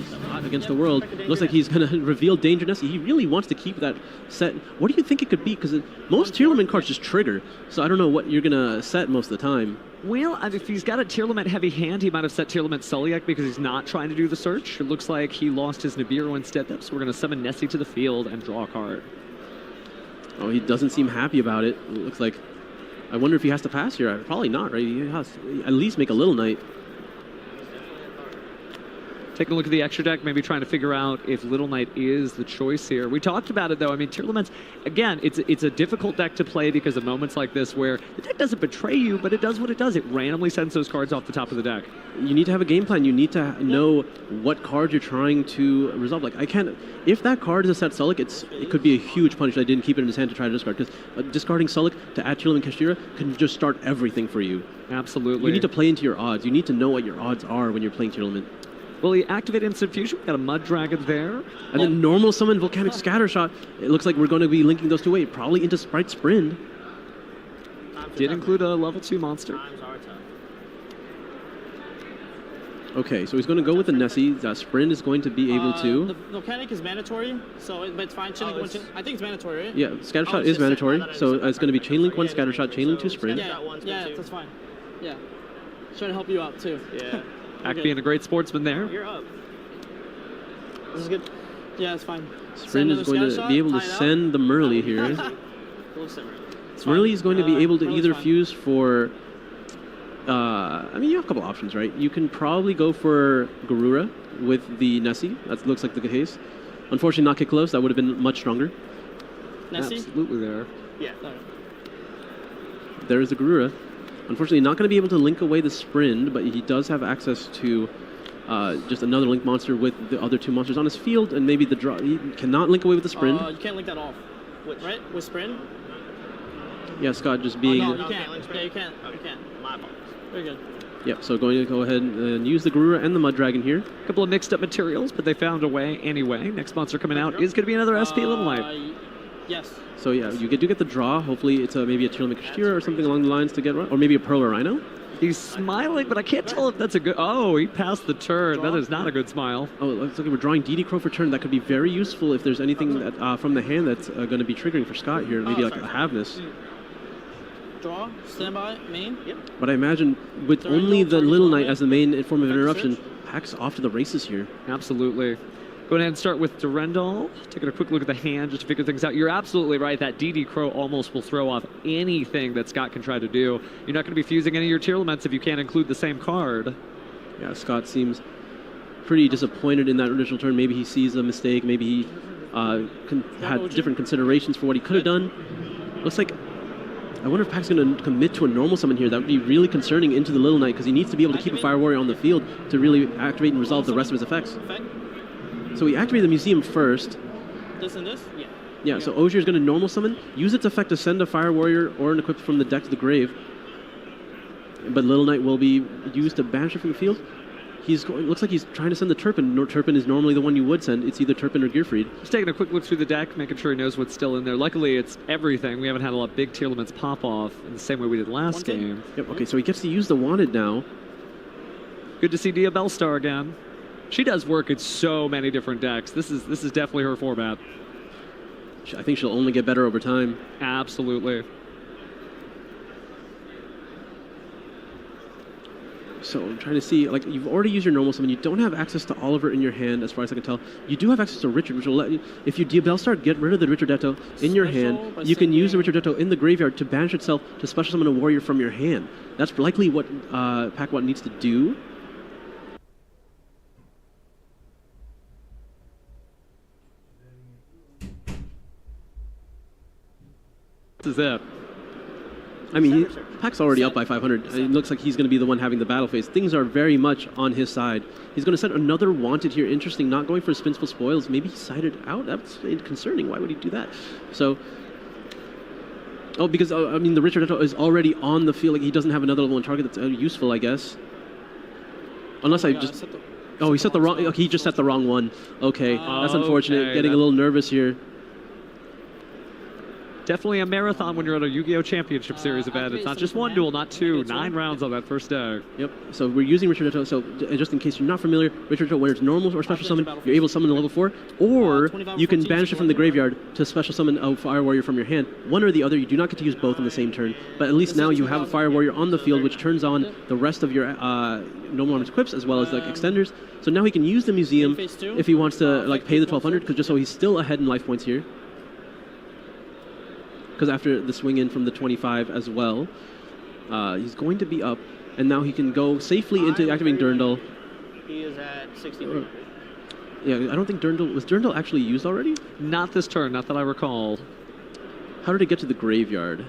I: Scott against the world. Looks like he's going to reveal Danger Nest. He really wants to keep that set. What do you think it could be? Because most Tearlament cards just trigger, so I don't know what you're going to set most of the time.
H: Well, if he's got a Tearlament heavy hand, he might have set Tearlament Sulliak because he's not trying to do the search. It looks like he lost his Nibiru instead, though, so we're going to summon Nessie to the field and draw a card.
I: Oh, he doesn't seem happy about it. It looks like, I wonder if he has to pass here. Probably not, right? He has to at least make a little knight.
H: Taking a look at the extra deck, maybe trying to figure out if Little Knight is the choice here. We talked about it, though. I mean, Tearlaments, again, it's a difficult deck to play because of moments like this where the deck doesn't betray you, but it does what it does. It randomly sends those cards off the top of the deck.
I: You need to have a game plan. You need to know what card you're trying to resolve. Like, I can't... If that card is a set Sulik, it could be a huge punish. I didn't keep it in his hand to try to discard, because discarding Sulik to add Tearlament Kashtira can just start everything for you.
H: Absolutely.
I: You need to play into your odds. You need to know what your odds are when you're playing Tearlament.
H: Well, he activated Instant Fusion. We got a Mud Dragon there.
I: And then normal summon Volcanic Scattershot. It looks like we're going to be linking those two away, probably into Sprite Sprint.
H: Did include a level 2 monster.
I: Okay, so he's going to go with the Nessie. Sprint is going to be able to...
J: The Volcanic is mandatory, but it's fine. I think it's mandatory, right?
I: Yeah, Scattershot is mandatory, so it's going to be Chainlink 1 Scattershot, Chainlink 2 Sprint.
J: Yeah, that's fine. Yeah. Trying to help you out, too. Yeah.
H: Act being a great sportsman there.
J: You're up. This is good. Yeah, it's fine.
I: Sprint is going to be able to send the Murley here. Murley is going to be able to either fuse for... I mean, you have a couple options, right? You can probably go for Garura with the Nessie. That looks like the case. Unfortunately, not Kiklos. That would have been much stronger.
J: Nessie?
H: Absolutely there.
J: Yeah.
I: There's the Garura. Unfortunately, not going to be able to link away the Sprint, but he does have access to just another link monster with the other two monsters on his field, and maybe the draw. He cannot link away with the Sprint.
J: You can't link that off, right? With Sprint?
I: Yeah, Scott just being...
J: no, you can't. Yeah, you can't. You can't. My fault. Very good.
I: Yep, so going to go ahead and use the Garura and the Mud Dragon here.
H: A couple of mixed up materials, but they found a way anyway. Next monster coming out is going to be another SP Little Knight.
J: Yes.
I: So yeah, you do get the draw. Hopefully it's maybe a Tearlament Kashtira or something along the lines to get right, or maybe a Pearl or Rhino.
H: He's smiling, but I can't tell if that's a good... Oh, he passed the turn. That is not a good smile.
I: Oh, it looks like we're drawing DD Crow for turn. That could be very useful if there's anything that, from the hand that's going to be triggering for Scott here. Maybe like a Havness.
J: Draw, standby, main. Yep.
I: But I imagine with only the Little Knight as the main form of interruption, Pack's off to the races here.
H: Absolutely. Go ahead and start with Durendal. Taking a quick look at the hand just to figure things out. You're absolutely right. That DD Crow almost will throw off anything that Scott can try to do. You're not going to be fusing any of your Tearlaments if you can't include the same card.
I: Yeah, Scott seems pretty disappointed in that initial turn. Maybe he sees a mistake. Maybe he had different considerations for what he could have done. Looks like... I wonder if Pack's going to commit to a normal summon here. That would be really concerning into the Little Knight, because he needs to be able to keep a Fire Warrior on the field to really activate and resolve the rest of his effects. So we activate the Museum first.
J: This and this? Yeah.
I: Yeah, so Ogier is going to normal summon, use its effect to send a Fire Warrior or an equip from the deck to the grave. But Little Knight will be used to banish it from the field. Looks like he's trying to send the Turpin. Turpin is normally the one you would send. It's either Turpin or Gearfried.
H: Just taking a quick look through the deck, making sure he knows what's still in there. Luckily, it's everything. We haven't had a lot of big Tearlaments pop off in the same way we did last game.
I: Yep, okay, so he gets to use the Wanted now.
H: Good to see Dia Bellstar again. She does work in so many different decks. This is definitely her format.
I: I think she'll only get better over time.
H: Absolutely.
I: So I'm trying to see, like, you've already used your normal summon. You don't have access to Oliver in your hand, as far as I can tell. You do have access to Richard, which will let you, if you Diabellstar, get rid of the Richardetto in your hand. You can use the Richardetto in the graveyard to banish itself to special summon a warrior from your hand. That's likely what Pac-Wat needs to do.
H: This is it.
I: I mean, Pac's already up by 500. It looks like he's going to be the one having the battle phase. Things are very much on his side. He's going to set another Wanted here. Interesting, not going for Spinful Spoils. Maybe he sided out. That's concerning. Why would he do that? So, because, I mean, the Richardetto is already on the field. Like, he doesn't have another level 1 target that's useful, I guess. Unless I just... Oh, he set the wrong... He just set the wrong one. Okay, that's unfortunate.
H: Okay,
I: Getting a little nervous here.
H: Definitely a marathon when you're at a Yu-Gi-Oh! Championship Series event. It's not just one duel, not two. 9 rounds on that first day.
I: Yep. So we're using Richardetto. So just in case you're not familiar, Richardetto, when it's normal or special summon, you're able to summon a level 4, or you can banish it from the graveyard to special summon a Fire Warrior from your hand. One or the other. You do not get to use both in the same turn. But at least now you have a Fire Warrior on the field, which turns on the rest of your normal arms equips as well as like extenders. So now he can use the museum if he wants to like pay the 1200, because just so he's still ahead in life points here. Because after the swing in from the 25 as well, he's going to be up, and now he can go safely into activating Durendal.
J: He is at 63.
I: Yeah, I don't think Durndal... Was Durndal actually used already?
H: Not this turn, not that I recall.
I: How did it get to the graveyard?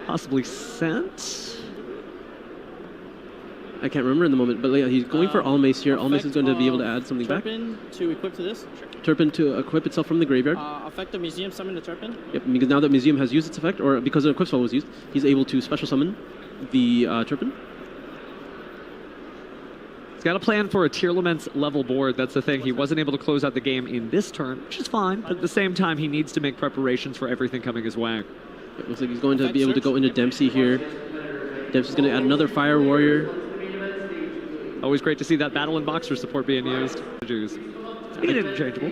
H: Possibly sent?
I: I can't remember in the moment, but yeah, he's going for Almace here. Almace is going to be able to add something back.
J: Turpin to equip to this.
I: Turpin to equip itself from the graveyard.
J: Effect the museum summon the Turpin.
I: Yep, because now that Museum has used its effect, or because an equip spell was used, he's able to special summon the Turpin.
H: He's got a plan for a Tier Laments level board. That's the thing. He wasn't able to close out the game in this turn, which is fine. But at the same time, he needs to make preparations for everything coming his way.
I: It looks like he's going to be able to go into Dempsey here. Dempsey's going to add another Fire Warrior.
H: Always great to see that Battle and Boxer support being used. Make it interchangeable.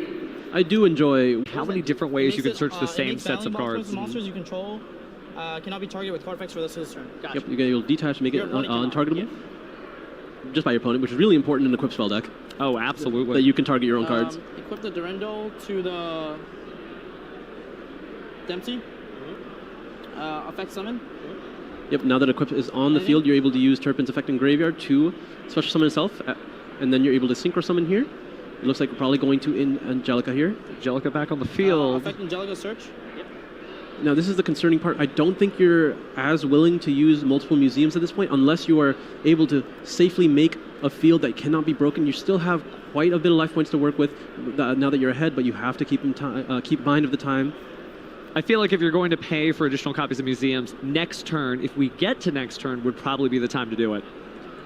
I: I do enjoy
H: how many different ways you can search the same sets of cards.
J: Monsters you control cannot be targeted with card effects for the rest of this turn. Gotcha.
I: Yep, you're going to detach, make it untargetable. Just by your opponent, which is really important in an equip spell deck.
H: Oh, absolutely.
I: That you can target your own cards.
J: Equip the Durandal to the Dempsey. Effect summon.
I: Yep, now that equip is on the field, you're able to use Turpin's effect in graveyard to special summon itself, and then you're able to synchro summon here. It looks like we're probably going to in Angelica here.
H: Angelica back on the field.
J: Effect Angelica search. Yep.
I: Now this is the concerning part. I don't think you're as willing to use multiple museums at this point unless you are able to safely make a field that cannot be broken. You still have quite a bit of life points to work with now that you're ahead, but you have to keep mind of the time.
H: I feel like if you're going to pay for additional copies of museums, next turn, if we get to next turn, would probably be the time to do it.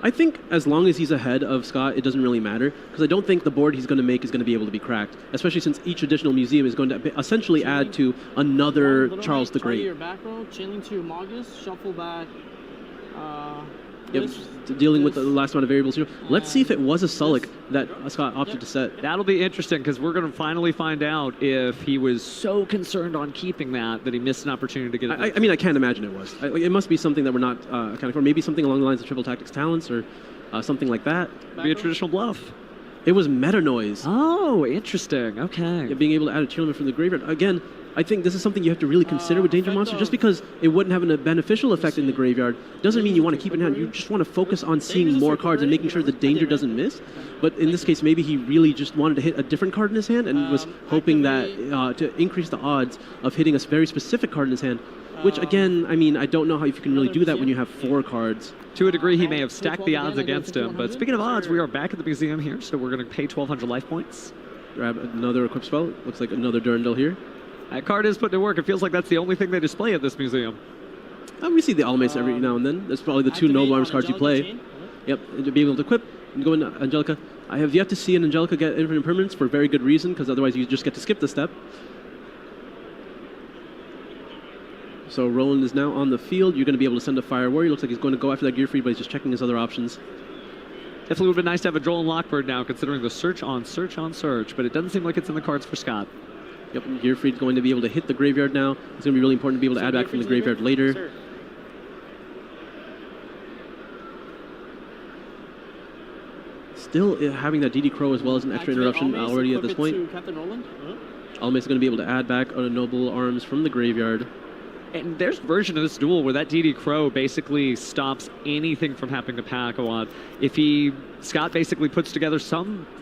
I: I think as long as he's ahead of Scott, it doesn't really matter, because I don't think the board he's going to make is going to be able to be cracked, especially since each additional museum is going to essentially add to another Charles the Great.
J: Your back row, chaining to Magus, shuffle back.
I: Yep, dealing with the last amount of variables here. Let's see if it was a Sullick that Scott opted to set.
H: That'll be interesting, because we're going to finally find out if he was so concerned on keeping that he missed an opportunity to get it.
I: I mean, I can't imagine it was. It must be something that we're not accounting for. Maybe something along the lines of Triple Tactics Talents or something like that.
H: Be a traditional bluff.
I: It was Meta Noise.
H: Oh, interesting. Okay.
I: Yeah, being able to add a Cheerleader from the graveyard. Again, I think this is something you have to really consider with Danger Monster. Just because it wouldn't have a beneficial effect in the graveyard doesn't mean you want to keep it in hand. You just want to focus on seeing more cards and making sure the danger doesn't miss. But in this case, maybe he really just wanted to hit a different card in his hand and was hoping that to increase the odds of hitting a very specific card in his hand. Which, again, I mean, I don't know how if you can really do that when you have 4 cards.
H: To a degree, he may have stacked the odds against him. But speaking of odds, we are back at the museum here, so we're going to pay 1,200 life points.
I: Grab another equip spell. Looks like another Durandal here.
H: That card is put to work. It feels like that's the only thing they display at this museum.
I: We see the Almace every now and then. That's probably the 2 Noble Arms cards you play. Yep, and to be able to equip and go into Angelica. I have yet to see an Angelica get infinite impermanence for very good reason, because otherwise you just get to skip the step. So Roland is now on the field. You're going to be able to send a Fire Warrior. Looks like he's going to go after that Gearfried, but he's just checking his other options.
H: Definitely would have been nice to have a Droll and Lockbird now, considering the search on search on search, but it doesn't seem like it's in the cards for Scott.
I: Yep, Gearfried's going to be able to hit the graveyard now. It's going to be really important to be able to add back from the graveyard later. Still having that DD Crow as well as an extra interruption already at this point. Almace is going to be able to add back a Noble Arms from the graveyard.
H: And there's a version of this duel where that DD Crow basically stops anything from happening to Pakawad. If Scott basically puts together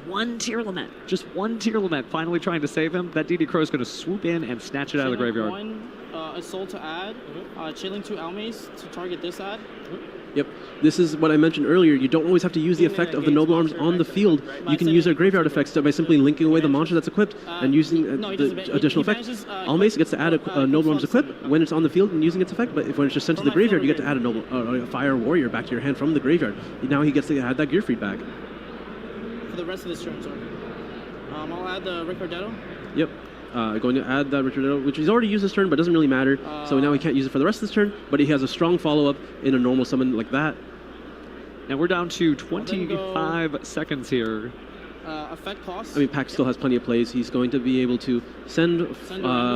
H: one tier lament, just one tier lament, finally trying to save him, that DD Crow is going to swoop in and snatch it out of the graveyard.
J: A soul to add, chilling to Almace to target this ad.
I: Yep, this is what I mentioned earlier. You don't always have to use the effect of the Noble Arms on the field. You can use their graveyard effects by simply linking away the monster that's equipped and using the additional effect. Almace gets to add a Noble Arms equip when it's on the field and using its effect, but when it's just sent to the graveyard, you get to add a Fire Warrior back to your hand from the graveyard. Now he gets to add that Gearfried back.
J: For the rest of this turn, sorry. I'll add the Ricardetto.
I: Yep. Going to add that Richard, which he's already used this turn, but doesn't really matter. So now he can't use it for the rest of this turn, but he has a strong follow-up in a normal summon like that.
H: Now we're down to 25 seconds here.
J: Effect cost.
I: I mean, Pac still has plenty of plays. He's going to be able to send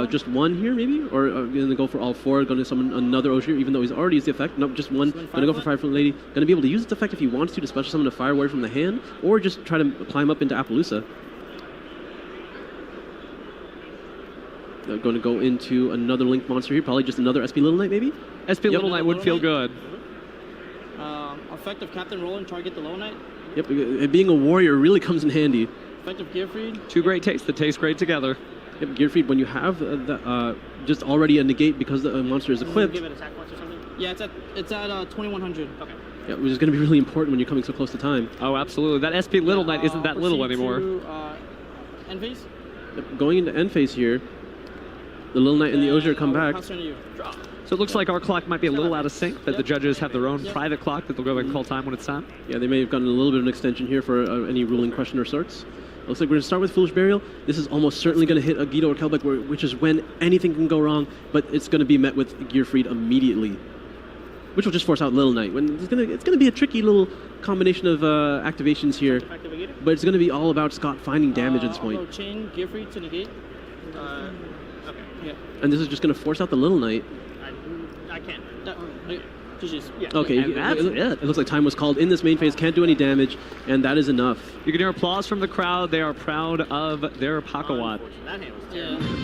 I: just one here, maybe? Or going to go for all 4, going to summon another Oshir, even though he's already used the effect. Nope, just one. Going to go for Fire from the Lady. Going to be able to use its effect if he wants to special summon a Fire Warrior from the hand, or just try to climb up into Appaloosa. They're going to go into another Link monster here, probably just another SP Little Knight, maybe?
H: SP Little Knight would feel good.
J: effective Captain Roland, target the Low Knight.
I: Yep, being a warrior really comes in handy.
J: Effective Gearfried.
H: Two great tastes that taste great together.
I: Yep, Gearfried, when you have just already a negate because the monster is equipped.
J: Give it attack points or something? Yeah, it's at 2100. Okay.
I: Yeah, which is going to be really important when you're coming so close to time.
H: Oh, absolutely. That SP Little Knight isn't that little anymore.
J: End phase?
I: Yep, going into end phase here, the Little Knight and the Osier come back.
J: Pass turn to you. Draw.
H: So it looks like our clock might be a little out of sync, but the judges have their own private clock that they'll go back and call time when it's time.
I: Yeah, they may have gotten a little bit of an extension here for any ruling question or sorts. Looks like we're going to start with Foolish Burial. This is almost certainly going to hit a Guido or Kelbeck, which is when anything can go wrong, but it's going to be met with Gearfried immediately, which will just force out Little Knight. When it's going to be a tricky little combination of activations here, but it's going to be all about Scott finding damage at this point.
J: I'll go chain Gearfried to negate. Okay. Yeah.
I: And this is just going to force out the Little Knight.
J: I can't.
I: Okay,
H: And that's it.
I: It looks like time was called in this main phase, can't do any damage, and that is enough.
H: You can hear applause from the crowd. They are proud of their Pakawat.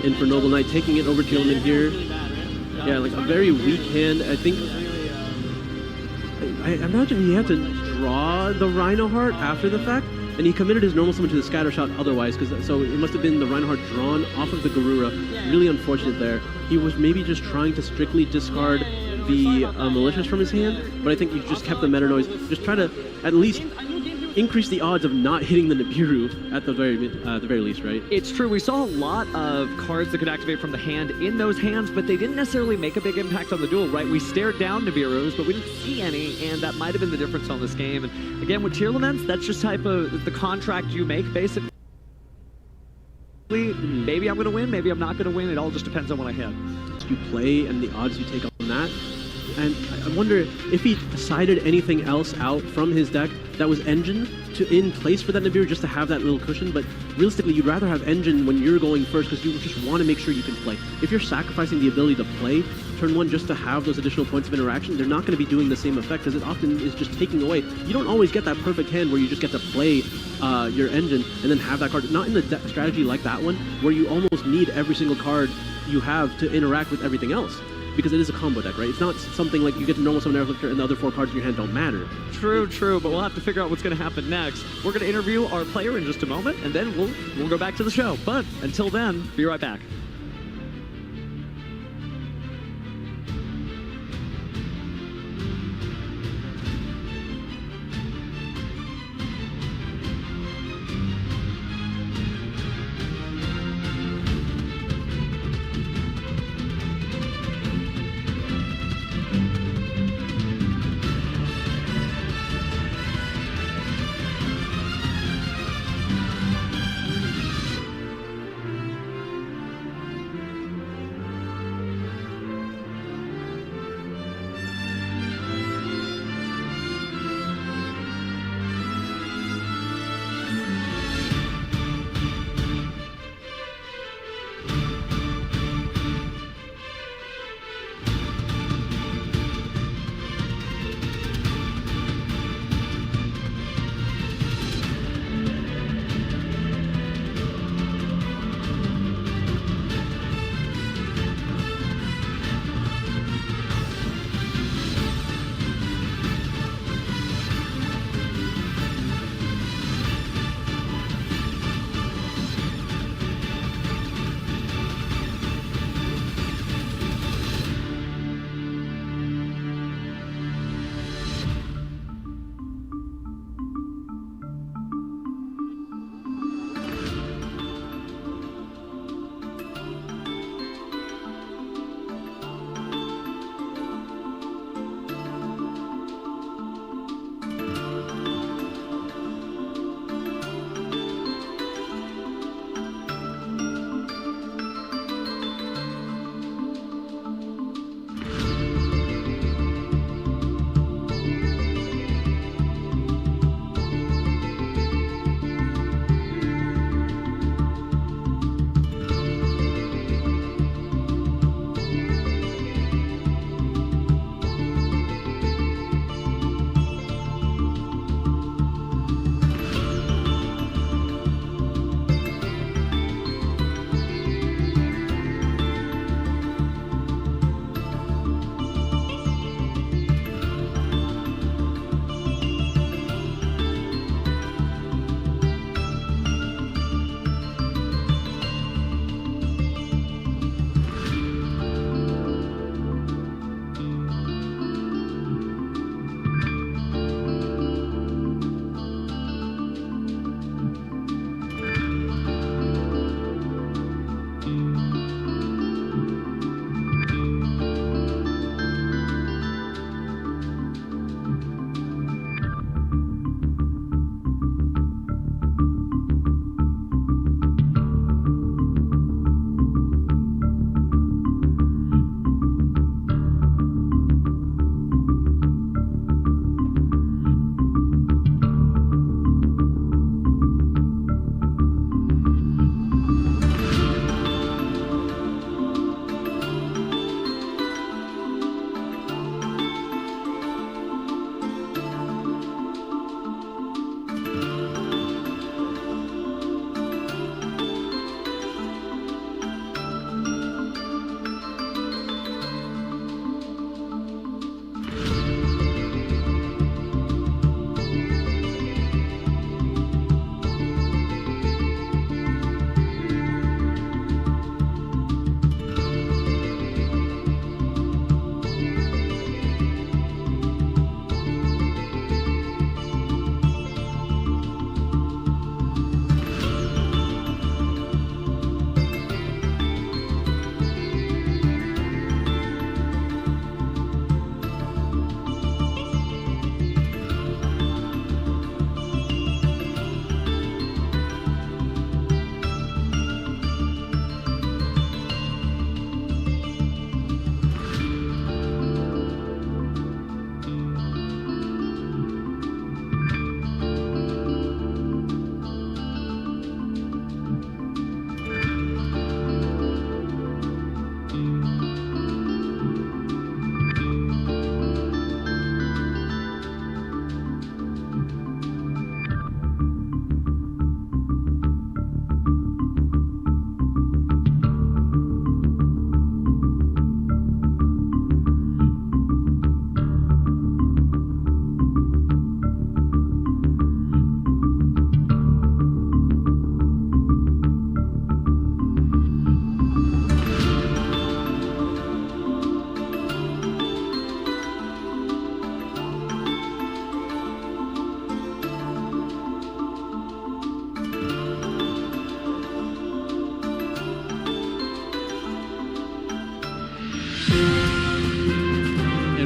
I: And for Noble Knight taking it over Tealman here. Yeah, like a very weak hand. I think. I imagine he had to draw the Rhino Heart after the fact, and he committed his normal summon to the scatter shot otherwise, so it must have been the Rhino Heart drawn off of the Garura. Really unfortunate there. He was maybe just trying to strictly discard the Malicious from his hand, but I think he just kept the Meta Noise. Just try to at least increase the odds of not hitting the Nibiru at the very least, right?
H: It's true. We saw a lot of cards that could activate from the hand in those hands, but they didn't necessarily make a big impact on the duel, right? We stared down Nibirus, but we didn't see any, and that might have been the difference on this game. And again, with tier laments, that's just type of the contract you make, basically. Maybe I'm going to win, maybe I'm not going to win. It all just depends on what I hit.
I: You play and the odds you take on that. And I wonder if he decided anything else out from his deck that was Engine in place for that Nibiru, just to have that little cushion. But realistically, you'd rather have Engine when you're going first because you just want to make sure you can play. If you're sacrificing the ability to play turn one just to have those additional points of interaction, they're not going to be doing the same effect because it often is just taking away. You don't always get that perfect hand where you just get to play your Engine and then have that card. Not in the strategy like that one, where you almost need every single card you have to interact with everything else. Because it is a combo deck, right? It's not something like you get to normal summon Airflifter and the other 4 cards in your hand don't matter.
H: True, but we'll have to figure out what's going to happen next. We're going to interview our player in just a moment, and then we'll go back to the show. But until then, be right back.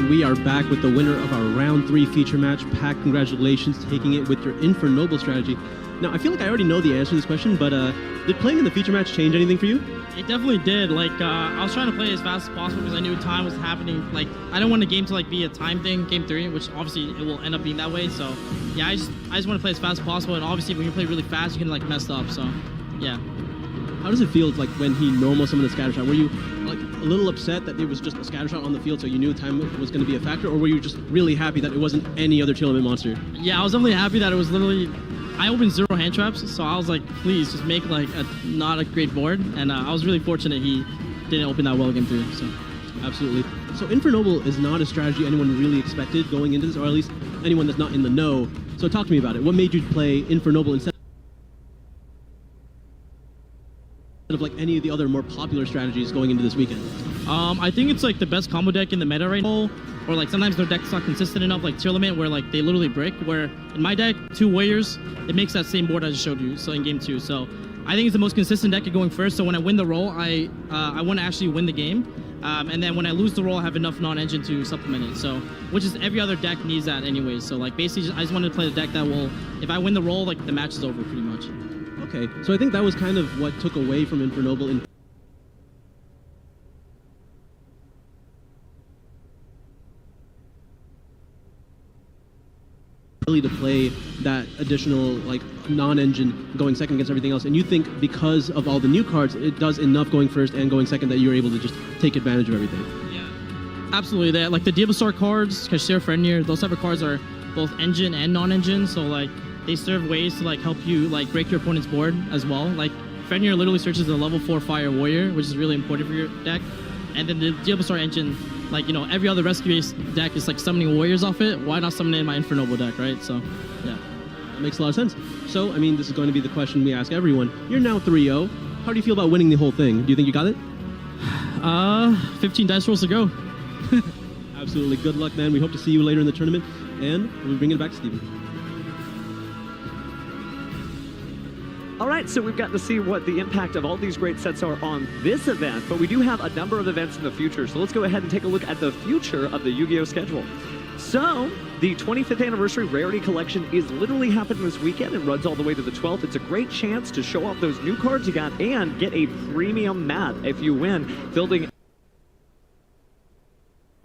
I: we are back with the winner of our round 3 feature match. Pac, congratulations, taking it with your Infernoble strategy. Now, I feel like I already know the answer to this question, but did playing in the feature match change anything for you?
J: It definitely did. Like, I was trying to play as fast as possible because I knew time was happening. Like, I don't want the game to like be a time thing, game 3, which obviously it will end up being that way. So, yeah, I just want to play as fast as possible. And obviously, when you play really fast, you can like mess up. So, yeah.
I: How does it feel like when he normal summoned the scatter shot? Were you like a little upset that it was just a scatter shot on the field, so you knew time was going to be a factor, or were you just really happy that it wasn't any other Tearlament monster?
J: Yeah, I was definitely happy that it was literally. I opened 0 hand traps, so I was like, please just make like not a great board, and I was really fortunate he didn't open that well game 3. So,
I: absolutely. So Infernoble is not a strategy anyone really expected going into this, or at least anyone that's not in the know. So talk to me about it. What made you play Infernoble instead of like any of the other more popular strategies going into this weekend?
J: I think it's like the best combo deck in the meta right now, or like sometimes their deck's not consistent enough, like Tearlament, where like they literally break. Where in my deck, 2 Warriors, it makes that same board I just showed you. So in game 2, so I think it's the most consistent deck at going first. So when I win the roll, I want to actually win the game, and then when I lose the roll, I have enough non-engine to supplement it. So which is every other deck needs that anyways. So like basically, I just wanted to play the deck that will, if I win the roll, like the match is over pretty much.
I: Okay, so I think that was kind of what took away from Infernoble in to play that additional like non-engine going second against everything else, and you think because of all the new cards it does enough going first and going second that you're able to just take advantage of everything.
J: Yeah, absolutely. That like the Diablosaur cards, Cashier Fenrir, those type of cards are both engine and non-engine, so like they serve ways to like help you like break your opponent's board as well. Like Fenrir literally searches a level 4 fire warrior, which is really important for your deck, and then the Diablosaur engine, like, you know, every other rescue-based deck is like summoning warriors off it. Why not summon it in my Infernoble deck, right? So, yeah.
I: That makes a lot of sense. So, I mean, this is going to be the question we ask everyone. You're now 3-0. How do you feel about winning the whole thing? Do you think you got it?
J: 15 dice rolls to go.
I: Absolutely. Good luck, man. We hope to see you later in the tournament. And we'll bring it back to Steven.
H: All right, so we've gotten to see what the impact of all these great sets are on this event, but we do have a number of events in the future, so let's go ahead and take a look at the future of the Yu-Gi-Oh! Schedule. So, the 25th Anniversary Rarity Collection is literally happening this weekend and runs all the way to the 12th. It's a great chance to show off those new cards you got and get a premium mat if you win, building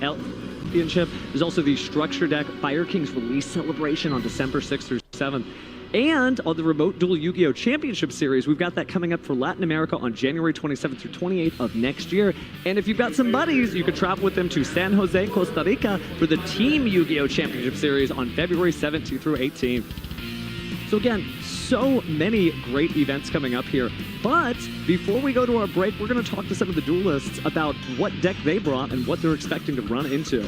H: Championship. There's also the Structure Deck Fire King's release celebration on December 6th through 7th. And on the Remote Duel Yu-Gi-Oh! Championship Series, we've got that coming up for Latin America on January 27th through 28th of next year. And if you've got some buddies, you can travel with them to San Jose, Costa Rica for the Team Yu-Gi-Oh! Championship Series on February 17th through 18th. So again, so many great events coming up here. But before we go to our break, we're going to talk to some of the duelists about what deck they brought and what they're expecting to run into.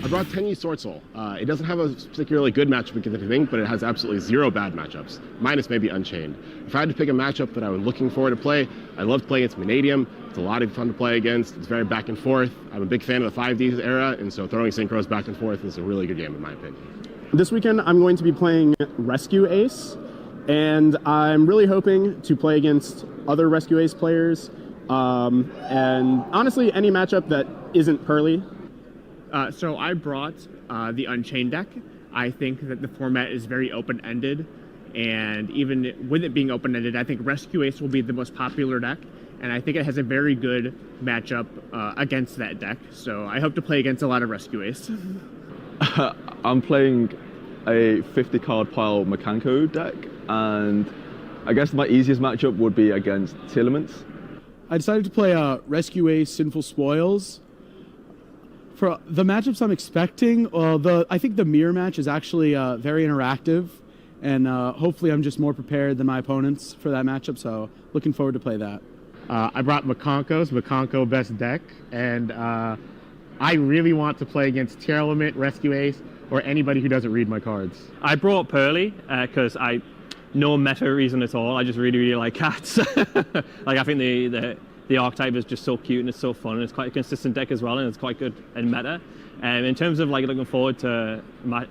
K: I brought Tenyi Sword Soul. It doesn't have a particularly good matchup against anything, but it has absolutely 0 bad matchups, minus maybe Unchained. If I had to pick a matchup that I was looking forward to play, I love to play against Vanadium. It's a lot of fun to play against. It's very back and forth. I'm a big fan of the 5D era, and so throwing synchros back and forth is a really good game in my opinion.
F: This weekend, I'm going to be playing Rescue Ace, and I'm really hoping to play against other Rescue Ace players, and honestly, any matchup that isn't Pearly.
L: So I brought the Unchained deck. I think that the format is very open-ended, and even with it being open-ended, I think Rescue Ace will be the most popular deck, and I think it has a very good matchup against that deck, so I hope to play against a lot of Rescue Ace.
M: I'm playing a 50-card pile Makanko deck, and I guess my easiest matchup would be against Tearlaments.
F: I decided to play Rescue Ace Sinful Spoils. For the matchups I'm expecting, I think the mirror match is actually very interactive, and hopefully I'm just more prepared than my opponents for that matchup, so looking forward to play that.
L: I brought Makanko best deck, and I really want to play against Tearlament, Rescue Ace, or anybody who doesn't read my cards.
N: I brought Pearly because I no meta reason at all. I just really like cats. Like I think the archetype is just so cute and it's so fun and it's quite a consistent deck as well and it's quite good in meta. In terms of like looking forward to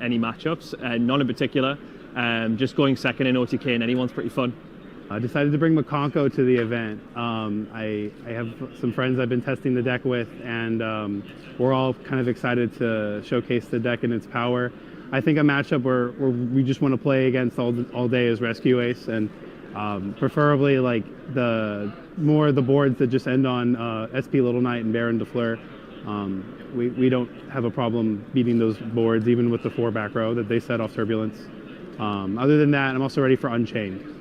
N: any matchups, none in particular. Just going second in OTK and anyone's pretty fun.
F: I decided to bring Makonko to the event. I have some friends I've been testing the deck with, and we're all kind of excited to showcase the deck and its power. I think a matchup where we just want to play against all day is Rescue Ace, and preferably like the boards that just end on SP Little Knight and Baron de Fleur. We don't have a problem beating those boards, even with the 4 back row that they set off Turbulence. Other than that, I'm also ready for Unchained.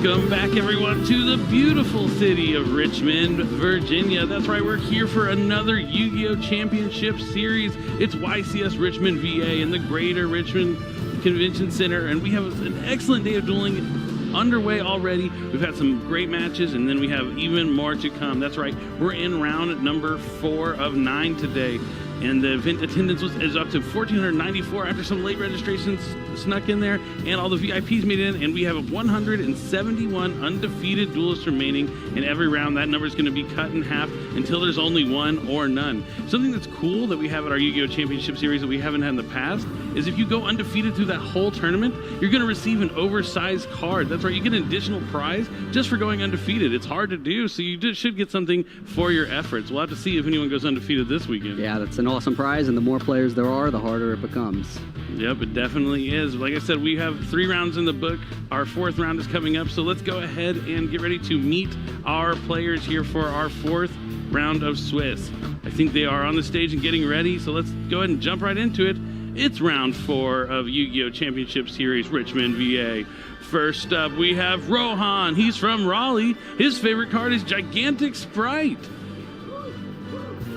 B: Welcome back, everyone, to the beautiful city of Richmond, Virginia. That's right, we're here for another Yu-Gi-Oh! Championship Series. It's YCS Richmond, VA, in the Greater Richmond Convention Center, and we have an excellent day of dueling underway already. We've had some great matches, and then we have even more to come. That's right, we're in round number 4 of 9 today. And the event attendance is up to 1,494 after some late registrations snuck in there, and all the VIPs made in, and we have 171 undefeated duelists remaining in every round. That number is going to be cut in half until there's only one or none. Something that's cool that we have at our Yu-Gi-Oh! Championship Series that we haven't had in the past is if you go undefeated through that whole tournament, you're going to receive an oversized card. That's right, you get an additional prize just for going undefeated. It's hard to do, so you just should get something for your efforts. We'll have to see if anyone goes undefeated this weekend.
D: Yeah, that's an awesome prize, and the more players there are, the harder it becomes.
B: Yep, it definitely is. Like I said, we have 3 rounds in the book. Our 4th round is coming up, so let's go ahead and get ready to meet our players here for our 4th round of Swiss. I think they are on the stage and getting ready, so let's go ahead and jump right into it. It's round 4 of Yu-Gi-Oh! Championship Series, Richmond, VA. First up, we have Rohan. He's from Raleigh. His favorite card is Gigantic Sprite.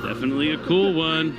B: Definitely a cool one.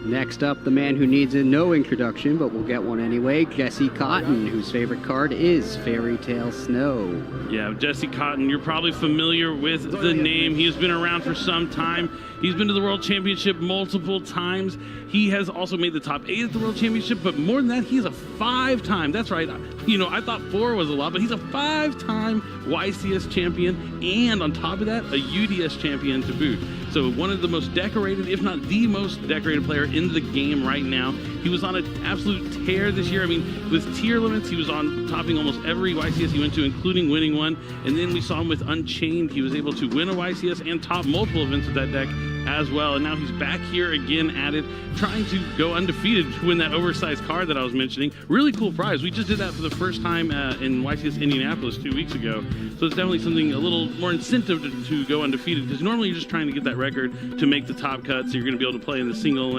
D: Next up, the man who needs no introduction, but we'll get one anyway, Jesse Cotton, whose favorite card is Fairy Tale Snow.
B: Yeah, Jesse Cotton, you're probably familiar with the name. He has been around for some time. He's been to the World Championship multiple times. He has also made the top 8 at the World Championship, but more than that, he's a 5-time. That's right. You know, I thought 4 was a lot, but he's a 5-time YCS champion, and on top of that, a UDS champion to boot. So one of the most decorated, if not the most decorated player in the game right now. He was on an absolute tear this year. I mean, with tier limits, he was on topping almost every YCS he went to, including winning one. And then we saw him with Unchained. He was able to win a YCS and top multiple events with that deck as well. And now he's back here again at it, trying to go undefeated to win that oversized card that I was mentioning. Really cool prize. We just did that for the first time in YCS Indianapolis 2 weeks ago. So it's definitely something a little more incentive to go undefeated, because normally you're just trying to get that record to make the top cut, so you're going to be able to play in the single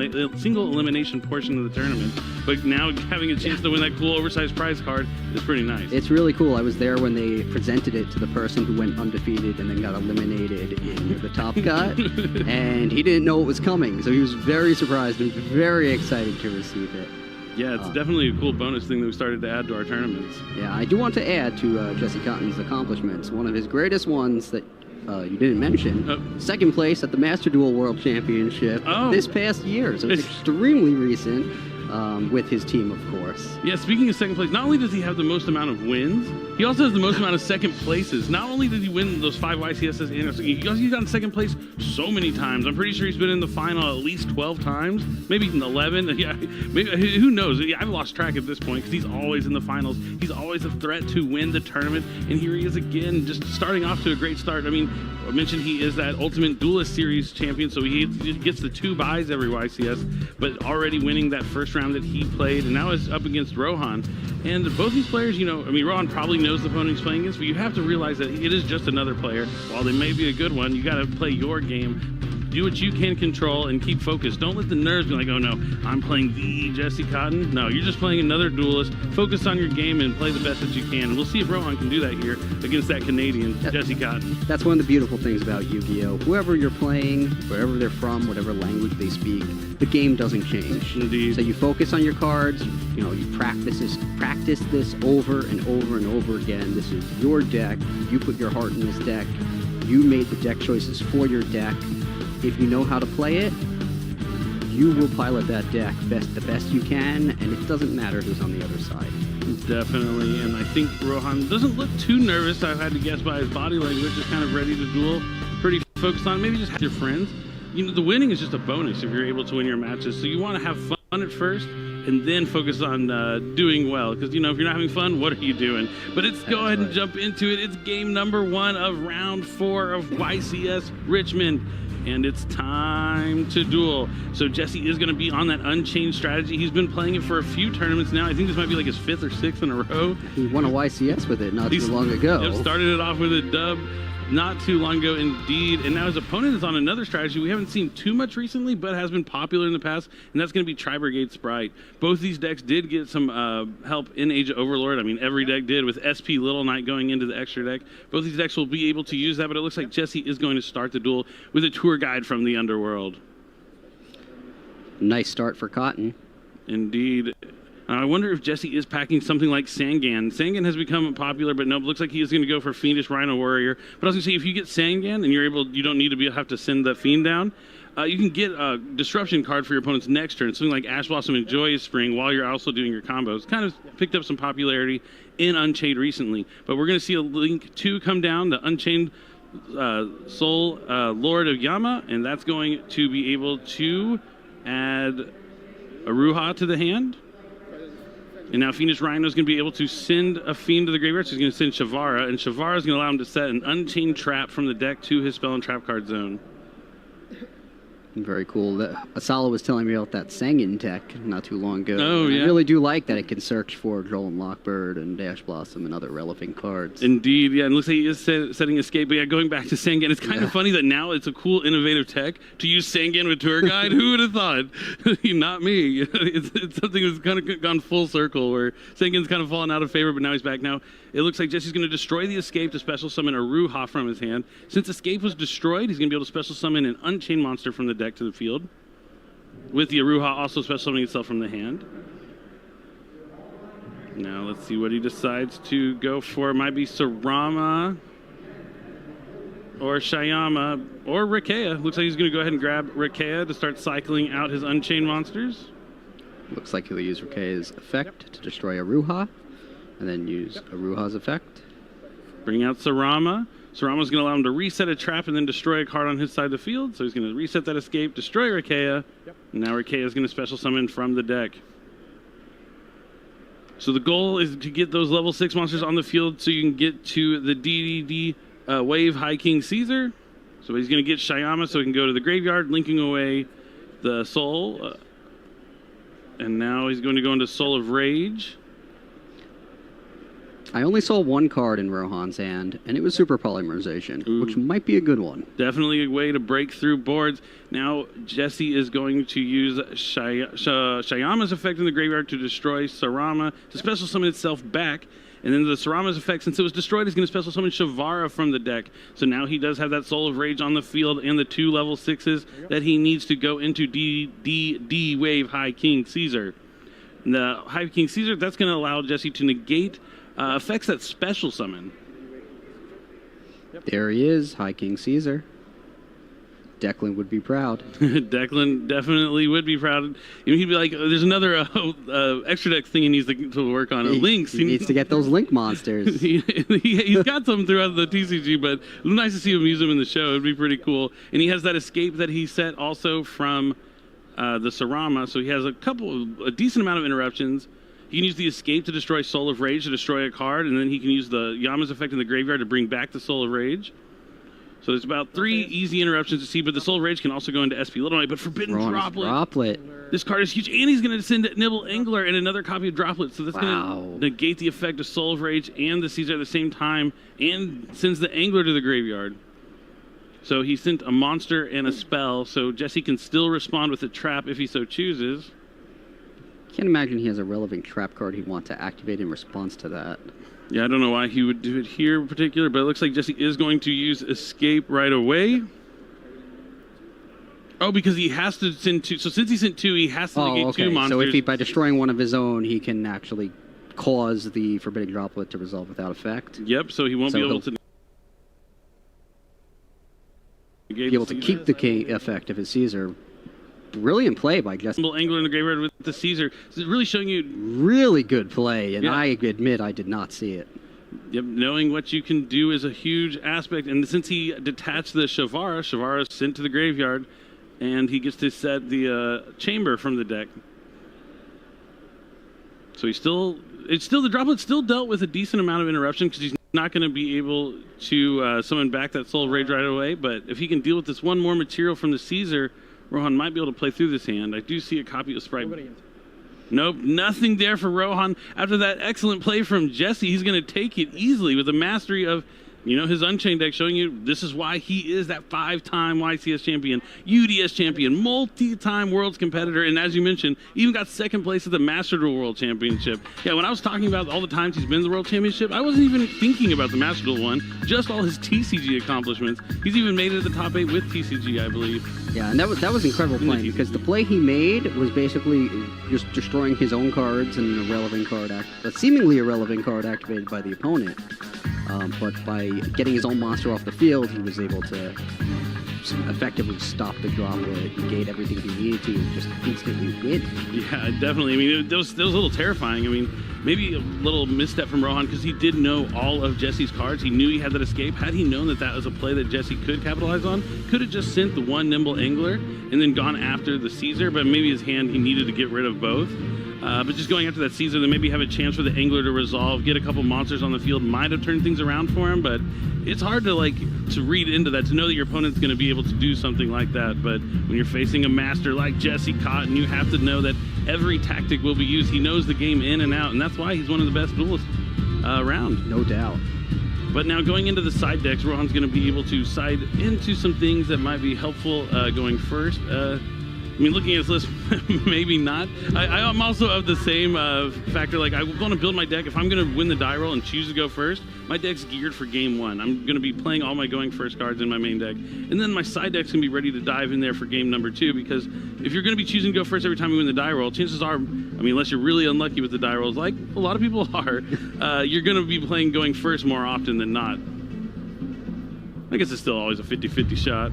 B: elimination portion of the tournament. But now having a chance to win that cool oversized prize card is pretty nice.
D: It's really cool. I was there when they presented it to the person who went undefeated and then got eliminated in the top cut, and he didn't know it was coming, so he was very surprised and very excited to receive it.
B: Yeah, it's definitely a cool bonus thing that we started to add to our tournaments.
D: Yeah, I do want to add to Jesse Cotton's accomplishments, one of his greatest ones that you didn't mention, second place at the Master Duel World Championship this past year, so it's extremely recent, with his team, of course.
B: Yeah, speaking of second place, not only does he have the most amount of wins, he also has the most amount of second places. Not only did he win those 5 YCSs, he's gotten second place so many times. I'm pretty sure he's been in the final at least 12 times, maybe even 11. Yeah, maybe, who knows? I've lost track at this point, because he's always in the finals. He's always a threat to win the tournament, and here he is again, just starting off to a great start. I mean, I mentioned he is that Ultimate Duelist Series champion, so he gets the 2 buys every YCS, but already winning that first round that he played, and now is up against Rohan. And both these players, you know, I mean, Rohan probably knows the opponent he's playing against, but you have to realize that it is just another player. While they may be a good one, you got to play your game. Do what you can control and keep focused. Don't let the nerves be like, oh no, I'm playing the Jesse Cotton. No, you're just playing another duelist. Focus on your game and play the best that you can. And we'll see if Rohan can do that here against that Canadian, Jesse Cotton.
D: That's one of the beautiful things about Yu-Gi-Oh! Whoever you're playing, wherever they're from, whatever language they speak, the game doesn't change.
B: Indeed.
D: So you focus on your cards, you know, you practice this over and over and over again. This is your deck. You put your heart in this deck. You made the deck choices for your deck. If you know how to play it, you will pilot that deck the best you can, and it doesn't matter who's on the other side.
B: Definitely, and I think Rohan doesn't look too nervous. I've had to guess by his body language, just kind of ready to duel, pretty focused on it. Maybe just have your friends. You know, the winning is just a bonus if you're able to win your matches, so you want to have fun at first, and then focus on doing well, because, you know, if you're not having fun, what are you doing? But let's go ahead and jump into it. It's game number 1 of round 4 of YCS Richmond, and it's time to duel. So Jesse is going to be on that Unchained strategy. He's been playing it for a few tournaments now. I think this might be like his 5th or 6th in a row.
D: He won a YCS with it not too long ago.
B: Yep, started it off with a dub. not too long ago indeed. And now his opponent is on another strategy we haven't seen too much recently, but has been popular in the past, and that's going to be Tri-Brigade Sprite. Both these decks did get some help in Age of Overlord. I mean, every deck did, with SP Little Knight going into the extra deck. Both these decks will be able to use that, but it looks like Jesse is going to start the duel with a tour guide from the Underworld.
D: Nice start for Cotton.
B: Indeed. I wonder if Jesse is packing something like Sangan. Sangan has become popular, but nope, looks like he is going to go for Fiendish Rhino Warrior. But I was going to say, if you get Sangan and you don't need to have to send that Fiend down, you can get a Disruption card for your opponent's next turn. Something like Ash Blossom and Joyous Spring while you're also doing your combos. Kind of picked up some popularity in Unchained recently. But we're going to see a Link 2 come down, the Unchained Soul Lord of Yama, and that's going to be able to add Aruha to the hand. And now Fiendish Rhino is going to be able to send a Fiend to the graveyard, so he's going to send Shavara, and Shavara is going to allow him to set an Unchained Trap from the deck to his Spell and Trap card zone.
D: Very cool. Asala was telling me about that Sangan deck not too long ago.
B: Oh, yeah.
D: I really do like that it can search for Droll and Lockbird and Dash Blossom and other relevant cards.
B: Indeed, yeah, and looks like he is setting Escape. But yeah, going back to Sangan, it's kind of funny that now it's a cool, innovative tech to use Sangan with Tour Guide. Who would have thought? Not me. It's something that's kind of gone full circle, where Sangan's kind of fallen out of favor, but now he's back. Now, it looks like Jesse's going to destroy the Escape to special summon Aruha from his hand. Since Escape was destroyed, he's going to be able to special summon an Unchained monster from the deck to the field, with the Aruha also special summoning itself from the hand. Now let's see what he decides to go for. It might be Sarama or Shyama or Rikea. Looks like he's going to go ahead and grab Rikea to start cycling out his Unchained monsters.
D: Looks like he'll use Rikea's effect to destroy Aruha, and then use Aruha's effect.
B: Bring out Sarama. Sarama's going to allow him to reset a trap and then destroy a card on his side of the field. So he's going to reset that Escape, destroy Rikea. And now Rikea is going to special summon from the deck. So the goal is to get those level 6 monsters on the field so you can get to the DDD Wave High King Caesar. So he's going to get Shyama so he can go to the graveyard, linking away the Soul. And now he's going to go into Soul of Rage.
D: I only saw one card in Rohan's hand, and it was Super Polymerization, which might be a good one.
B: Definitely a way to break through boards. Now, Jesse is going to use Shyama's effect in the graveyard to destroy Sarama, to special summon itself back. And then the Sarama's effect, since it was destroyed, is going to special summon Shavara from the deck. So now he does have that Soul of Rage on the field and the 2 level 6s that he needs to go into D Wave High King Caesar. And the High King Caesar, that's going to allow Jesse to negate effects that special summon.
D: There he is, High King Caesar. Declan would be proud.
B: Declan definitely would be proud. He'd be like, there's another extra deck thing he needs to work on. Links.
D: He needs to get those Link monsters.
B: He's got some throughout the TCG, but it's nice to see him use them in the show. It'd be pretty cool. And he has that Escape that he set also from the Sarama, so he has a decent amount of interruptions. He can use the Escape to destroy Soul of Rage to destroy a card, and then he can use the Yama's effect in the graveyard to bring back the Soul of Rage. So there's about 3 easy interruptions to see, but the Soul of Rage can also go into SP Little Knight, but Forbidden Droplet. This card is huge, and he's going to send Nibble Angler and another copy of Droplet, so that's going to negate the effect of Soul of Rage and the Caesar at the same time, and sends the Angler to the graveyard. So he sent a monster and a spell, so Jesse can still respond with a trap if he so chooses.
D: Can't imagine he has a relevant trap card he'd want to activate in response to that.
B: Yeah, I don't know why he would do it here in particular, but it looks like Jesse is going to use Escape right away. Oh, because he has to send 2. So since he sent 2, he has to negate 2 monsters.
D: So if he, by destroying one of his own, he can actually cause the Forbidden Droplet to resolve without effect.
B: Yep, so he won't be able to...
D: Be able to keep the effect of his Caesar. Brilliant play by Jesse.
B: Angler in the graveyard with the Caesar. It's really showing you...
D: Really good play, and I admit I did not see it.
B: Yep, knowing what you can do is a huge aspect. And since he detached the Shavara is sent to the graveyard, and he gets to set the Chamber from the deck. So the Droplet still dealt with a decent amount of interruption because he's not going to be able to summon back that Soul of Rage right away. But if he can deal with this one more material from the Caesar, Rohan might be able to play through this hand. I do see a copy of Sprite. Nope, nothing there for Rohan. After that excellent play from Jesse, he's going to take it easily with the mastery of You know, his Unchained deck showing you this is why he is that 5-time YCS champion, UDS champion, multi-time Worlds competitor, and as you mentioned, even got second place at the Master Duel World Championship. Yeah, when I was talking about all the times he's been to the World Championship, I wasn't even thinking about the Master Duel one, just all his TCG accomplishments. He's even made it to the top 8 with TCG, I believe.
D: Yeah, and that was incredible playing because the play he made was basically just destroying his own cards and an irrelevant card, a seemingly irrelevant card activated by the opponent. But by getting his own monster off the field, he was able to effectively stop the droplet, negate everything he needed to, and just instantly win.
B: Yeah, definitely. I mean, that was a little terrifying. I mean, maybe a little misstep from Rohan because he did know all of Jesse's cards. He knew he had that escape. Had he known that that was a play that Jesse could capitalize on, could have just sent the one Nimble Angler and then gone after the Caesar, but maybe his hand, he needed to get rid of both. But just going after that Caesar, then maybe have a chance for the Angler to resolve, get a couple monsters on the field, might have turned things around for him, but it's hard to read into that, to know that your opponent's going to be able to do something like that. But when you're facing a master like Jesse Cotton, you have to know that every tactic will be used. He knows the game in and out, and that's why he's one of the best duelists around.
D: No doubt.
B: But now going into the side decks, Rohan's going to be able to side into some things that might be helpful going first. I mean, looking at this list, maybe not. I'm also of the same factor. Like, I want to build my deck. If I'm going to win the die roll and choose to go first, my deck's geared for game 1. I'm going to be playing all my going first cards in my main deck. And then my side deck's going to be ready to dive in there for game number 2, because if you're going to be choosing to go first every time you win the die roll, chances are, I mean, unless you're really unlucky with the die rolls, like a lot of people are, you're going to be playing going first more often than not. I guess it's still always a 50-50 shot.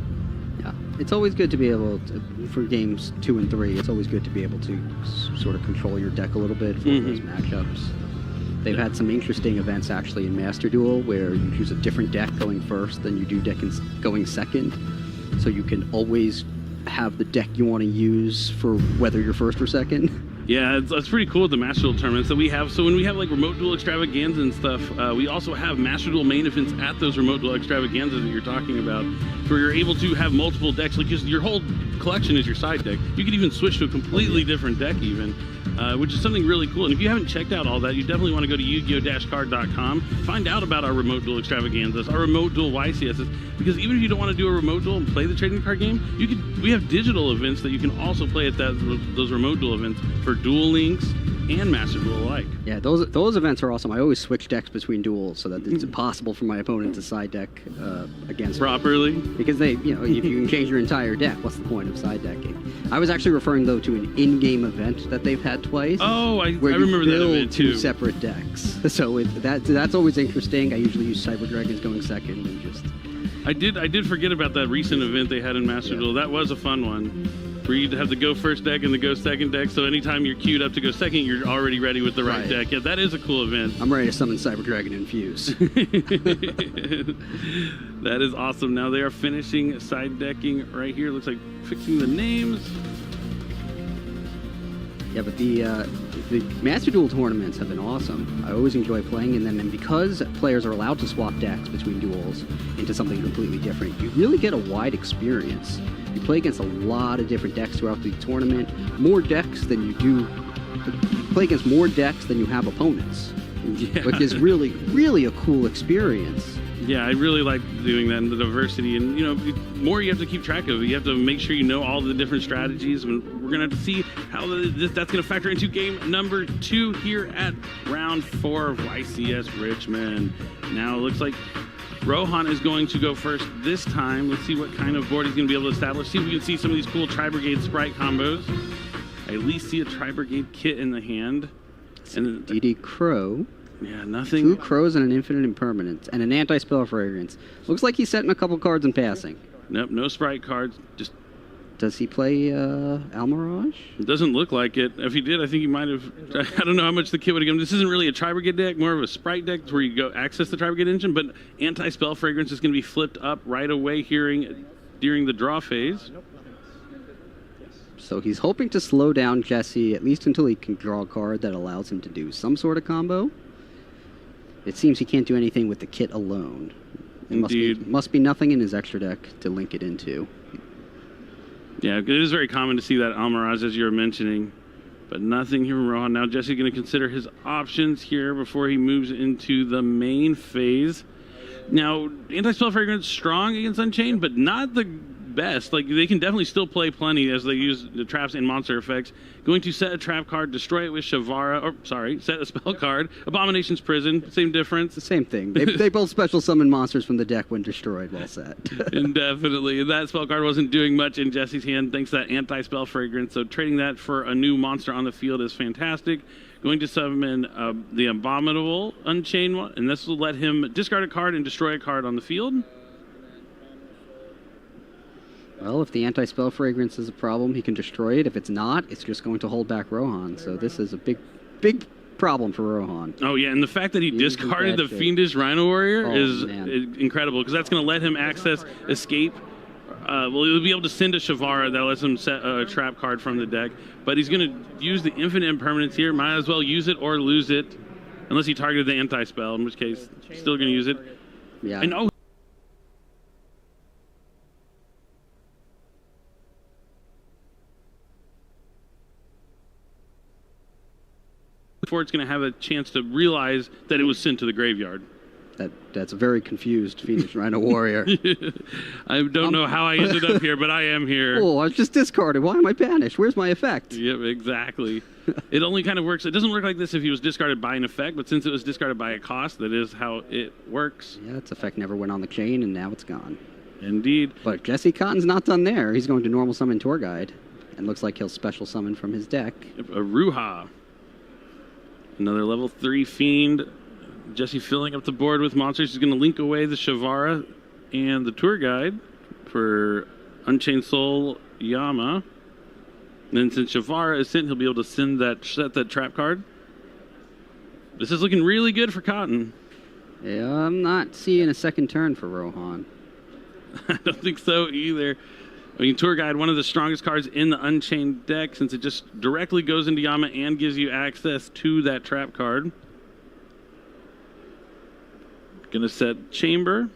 D: Yeah, it's always good to be able to, for games 2 and 3, it's always good to be able to sort of control your deck a little bit for those matchups. They've had some interesting events actually in Master Duel where you choose a different deck going first than you do deck going second. So you can always have the deck you want to use for whether you're first or second.
B: Yeah, it's pretty cool with the Master Duel tournaments that we have. So when we have like Remote Duel Extravaganza and stuff, we also have Master Duel main events at those Remote Duel Extravaganzas that you're talking about, where you're able to have multiple decks. Like your whole collection is your side deck. You can even switch to a completely different deck even, which is something really cool. And if you haven't checked out all that, you definitely want to go to Yugioh-card.com, find out about our Remote Duel Extravaganzas, our Remote Duel YCSs, because even if you don't want to do a Remote Duel and play the trading card game, we have digital events that you can also play at those Remote Duel events for Duel Links and Master Duel alike.
D: Yeah, those events are awesome. I always switch decks between duels so that it's impossible for my opponent to side deck against
B: properly.
D: Because if you can change your entire deck, what's the point of side decking? I was actually referring though to an in-game event that they've had twice.
B: Oh, I remember that event too.
D: Two separate decks. So that's always interesting. I usually use Cyber Dragons going second and just.
B: I did forget about that recent event they had in Master Duel. That was a fun one. Where you have the go first deck and the go second deck, so anytime you're queued up to go second, you're already ready with the right deck. Yeah, that is a cool event.
D: I'm ready to summon Cyber Dragon and Fuse.
B: That is awesome. Now they are finishing side decking right here. Looks like fixing the names.
D: Yeah, but the Master Duel tournaments have been awesome. I always enjoy playing in them, and because players are allowed to swap decks between duels into something completely different, you really get a wide experience. You play against a lot of different decks throughout the tournament, more decks than you do. You play against more decks than you have opponents, which is really, really a cool experience.
B: Yeah, I really like doing that, and the diversity, and more you have to keep track of. You have to make sure you know all the different strategies, and we're gonna have to see how that's gonna factor into game number 2 here at round 4 of YCS Richmond. Now it looks like Rohan is going to go first this time. Let's see what kind of board he's going to be able to establish. See if we can see some of these cool Tri-Brigade Sprite combos. I at least see a Tri-Brigade kit in the hand.
D: And DD Crow.
B: Yeah, nothing.
D: 2 crows and an infinite impermanence. And an anti-spell fragrance. Looks like he's setting a couple cards and passing.
B: Nope, no Sprite cards. Just.
D: Does he play Almirage?
B: It doesn't look like it. If he did, I think he might have. I don't know how much the kit would have given. This isn't really a Tri-Brigade deck, more of a Sprite deck where you go access the Tri-Brigade engine, but anti-spell fragrance is going to be flipped up right away during the draw phase.
D: So he's hoping to slow down Jesse, at least until he can draw a card that allows him to do some sort of combo. It seems he can't do anything with the kit alone. It must be nothing in his extra deck to link it into.
B: Yeah, it is very common to see that Almirage, as you were mentioning, but nothing here from Rohan. Now Jesse's going to consider his options here before he moves into the main phase. Now, Anti-Spell Fragrance strong against Unchained, but not the best. Like, they can definitely still play plenty as they use the traps and monster effects. Going to set a trap card, destroy it with Shavara, or sorry, set a spell card. Abomination's Prison, same difference.
D: The same thing. They both special summon monsters from the deck when destroyed. Well set.
B: Indefinitely. And that spell card wasn't doing much in Jesse's hand thanks to that Anti-Spell Fragrance. So trading that for a new monster on the field is fantastic. Going to summon the Abominable Unchained one, and this will let him discard a card and destroy a card on the field.
D: Well, if the Anti-Spell Fragrance is a problem, he can destroy it. If it's not, it's just going to hold back Rohan. So this is a big problem for Rohan.
B: Oh, yeah, and the fact that he discarded the Fiendish Rhino Warrior is incredible, because that's going to let him access Escape. Well, he'll be able to send a Shavara that lets him set a trap card from the deck, but he's going to use the Infinite Impermanence here. Might as well use it or lose it, unless he targeted the Anti-Spell, in which case, still going to use it.
D: Yeah.
B: And before it's going to have a chance to realize that it was sent to the graveyard.
D: That's a very confused Fiendish Rhino Warrior.
B: I don't know how I ended up here, but I am here.
D: Oh, I was just discarded. Why am I banished? Where's my effect?
B: Yep, exactly. It only kind of works. It doesn't work like this if he was discarded by an effect, but since it was discarded by a cost, that is how it works.
D: Yeah, its effect never went on the chain, and now it's gone.
B: Indeed.
D: But Jesse Cotton's not done there. He's going to normal summon Tour Guide, and looks like he'll special summon from his deck.
B: Yep, a Ruha. Another level 3 Fiend. Jesse filling up the board with monsters. He's going to link away the Shavara and the Tour Guide for Unchained Soul Yama. And then since Shavara is sent, he'll be able to set that trap card. This is looking really good for Cotton.
D: Yeah, I'm not seeing a second turn for Rohan.
B: I don't think so either. I mean, Tour Guide, one of the strongest cards in the Unchained deck, since it just directly goes into Yama and gives you access to that trap card. Gonna set Chamber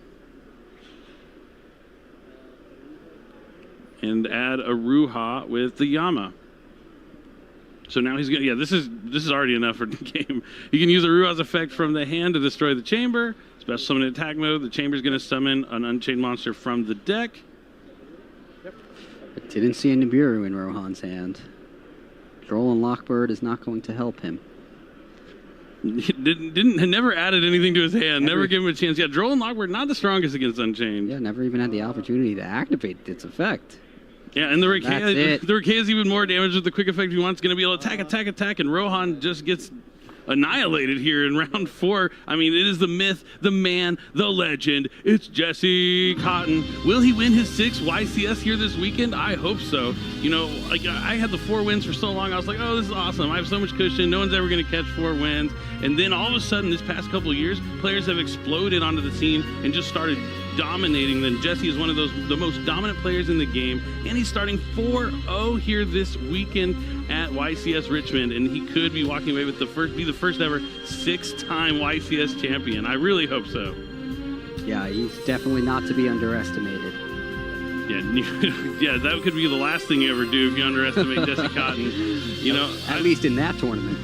B: and add a Ruha with the Yama. So now he's gonna, this is already enough for the game. You can use a Ruha's effect from the hand to destroy the Chamber. Special summon in attack mode. The Chamber's gonna summon an Unchained monster from the deck.
D: But didn't see a Nibiru in Rohan's hand. Droll and Lockbird is not going to help him.
B: Never added anything to his hand. Never gave him a chance. Yeah, Droll and Lockbird not the strongest against Unchained.
D: Yeah, never even had the opportunity to activate its effect.
B: Yeah, and the Rekay is even more damage with the quick effect he wants. Going to be able to attack, and Rohan just gets annihilated here in round 4. I mean, it is the myth, the man, the legend. It's Jesse Cotton. Will he win his 6th YCS here this weekend? I hope so. You know, like I had the 4 wins for so long. I was like, oh, this is awesome. I have so much cushion. No one's ever going to catch 4 wins. And then all of a sudden, this past couple of years, players have exploded onto the scene and just started dominating them. Jesse is one of the most dominant players in the game, and he's starting 4-0 here this weekend at YCS Richmond, and he could be walking away with the first ever 6-time YCS champion. I really hope so.
D: Yeah, he's definitely not to be underestimated.
B: Yeah, that could be the last thing you ever do if you underestimate Jesse Cotton. You know,
D: at least in that tournament.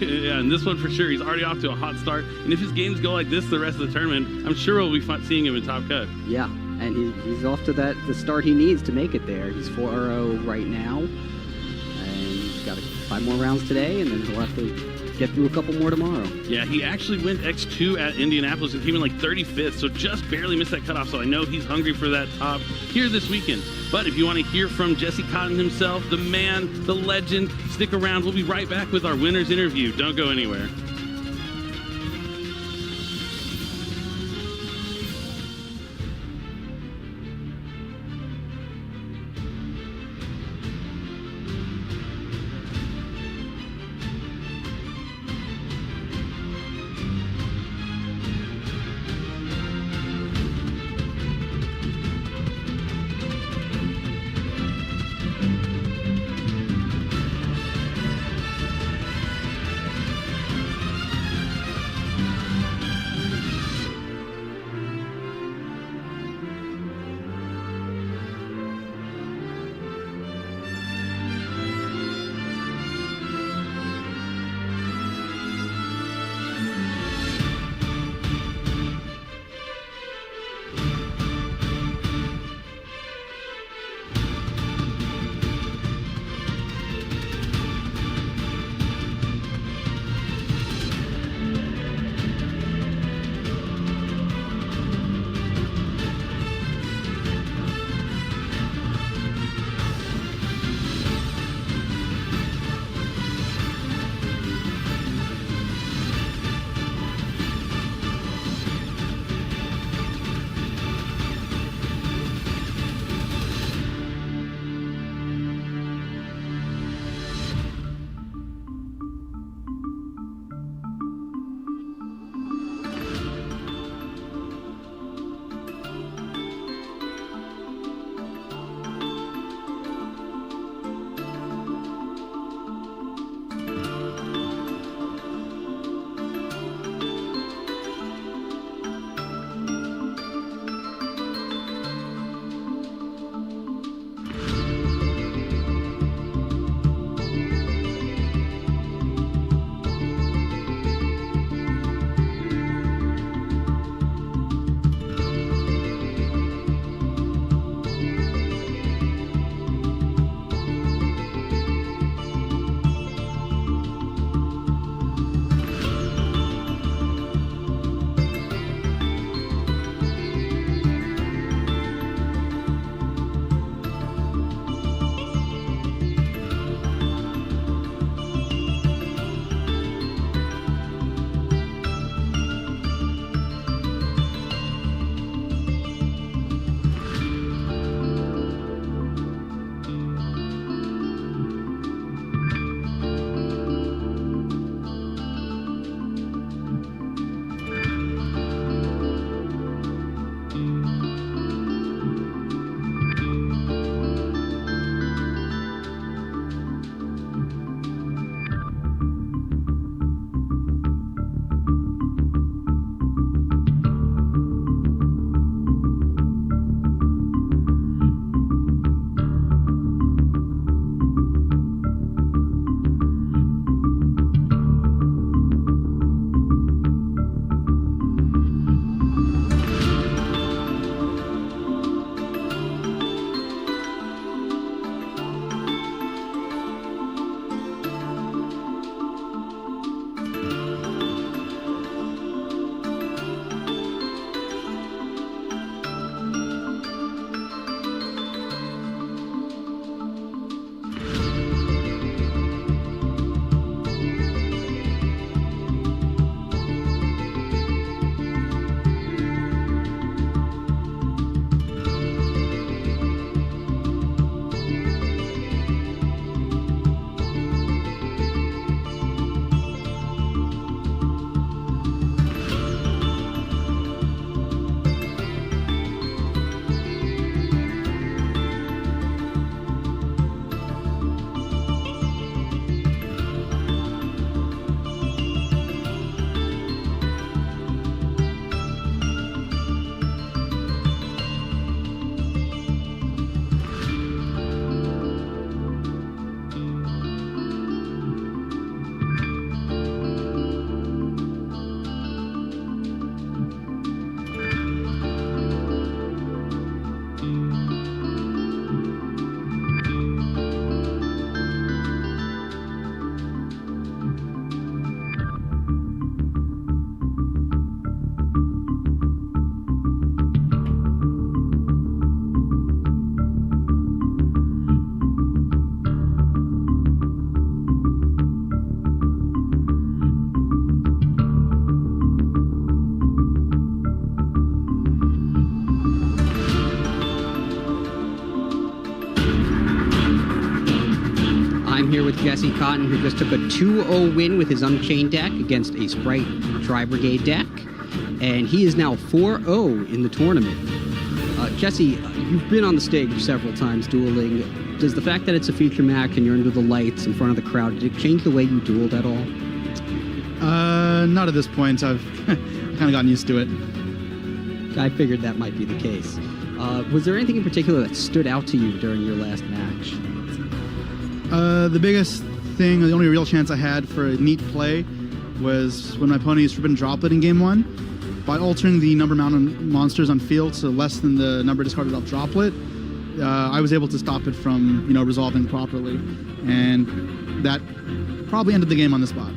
B: Yeah, and this one for sure. He's already off to a hot start, and if his games go like this the rest of the tournament, I'm sure we'll be seeing him in Top Cut.
D: Yeah, and he's off to the start he needs to make it there. He's 4-0 right now, and he's got 5 more rounds today, and then he'll have to get through a couple more tomorrow.
B: Yeah, he actually went X2 at Indianapolis and came in like 35th, so just barely missed that cutoff. So I know he's hungry for that top here this weekend. But if you want to hear from Jesse Cotton himself, the man, the legend, stick around. We'll be right back with our winner's interview. Don't go anywhere.
D: I'm here with Jesse Cotton, who just took a 2-0 win with his Unchained deck against a Sprite Tri-Brigade deck, and he is now 4-0 in the tournament. Jesse, you've been on the stage several times dueling. Does the fact that it's a feature match and you're under the lights in front of the crowd, did it change the way you dueled at all?
F: Not at this point. I've kind of gotten used to it.
D: I figured that might be the case. Was there anything in particular that stood out to you during your last match?
F: The biggest thing, the only real chance I had for a neat play was when my opponent used Forbidden Droplet in game 1. By altering the number amount of monsters on field to less than the number discarded off Droplet, I was able to stop it from, resolving properly. And that probably ended the game on the spot.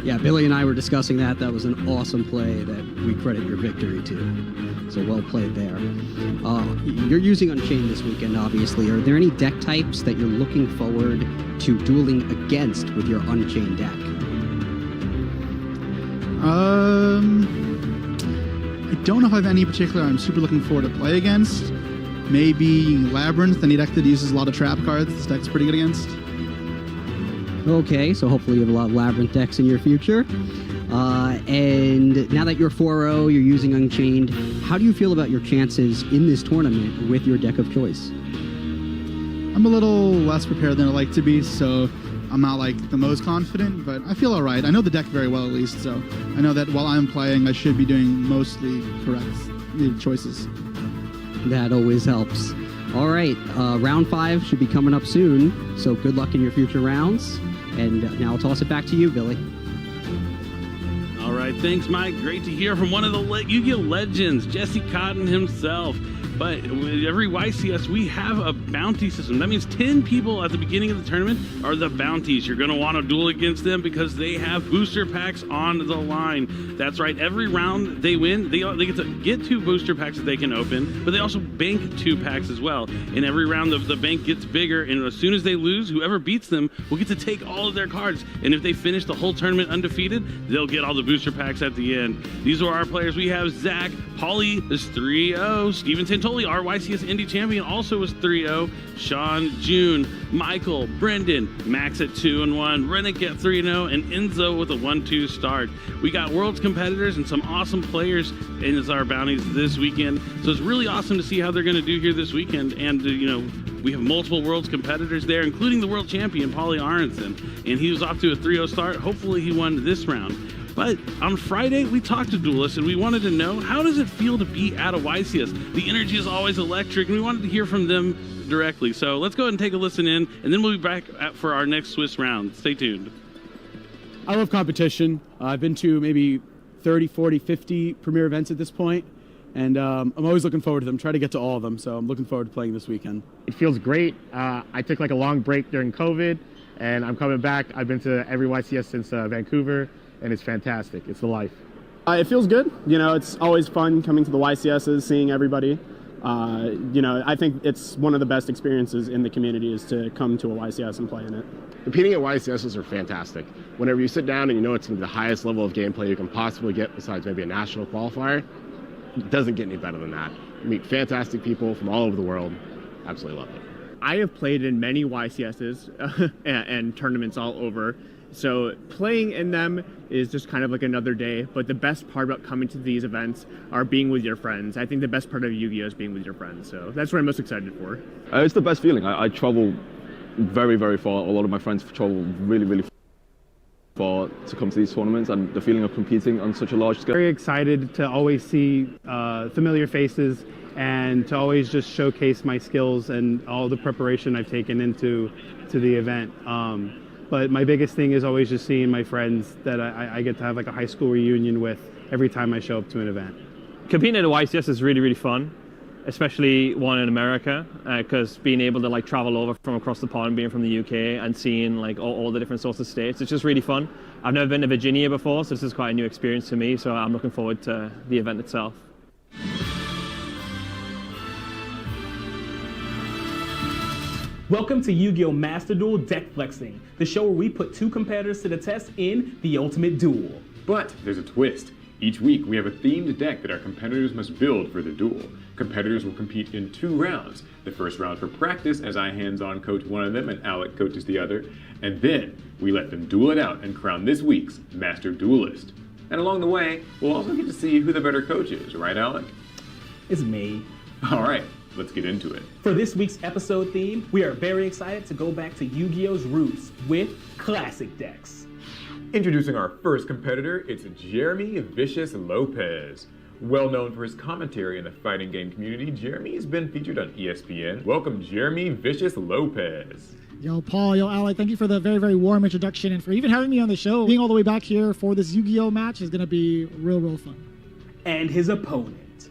D: Yeah, Billy and I were discussing that. That was an awesome play that we credit your victory to. So well played there. You're using Unchained this weekend, obviously. Are there any deck types that you're looking forward to dueling against with your Unchained deck?
F: I don't know if I have any particular I'm super looking forward to play against. Maybe Labyrinth, any deck that uses a lot of trap cards. This deck's pretty good against.
D: Okay, so hopefully you have a lot of Labyrinth decks in your future. And now that you're 4-0, you're using Unchained, how do you feel about your chances in this tournament with your deck of choice?
F: I'm a little less prepared than I like to be, so I'm not the most confident, but I feel all right. I know the deck very well at least, so I know that while I'm playing, I should be doing mostly correct choices.
D: That always helps. All right, round 5 should be coming up soon, so good luck in your future rounds. And now I'll toss it back to you, Billy.
B: All right, thanks, Mike. Great to hear from one of the Yu-Gi-Oh! Legends, Jesse Cotton himself. But with every YCS, we have a bounty system. That means 10 people at the beginning of the tournament are the bounties. You're going to want to duel against them because they have booster packs on the line. That's right. Every round they win, they get to get 2 booster packs that they can open, but they also bank 2 packs as well. In every round, the bank gets bigger, and as soon as they lose, whoever beats them will get to take all of their cards. And if they finish the whole tournament undefeated, they'll get all the booster packs at the end. These are our players. We have Zach. Paulie is 3-0. Steven Tantoli, our YCS Indie champion, also is 3-0. Sean, June, Michael, Brendan, Max at 2-1, Rennick at 3-0, and Enzo with a 1-2 start. We got Worlds competitors and some awesome players in our bounties this weekend. So it's really awesome to see how they're going to do here this weekend. And, we have multiple Worlds competitors there, including the world champion, Paulie Aronson. And he was off to a 3-0 start. Hopefully he won this round. But on Friday, we talked to duelists, and we wanted to know, how does it feel to be at a YCS? The energy is always electric, and we wanted to hear from them directly. So let's go ahead and take a listen in, and then we'll be back for our next Swiss round. Stay tuned.
F: I love competition. I've been to maybe 30, 40, 50 premier events at this point, and I'm always looking forward to them. Try to get to all of them, so I'm looking forward to playing this weekend.
L: It feels great. I took a long break during COVID, and I'm coming back. I've been to every YCS since Vancouver, and it's fantastic. It's the life.
O: It feels good. It's always fun coming to the YCSs, seeing everybody. I think it's one of the best experiences in the community is to come to a YCS and play in it.
K: Competing at YCSs are fantastic. Whenever you sit down and you know it's the highest level of gameplay you can possibly get besides maybe a national qualifier, it doesn't get any better than that. You meet fantastic people from all over the world. Absolutely love it.
L: I have played in many YCSs and tournaments all over. So playing in them is just kind of like another day, but the best part about coming to these events are being with your friends. I think the best part of Yu-Gi-Oh! Is being with your friends, so that's what I'm most excited for.
M: It's the best feeling. I travel very, very far. A lot of my friends travel really, really far to come to these tournaments, and the feeling of competing on such a large scale.
O: Very excited to always see familiar faces and to always just showcase my skills and all the preparation I've taken into the event. But my biggest thing is always just seeing my friends that I get to have a high school reunion with every time I show up to an event.
N: Competing at a YCS is really, really fun, especially one in America, because being able to travel over from across the pond, being from the UK and seeing all the different sorts of states, it's just really fun. I've never been to Virginia before, so this is quite a new experience to me, so I'm looking forward to the event itself.
P: Welcome to Yu-Gi-Oh! Master Duel Deck Flexing, the show where we put 2 competitors to the test in the ultimate duel.
Q: But there's a twist. Each week we have a themed deck that our competitors must build for the duel. Competitors will compete in 2 rounds. The first round for practice, as I hands-on coach one of them and Alec coaches the other, and then we let them duel it out and crown this week's Master Duelist. And along the way, we'll also get to see who the better coach is, right, Alec?
P: It's me.
Q: All right, let's get into it.
P: For this week's episode theme, we are very excited to go back to Yu-Gi-Oh's roots with classic decks.
Q: Introducing our first competitor, it's Jeremy Vicious Lopez. Well known for his commentary in the fighting game community, Jeremy has been featured on ESPN. Welcome, Jeremy Vicious Lopez.
R: Yo, Paul, yo, Alec, thank you for the very, very warm introduction and for even having me on the show. Being all the way back here for this Yu-Gi-Oh match is going to be real, real fun.
P: And his opponent,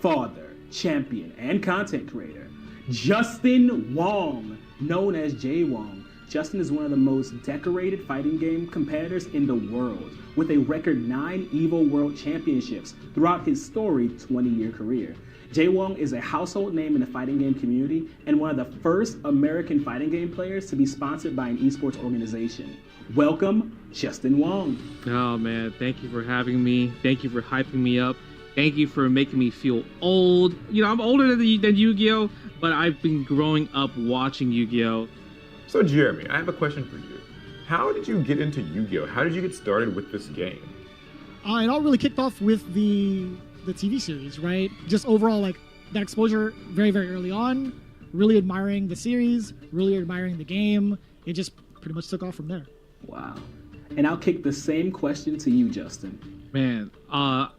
P: father, champion, and content creator, Justin Wong, known as Jay Wong. Justin is one of the most decorated fighting game competitors in the world, with a record 9 EVO World Championships throughout his storied 20-year career. Jay Wong is a household name in the fighting game community and one of the first American fighting game players to be sponsored by an esports organization. Welcome, Justin Wong.
S: Oh man, thank you for having me. Thank you for hyping me up. Thank you for making me feel old. You know, I'm older than Yu-Gi-Oh, but I've been growing up watching Yu-Gi-Oh.
Q: So Jeremy, I have a question for you. How did you get into Yu-Gi-Oh? How did you get started with this game?
R: It all really kicked off with the TV series, right? Just overall, like, that exposure very, very early on, really admiring the series, really admiring the game. It just pretty much took off from there.
P: Wow. And I'll kick the same question to you, Justin.
S: Man,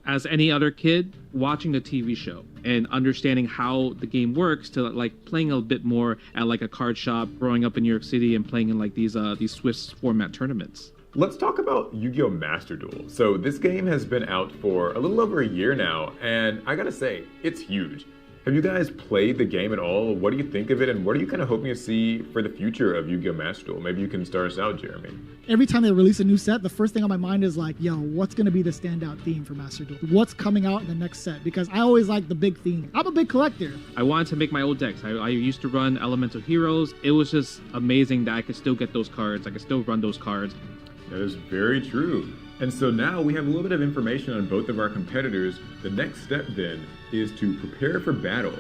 S: as any other kid, watching the TV show and understanding how the game works to like playing a bit more at like a card shop, growing up in New York City and playing in like these Swiss format tournaments.
Q: Let's talk about Yu-Gi-Oh! Master Duel. So this game has been out for a little over a year now, and I gotta say, it's huge. Have you guys played the game at all? What do you think of it, and what are you kind of hoping to see for the future of Yu-Gi-Oh! Master Duel? Maybe you can start us out, Jeremy.
R: Every time they release a new set, the first thing on my mind is like, yo, what's going to be the standout theme for Master Duel? What's coming out in the next set? Because I always like the big theme. I'm a big collector.
S: I wanted to make my old decks. I used to run Elemental Heroes. It was just amazing that I could still get those cards. I could still run those cards.
Q: That is very true. And so now we have a little bit of information on both of our competitors. The next step then is to prepare for battle.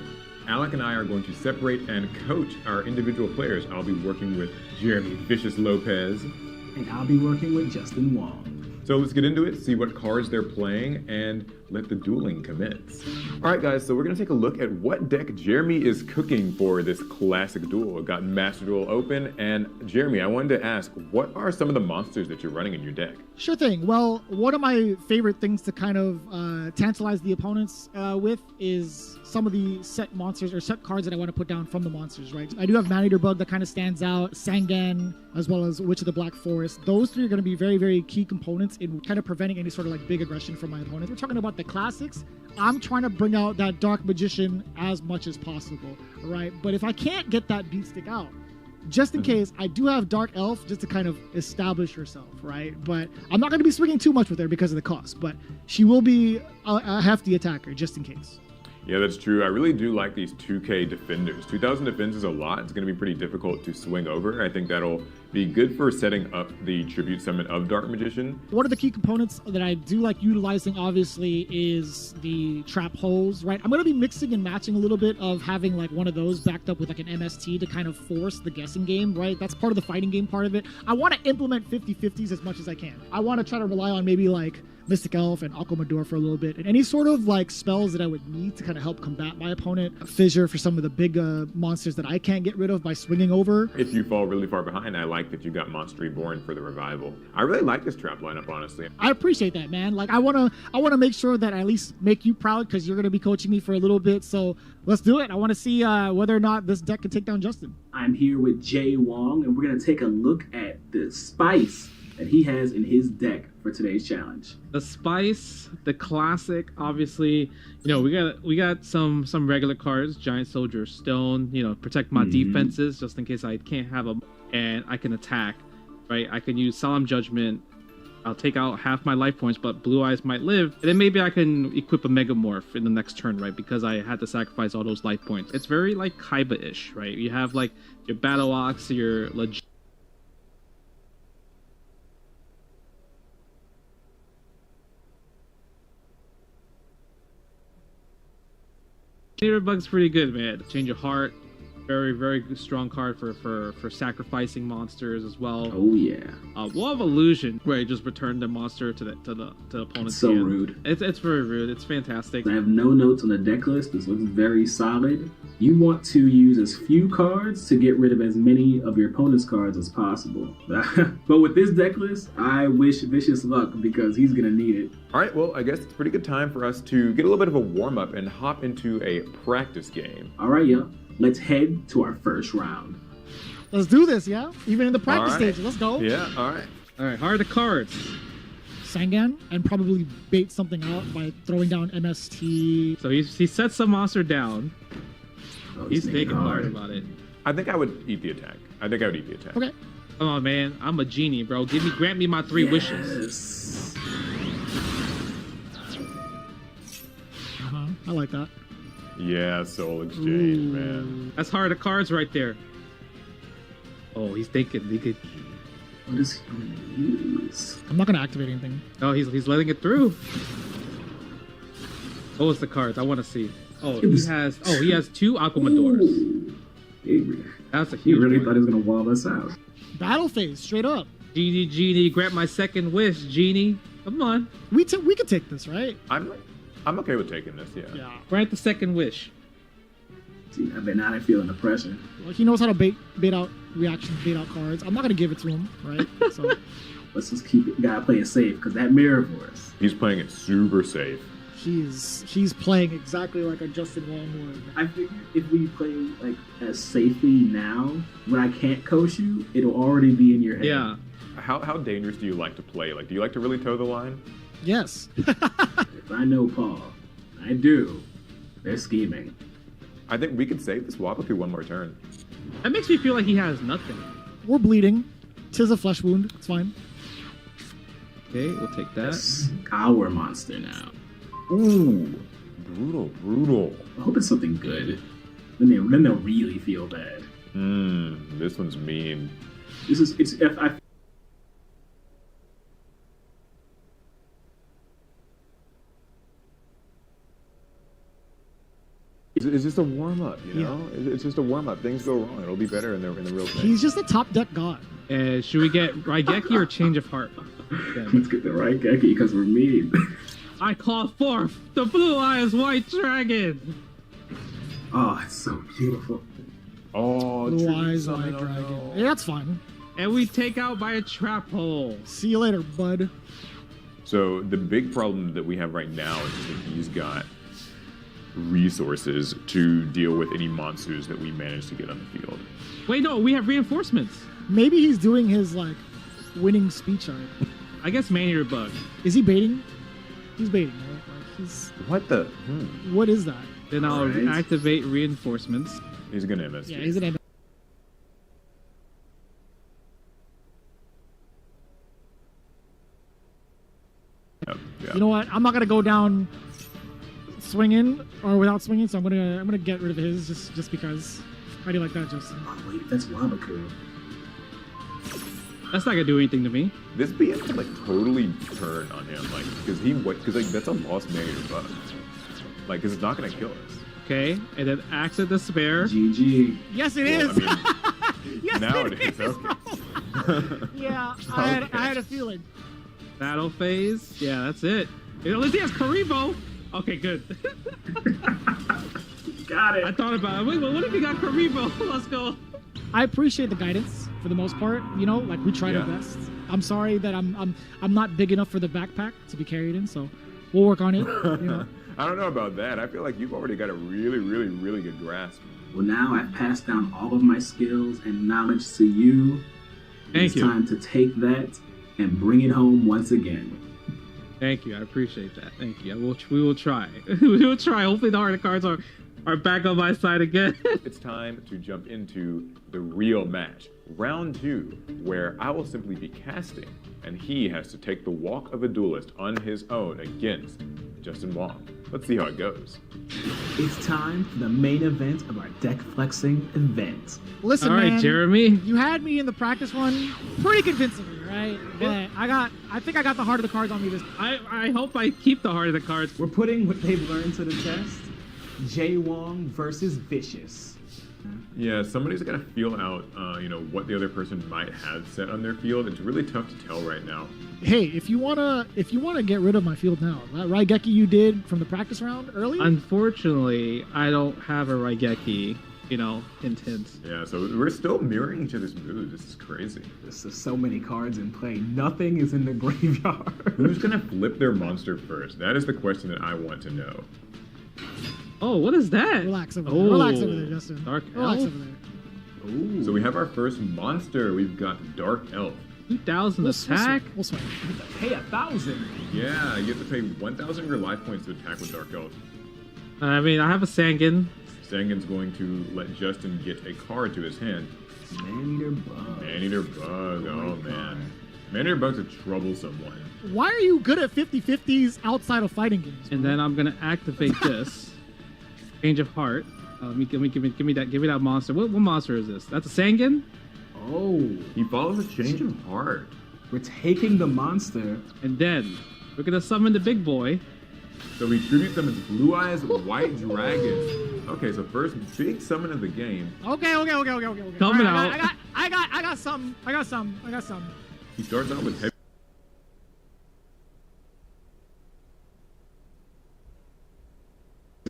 Q: Alec and I are going to separate and coach our individual players. I'll be working with Jeremy Vicious Lopez.
P: And I'll be working with Justin Wong.
Q: So let's get into it, see what cards they're playing, and let the dueling commence. All right, guys, so we're going to take a look at what deck Jeremy is cooking for this classic duel. We've got Master Duel open, and Jeremy, I wanted to ask, what are some of the monsters that you're running in your deck?
R: Sure thing. Well, one of my favorite things to kind of tantalize the opponents with is some of the set monsters or set cards that I want to put down from the monsters, right? I do have Man-Eater Bug that kind of stands out, Sangan, as well as Witch of the Black Forest. Those three are going to be very, very key components in kind of preventing any sort of like big aggression from my opponents. We're talking about the classics. I'm trying to bring out that Dark Magician as much as possible, right? But if I can't get that beat stick out, just in case, I do have Dark Elf just to kind of establish herself, right? But I'm not going to be swinging too much with her because of the cost, but she will be a hefty attacker just in case.
Q: Yeah, that's true. I really do like these 2K defenders. 2,000 defense is a lot. It's going to be pretty difficult to swing over. I think that'll be good for setting up the tribute summon of Dark Magician.
R: One of the key components that I do like utilizing, obviously, is the trap holes, right? I'm going to be mixing and matching a little bit of having like one of those backed up with like an MST to kind of force the guessing game, right? That's part of the fighting game part of it. I want to implement 50-50s as much as I can. I want to try to rely on maybe like Mystic Elf and Aquamador for a little bit, and any sort of like spells that I would need to kind of help combat my opponent. Fissure for some of the big monsters that I can't get rid of by swinging over.
Q: If you fall really far behind, I like that you got Monster Reborn for the revival. I really like this trap lineup, honestly.
R: I appreciate that, man. Like I wanna make sure that I at least make you proud because you're gonna be coaching me for a little bit. So let's do it. I want to see whether or not this deck can take down Justin.
P: I'm here with Jay Wong, and we're gonna take a look at the spice that he has in his deck for today's challenge.
S: The spice, the classic, obviously, you know, we got some regular cards, Giant Soldier of Stone, you know, protect my defenses just in case I can't have them, and I can attack, right? I can use Solemn Judgment. I'll take out half my life points, but Blue Eyes might live. And then maybe I can equip a Megamorph in the next turn, right? Because I had to sacrifice all those life points. It's very like Kaiba-ish, right? You have like your Battle Ox, your legit Bug's pretty good, man. Change of Heart, very, very good, strong card for sacrificing monsters as well.
P: Oh yeah.
S: Wall of Illusion, where you just return the monster to the opponent's
P: So
S: hand.
P: rude.
S: It's very rude. It's fantastic.
P: I have no notes on the deck list. This looks very solid. You want to use as few cards to get rid of as many of your opponent's cards as possible. But with this deck list, I wish Vicious luck because he's gonna need it.
Q: All right, well, I guess it's a pretty good time for us to get a little bit of a warm-up and hop into a practice game.
P: All right, yeah. Let's head to our first round.
R: Let's do this, yeah? Even in the practice
Q: All right.
R: stage. Let's go.
Q: Yeah, all right.
S: All right, heart of cards.
R: Sangan, and probably bait something out by throwing down MST.
S: So he sets the monster down.
P: Oh,
S: He's thinking hard about it.
Q: I think I would eat the attack.
R: Okay.
S: Come on, man. I'm a genie, bro. Grant me my 3 wishes.
R: I like that.
Q: Yeah, soul exchange, man.
S: That's heart of cards right there. Oh, he's thinking.
P: What is he gonna use?
R: I'm not gonna activate anything.
S: Oh, he's letting it through. What was the cards? I want to see. Oh, he has 2 Aquamadors. That's a
P: He
S: huge
P: really
S: one.
P: thought he was gonna wall us out.
R: Battle phase, straight up.
S: Genie, grant my second wish, Genie. Come on.
R: We could take this, right?
Q: I'm okay with taking this, yeah.
S: Grant the second wish.
P: See, I've been out of feeling the pressure.
R: Like he knows how to bait out reactions, bait out cards. I'm not gonna give it to him, right? So
P: Let's just keep it. Gotta play it safe because that mirror force.
Q: He's playing it super safe.
R: he's playing exactly like a Justin Wong would.
P: I figured if we play like as safely now, when I can't coach you, it'll already be in your head.
S: Yeah.
Q: How dangerous do you like to play? Like, do you like to really toe the line?
R: Yes.
P: If I know Paul, I do. They're scheming.
Q: I think we could save this Wobble through one more turn.
S: That makes me feel like he has nothing.
R: We're bleeding. 'Tis a flesh wound. It's fine.
S: Okay, we'll take that.
P: That's our monster now.
Q: Ooh, brutal.
P: I hope it's something good. Then they'll really feel bad.
Q: This one's mean. It's just a warm up, you know. It's just a warm up. Things go wrong. It'll be better in the real thing.
R: He's just a top deck god.
S: Should we get Raigeki or Change of Heart?
P: Let's get the Raigeki because we're mean.
S: I call forth the Blue Eyes White Dragon.
P: Oh, it's so beautiful.
Q: Oh,
R: Blue Eyes White Dragon. Yeah, that's fine.
S: And we take out by a trap hole.
R: See you later, bud.
Q: So the big problem that we have right now is that he's got resources to deal with any monsters that we manage to get on the field.
S: Wait, no, we have reinforcements.
R: Maybe he's doing his like winning speech art.
S: I guess Maneater Bug.
R: Is he baiting? He's baiting, right? Like he's.
Q: What the?
R: What is that?
S: Then I'll activate reinforcements.
Q: He's gonna MS.
R: Yeah, he's an MS.
Q: Yeah.
R: You know what? I'm not gonna go down swinging or without swinging, so I'm gonna get rid of his just because. How do you like that, Justin?
P: Oh wait, that's Wabaku.
S: That's not gonna do anything to me.
Q: This BM could like totally turn on him, like because like that's a lost Maneater Bug. Like, because it's not gonna kill us.
S: Okay, and then Axe of Despair.
P: GG.
R: Yes, it
Q: Well,
R: is.
Q: I mean,
R: Yes,
Q: now
R: it
Q: it is.
R: is.
Q: Okay.
R: Yeah, I had a feeling.
S: Battle phase. Yeah, that's it. At least he has Karibo. Okay, good.
P: Got it.
S: I thought about it. Wait, what if he got Karibo? Let's go.
R: I appreciate the guidance for the most part. You know, like we tried our best. I'm sorry that I'm not big enough for the backpack to be carried in, so we'll work on it. You know.
Q: I don't know about that. I feel like you've already got a really, really, really good grasp.
P: Well, now I've passed down all of my skills and knowledge to you.
S: Thank you.
P: It's time to take that and bring it home once again.
S: Thank you. I appreciate that. Thank you. We will try. We will try. Hopefully the heart of cards are back on my side again.
Q: It's time to jump into the real match. Round 2, where I will simply be casting, and he has to take the walk of a duelist on his own against Justin Wong. Let's see how it goes.
P: It's time for the main event of our deck flexing event.
R: Listen,
S: All right,
R: man,
S: Jeremy.
R: You had me in the practice one pretty convincingly, right? But I think I got the heart of the cards on me this time.
S: I hope I keep the heart of the cards.
P: We're putting what they've learned to the test. Jay Wong versus Vicious.
Q: Yeah, somebody's got to feel out, what the other person might have set on their field. It's really tough to tell right now.
R: Hey, if you wanna get rid of my field now, that Raigeki you did from the practice round earlier.
S: Unfortunately, I don't have a Raigeki. Hint, hint.
Q: Yeah, so we're still mirroring each other's moves. This is crazy.
P: This is so many cards in play. Nothing is in the graveyard.
Q: Who's gonna flip their monster first? That is the question that I want to know.
S: Oh, what is that?
R: Relax over there. Relax over there, Justin.
S: Dark
R: Relax
S: Elf?
R: over there.
Q: Ooh. So we have our first monster. We've got Dark Elf.
S: 2,000 attack?
R: We'll swing.
P: You have to pay 1,000.
Q: Yeah, you have to pay 1,000 of your life points to attack with Dark Elf.
S: I mean, I have a Sangan.
Q: Sangan's going to let Justin get a card to his hand.
P: Man-Eater Bug.
Q: Man-Eater Bug. Oh, man. Man-Eater Bug's a troublesome one.
R: Why are you good at 50-50s outside of fighting games?
S: And then I'm gonna activate this. Change of Heart. Give me that monster. What monster is this? That's a Sangan?
P: Oh.
Q: He follows a Change of Heart.
P: We're taking the monster.
S: And then we're gonna summon the big boy.
Q: So he tribute summons Blue Eyes White Dragon. Okay, so first big summon of the game.
R: Okay.
S: Coming
R: All right,
S: out.
R: I got something.
Q: He starts out with heavy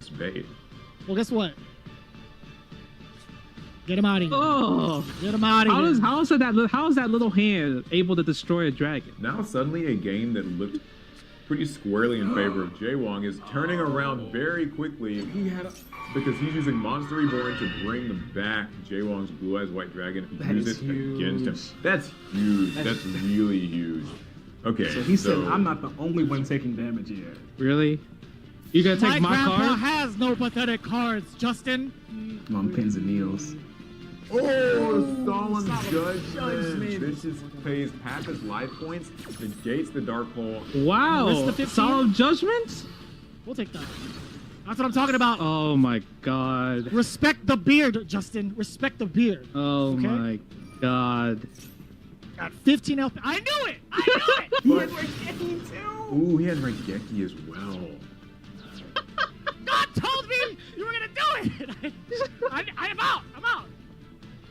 Q: spade.
R: Well, guess what? Get him out of here.
S: Oh,
R: get him out of here.
S: How is that little hand able to destroy a dragon?
Q: Now suddenly a game that looked pretty squarely in favor of Jay Wong is turning around very quickly because he's using Monster Reborn to bring back Jay Wong's Blue Eyes White Dragon and use it against him. That's huge. That's really huge. Okay,
P: So he said, I'm not the only one taking damage here.
S: Really? You gonna take my
R: grandpa
S: card?
R: has no pathetic cards, Justin.
P: I'm on pins and needles.
Q: Oh, Solemn Judgment. This just pays half his life points, negates the Dark Hole.
S: Wow.
R: List the 15?
S: Solemn Judgment?
R: We'll take that. That's what I'm talking about.
S: Oh my god.
R: Respect the beard, Justin. Respect the beard.
S: Oh
R: okay?
S: my god.
R: Got 15 LP. I knew it.
Q: He had Raigeki too. Ooh, he had Raigeki as well.
R: God told me you were gonna do it. I'm out.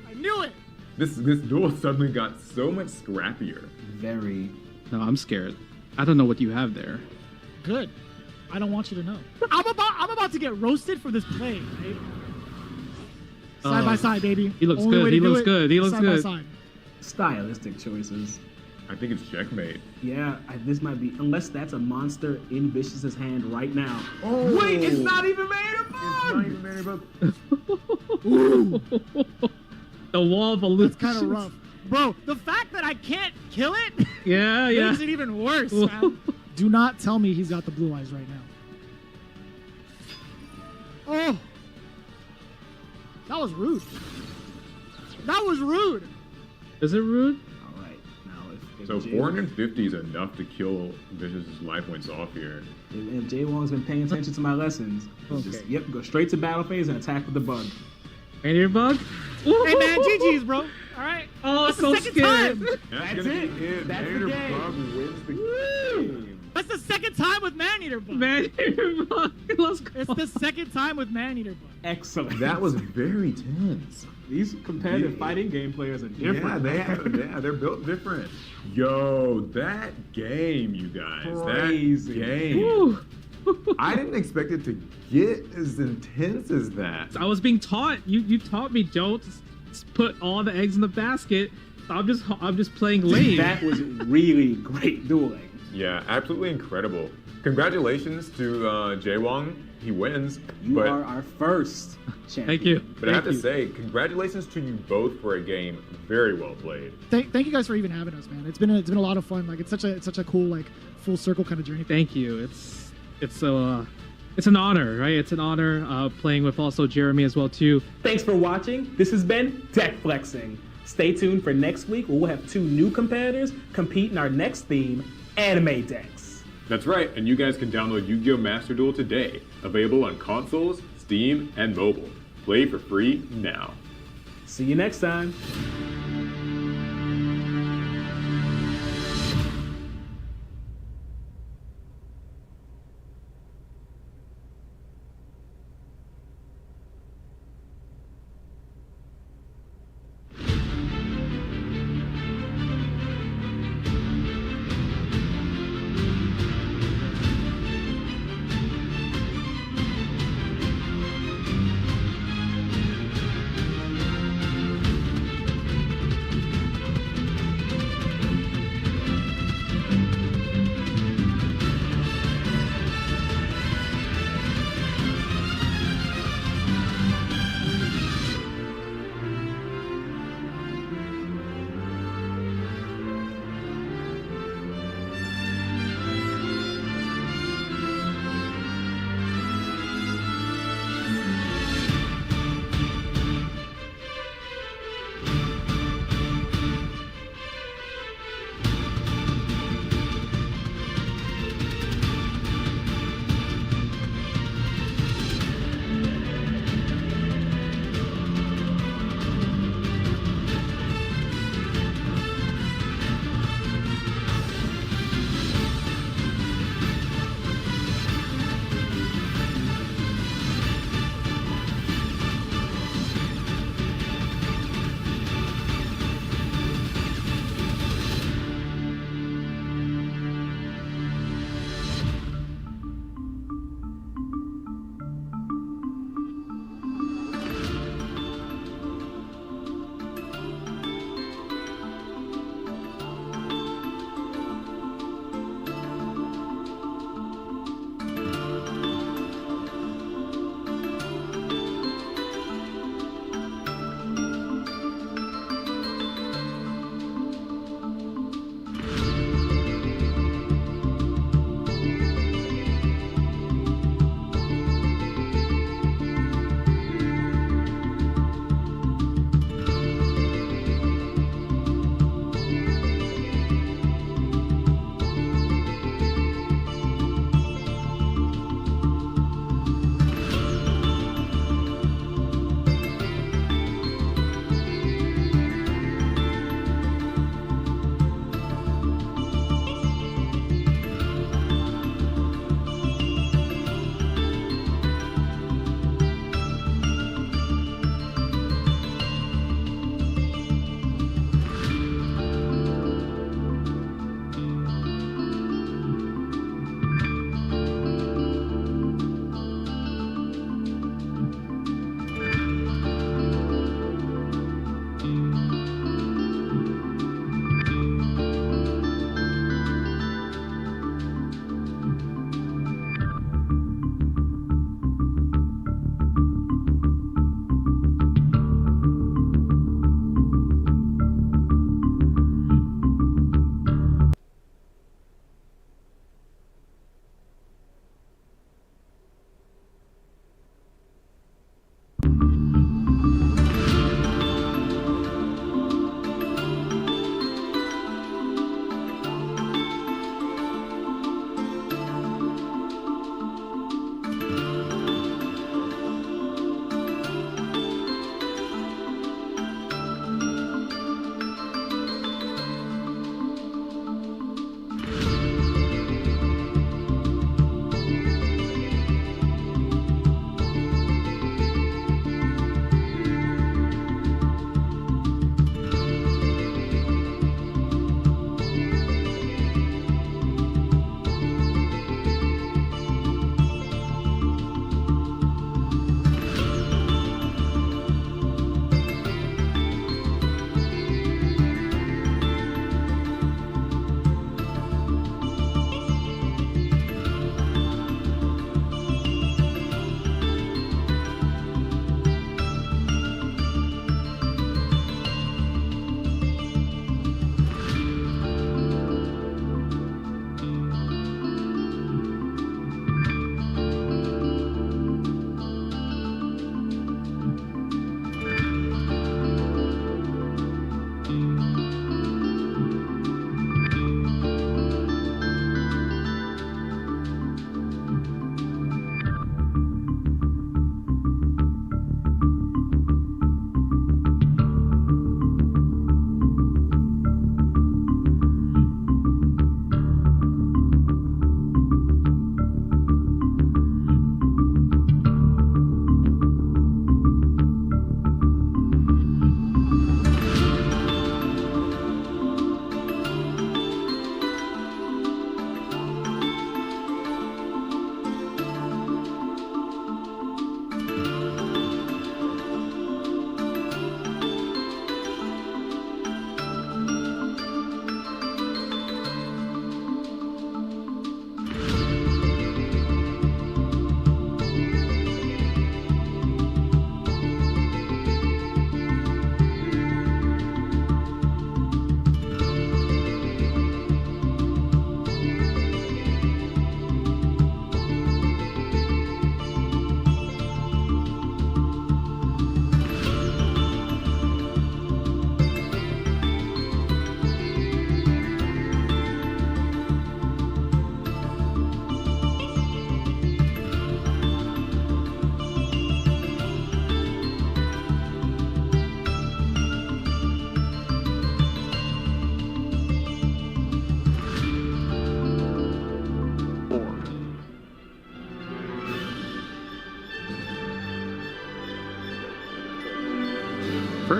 R: I knew it.
Q: This duel suddenly got so much scrappier.
P: Very.
S: No, I'm scared. I don't know what you have there.
R: Good. I don't want you to know. I'm about to get roasted for this play. Right? Side by side, baby.
S: He looks
R: Only
S: good.
R: way to
S: He
R: do
S: looks
R: it,
S: good. He looks
R: side
S: good.
R: By side.
P: Stylistic choices.
Q: I think it's checkmate.
P: Yeah, this might be, unless that's a monster in Vicious's hand right now.
Q: Oh!
P: Wait, it's not even Man-Eater Bug!
Q: It's not even Man-Eater Bug.
S: The wall of illusion.
R: It's kind of rough. Bro, the fact that I can't kill it
S: Yeah.
R: makes it even worse, man. Do not tell me he's got the blue eyes right now. Oh. That was rude.
S: Is it rude?
P: All right. Now, if
Q: So
P: Jay-
Q: 450 is enough to kill Vicious's life points off here.
P: If Jay Wong's been paying attention to my lessons, just go straight to battle phase and attack with the bug.
S: Man-Eater Bug?
R: Hey, man, GG's, bro. All right.
S: Oh,
R: That's
S: so
R: the second
S: scared.
R: time.
Q: That's
P: That's
Q: gonna
P: it.
Q: be it.
P: That's the
Q: Man-Eater
P: game.
Q: Bug wins the game.
R: That's the second time with Man-Eater Bug.
S: Man-Eater Bug. Let's go.
R: It's the second time with Man-Eater Bug.
P: Excellent.
Q: That was very tense.
P: These competitive fighting game players are different.
Q: Yeah, they're built different. Yo, that game, you guys.
P: Crazy.
Q: That game.
S: Woo.
Q: I didn't expect it to get as intense as that.
S: I was being taught. You taught me, Joe, to put all the eggs in the basket. I'm just playing lame.
P: That was really great dueling.
Q: Yeah, absolutely incredible. Congratulations to Jay Wong. He wins.
P: You are our first champion.
S: Thank you.
Q: But I have to say, congratulations to you both for a game very well played.
R: Thank you guys for even having us, man. It's been a lot of fun. Like it's such a cool like full circle kind of journey.
S: Thank you. It's an honor, right? It's an honor playing with also Jeremy as well too.
P: Thanks for watching. This has been Deck Flexing. Stay tuned for next week where we'll have 2 new competitors compete in our next theme, anime decks.
Q: That's right, and you guys can download Yu-Gi-Oh! Master Duel today. Available on consoles, Steam, and mobile. Play for free now.
P: See you next time.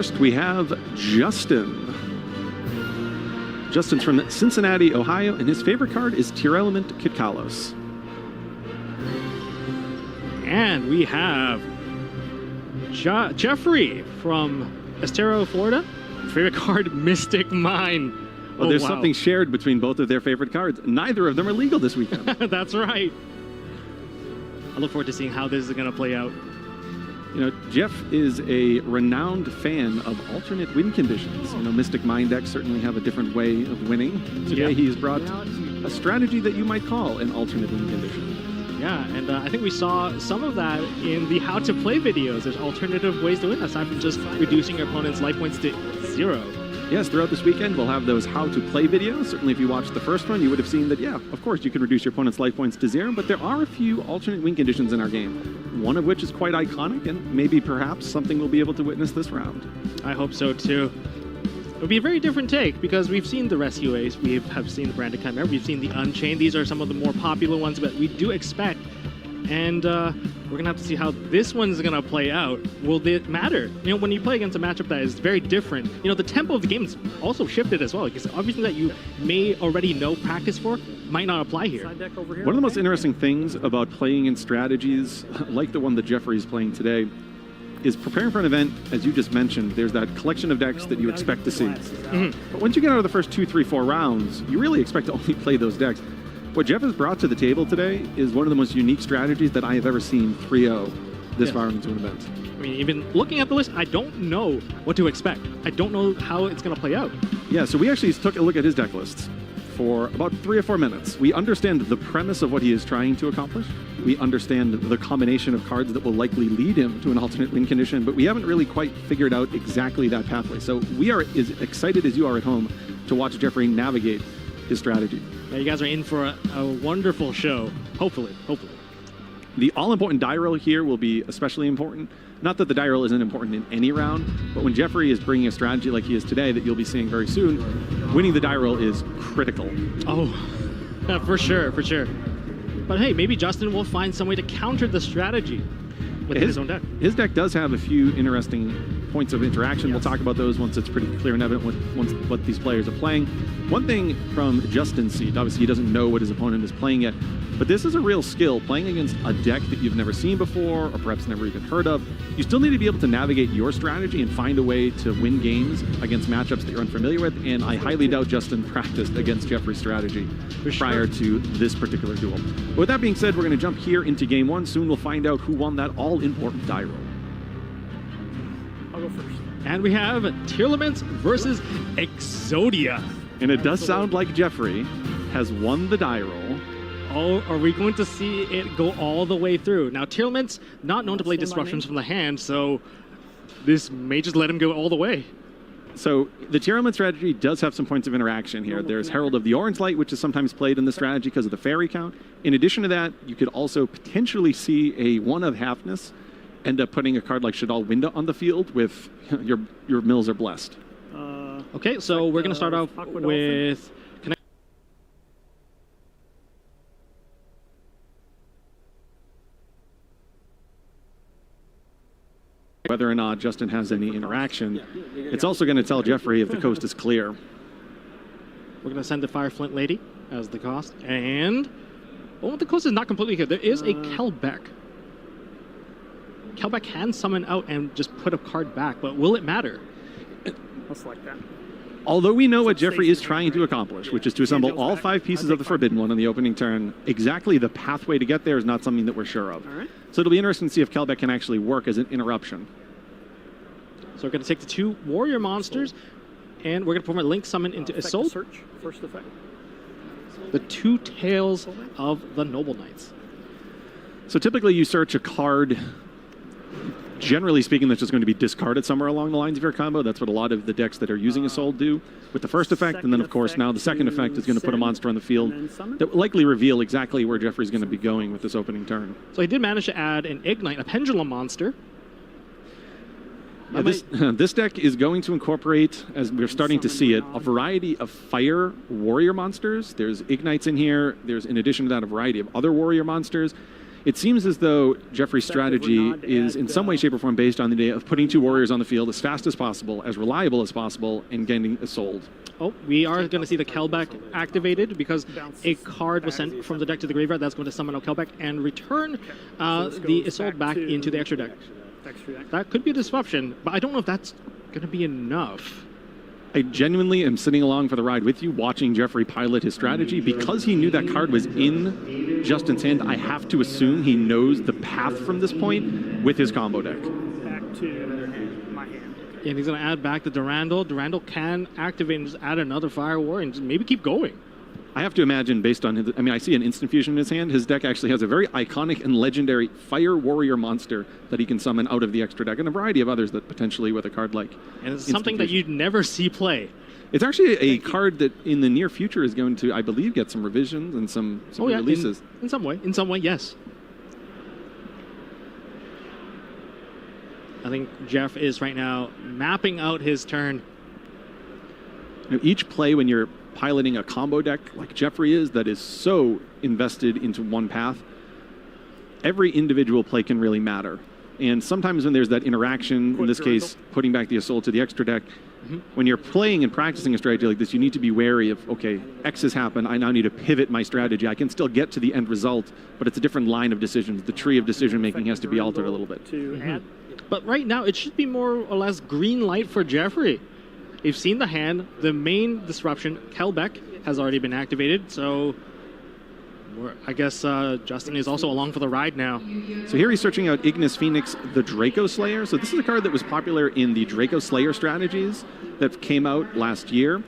T: first, we have Justin. Justin's from Cincinnati, Ohio, and his favorite card is Tier Element Kitkalos.
U: And we have Jeffrey from Estero, Florida. Favorite card, Mystic Mine.
T: Well, there's something shared between both of their favorite cards. Neither of them are legal this weekend.
U: That's right. I look forward to seeing how this is going to play out.
T: You know, Jeff is a renowned fan of alternate win conditions. You know, Mystic Mind decks certainly have a different way of winning. Today he's brought a strategy that you might call an alternate win condition.
U: Yeah, and I think we saw some of that in the how to play videos. There's alternative ways to win aside from just reducing your opponent's life points to 0.
T: Yes, throughout this weekend, we'll have those how to play videos. Certainly, if you watched the first one, you would have seen that, yeah, of course, you can reduce your opponent's life points to 0, but there are a few alternate win conditions in our game, one of which is quite iconic, and maybe perhaps something we'll be able to witness this round.
U: I hope so, too. It'll be a very different take, because we've seen the Rescue Ace, we have seen the Branded Chimera, we've seen the Unchained. These are some of the more popular ones, but we do expect, and we're going to have to see how this one's going to play out. Will it matter? You know, when you play against a matchup that is very different, you know, the tempo of the game is also shifted as well, because everything that you may already know practice for might not apply here.
T: One of the most interesting things about playing in strategies like the one that Jeffrey is playing today is preparing for an event, as you just mentioned, there's that collection of decks that you expect to see. But once you get out of the first 2, 3, 4 rounds, you really expect to only play those decks. What Jeff has brought to the table today is one of the most unique strategies that I have ever seen 3-0 this far into an event.
U: I mean, even looking at the list, I don't know what to expect. I don't know how it's going to play out.
T: Yeah, so we actually took a look at his deck lists for about 3 or 4 minutes. We understand the premise of what he is trying to accomplish. We understand the combination of cards that will likely lead him to an alternate win condition, but we haven't really quite figured out exactly that pathway. So we are as excited as you are at home to watch Jeffrey navigate his strategy.
U: Yeah, you guys are in for a wonderful show. Hopefully.
T: The all-important die roll here will be especially important. Not that the die roll isn't important in any round, but when Jeffrey is bringing a strategy like he is today that you'll be seeing very soon, winning the die roll is critical.
U: Oh, for sure. But hey, maybe Justin will find some way to counter the strategy with his own deck.
T: His deck does have a few interesting points of interaction. We'll talk about those once it's pretty clear and evident what these players are playing. One thing from Justin's seat, obviously he doesn't know what his opponent is playing yet, but this is a real skill. Playing against a deck that you've never seen before or perhaps never even heard of, you still need to be able to navigate your strategy and find a way to win games against matchups that you're unfamiliar with, and I highly doubt Justin practiced against Jeffrey's strategy prior to this particular duel. But with that being said, we're going to jump here into game 1. Soon we'll find out who won that all-important die roll.
U: I'll go first. And we have Tearlaments versus Exodia.
T: And it does sound like Jeffrey has won the die roll.
U: Oh, are we going to see it go all the way through? Now, Tearlaments not known to play disruptions from the hand, so this may just let him go all the way.
T: So the Tearlament strategy does have some points of interaction here. There's Herald of the Orange Light, which is sometimes played in the strategy because of the fairy count. In addition to that, you could also potentially see a one of halfness end up putting a card like Shadal Winda on the field with your mills are blessed.
U: Okay, so we're going to start off with...
T: Whether or not Justin has any interaction, it's also going to tell Jeffrey if the coast is clear.
U: We're going to send the Fire Flint Lady as the cost, and... Oh, the coast is not completely clear. There is a Kelbeck. Kelbeck can summon out and just put a card back, but will it matter?
V: I'll select that.
T: Although we know what Jeffrey is trying to accomplish, which is to assemble all 5 pieces of the Forbidden One on the opening turn, exactly the pathway to get there is not something that we're sure of. So it'll be interesting to see if Kelbeck can actually work as an interruption.
U: So we're going to take the 2 warrior monsters, and we're going to perform a Link Summon into Isolde.
V: Search, first effect.
U: The 2 Tails of the Noble Knights.
T: So typically you search a card, generally speaking, that's just going to be discarded somewhere along the lines of your combo. That's what a lot of the decks that are using Isolde do with the first effect. And then, of course, now the second effect is going to put a monster on the field that will likely reveal exactly where Jeffrey's going to be going with this opening turn.
U: So he did manage to add an Ignite, a Pendulum monster.
T: Yeah, this deck is going to incorporate, as we're starting to see it, a variety of fire warrior monsters. There's Ignites in here. There's, in addition to that, a variety of other warrior monsters. It seems as though Jeffrey's strategy is in some way, shape, or form based on the idea of putting 2 warriors on the field as fast as possible, as reliable as possible, and getting a sold.
U: Oh, we are going to see the Kelbeck activated because a card was sent from the deck to the graveyard. That's going to summon a Kelbeck and return the Isolde back into the extra deck. That could be a disruption, but I don't know if that's going to be enough.
T: I genuinely am sitting along for the ride with you, watching Jeffrey pilot his strategy. Because he knew that card was in Justin's hand, I have to assume he knows the path from this point with his combo deck.
V: Back to my hand.
U: And he's going to add back the Durandal. Durandal can activate and just add another Fire War and just maybe keep going.
T: I have to imagine, based on his, I mean, I see an instant fusion in his hand. His deck actually has a very iconic and legendary Fire Warrior monster that he can summon out of the extra deck, and a variety of others that potentially with a card like
U: And it's something that you'd never see play.
T: It's actually a card that in the near future is going to, I believe, get some revisions and some releases.
U: In some way, yes. I think Jeff is right now mapping out his turn.
T: You know, each play when you're piloting a combo deck like Jeffrey is, that is so invested into one path, every individual play can really matter. And sometimes when there's that interaction, in this case, putting back the Assault to the extra deck, when you're playing and practicing a strategy like this, you need to be wary of, okay, X has happened, I now need to pivot my strategy. I can still get to the end result, but it's a different line of decisions. The tree of decision-making has to be altered a little bit.
U: But right now, it should be more or less green light for Jeffrey. You've seen the hand. The main disruption, Kelbeck, has already been activated, so I guess Justin is also along for the ride now.
T: So here he's searching out Ignis Phoenix, the Draco Slayer. So this is a card that was popular in the Draco Slayer strategies that came out last year.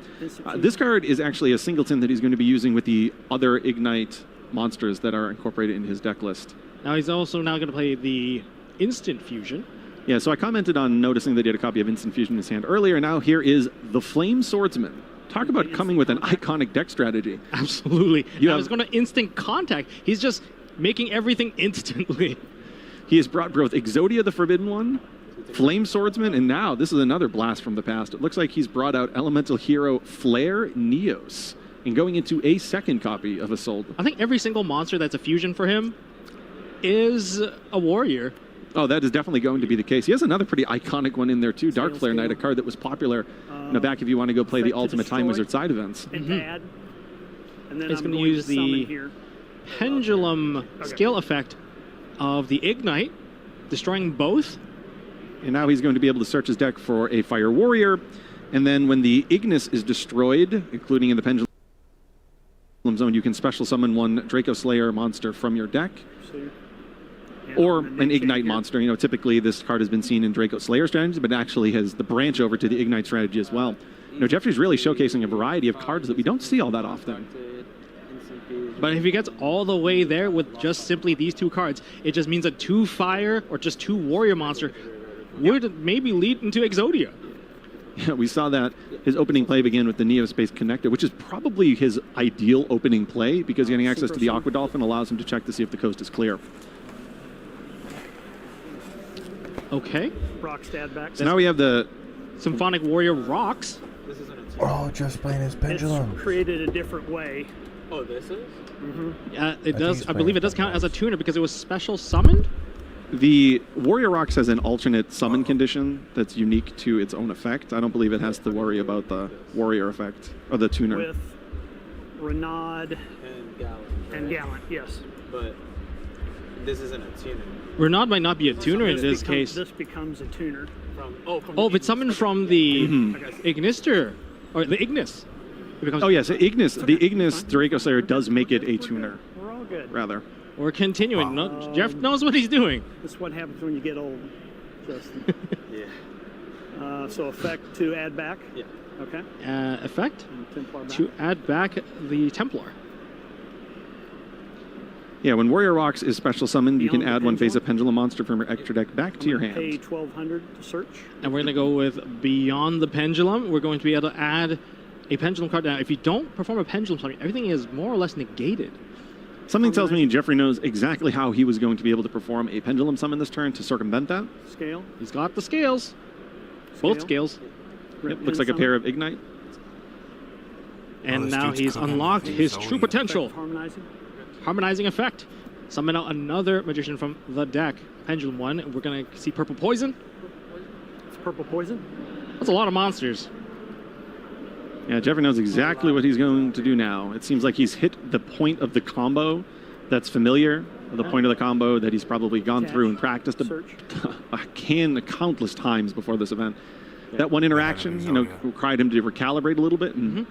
T: This card is actually a singleton that he's going to be using with the other Ignite monsters that are incorporated in his deck list.
U: Now he's also now going to play the Instant Fusion.
T: Yeah, so I commented on noticing that he had a copy of Instant Fusion in his hand earlier. Now here is the Flame Swordsman. Talk about coming with an iconic deck strategy.
U: Absolutely. Now he's going to instant contact. He's just making everything instantly.
T: He has brought both Exodia the Forbidden One, Flame Swordsman, and now this is another blast from the past. It looks like he's brought out Elemental Hero Flare Neos and going into a second copy of Assault.
U: I think every single monster that's a fusion for him is a warrior.
T: Oh, that is definitely going to be the case. He has another pretty iconic one in there too, Dark Flare Knight, a card that was popular in the back if you want to go play the Ultimate Time Wizard side events.
V: And add. And then
U: He's
V: I'm
U: going to use the
V: here.
U: pendulum scale effect of the Ignite, destroying both.
T: And now he's going to be able to search his deck for a Fire Warrior. And then when the Ignis is destroyed, including in the Pendulum Zone, you can special summon one Draco Slayer monster from your deck. Or an Ignite monster. You know, typically this card has been seen in Draco Slayer strategies, but actually has the branch over to the Ignite strategy as well. You know, Jeffrey's really showcasing a variety of cards that we don't see all that often.
U: But if he gets all the way there with just simply these two cards, it just means a 2 fire or just 2 warrior monster would maybe lead into Exodia.
T: Yeah, we saw that his opening play began with the Neospace Connector, which is probably his ideal opening play because getting access to the Aqua Dolphin allows him to check to see if the coast is clear.
U: Okay.
V: Rockstad back.
T: So now we have the
U: Symphonic Warrior Rocks.
E: Oh, just playing his pendulum.
V: It's created a different way.
U: Oh, this is? It does. I believe it does count as a tuner because it was special summoned.
T: The Warrior Rocks has an alternate summon condition that's unique to its own effect. I don't believe it has to worry about the warrior effect or the tuner.
V: With Renaud and Gallant, yes.
A: But this isn't a tuner.
U: Renaud might not be a tuner in this case.
V: This becomes a tuner.
U: If it's summoned from the Ignister, or the Ignis. It becomes
T: Yes, Ignis. The Ignis Draco Slayer does make it a tuner.
V: We're all good.
T: Rather.
U: We're continuing. No, Jeff knows what he's doing.
V: This is what happens when you get old, Justin. So effect to add back?
A: Yeah.
V: Okay.
U: Effect to add back the Templar.
T: Yeah, when Warrior Rocks is special summoned, you can add one phase of Pendulum monster from your extra deck back to your hand.
V: Pay 1,200 to search.
U: And we're going to go with Beyond the Pendulum. We're going to be able to add a Pendulum card. Now, if you don't perform a Pendulum summon, everything is more or less negated.
T: Something tells me Jeffrey knows exactly how he was going to be able to perform a Pendulum summon this turn to circumvent that.
V: Scale.
U: He's got the scales. Both scales.
T: Yep, looks like a pair of Ignite.
U: And now he's unlocked his true potential.
V: Harmonizing.
U: Harmonizing effect. summon out another magician from the deck. Pendulum 1. We're going to see Purple Poison.
V: It's Purple Poison?
U: That's a lot of monsters.
T: Yeah, Jeffrey knows exactly what he's going to do now. It seems like he's hit the point of the combo that's familiar, the point of the combo that he's probably gone through and practiced countless times before this event. That one interaction, required him to recalibrate a little bit, and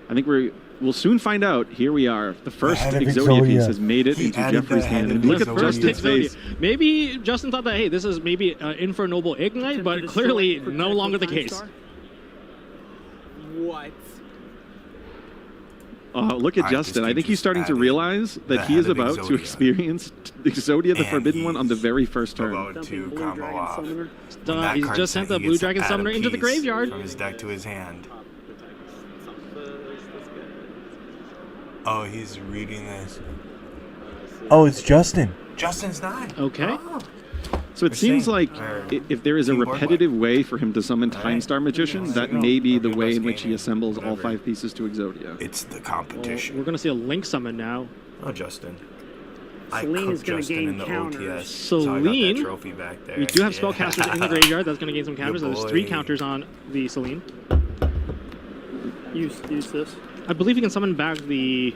T: I think we'll soon find out. Here we are. The first Exodia piece has made it into Jeffrey's hand. And look at Justin's face.
U: Maybe Justin thought that, hey, this is maybe in for a noble ignite, but clearly no longer the case.
A: What?
T: Look at Justin. I think he's starting to realize that he is about to experience Exodia the Forbidden One on the very first turn.
E: To combo off.
U: He's just sent the Blue Dragon Summoner into the graveyard.
E: From his deck to his hand. Oh, he's reading this. Oh, it's Justin. Justin's not.
U: Okay.
E: Oh.
T: So it seems like if there is a repetitive way for him to summon Time Star Magician, that may be the way in which he assembles all 5 pieces to Exodia.
E: It's the competition.
U: We're going to see a Link summon now.
E: Oh, Justin.
V: Celine is going to gain
E: the
V: counters.
E: OTS.
U: Celine,
E: so trophy back there.
U: we do have spellcasters in the graveyard. That's going to gain some counters. There's 3 counters on the Celine.
V: Use this.
U: I believe you can summon back the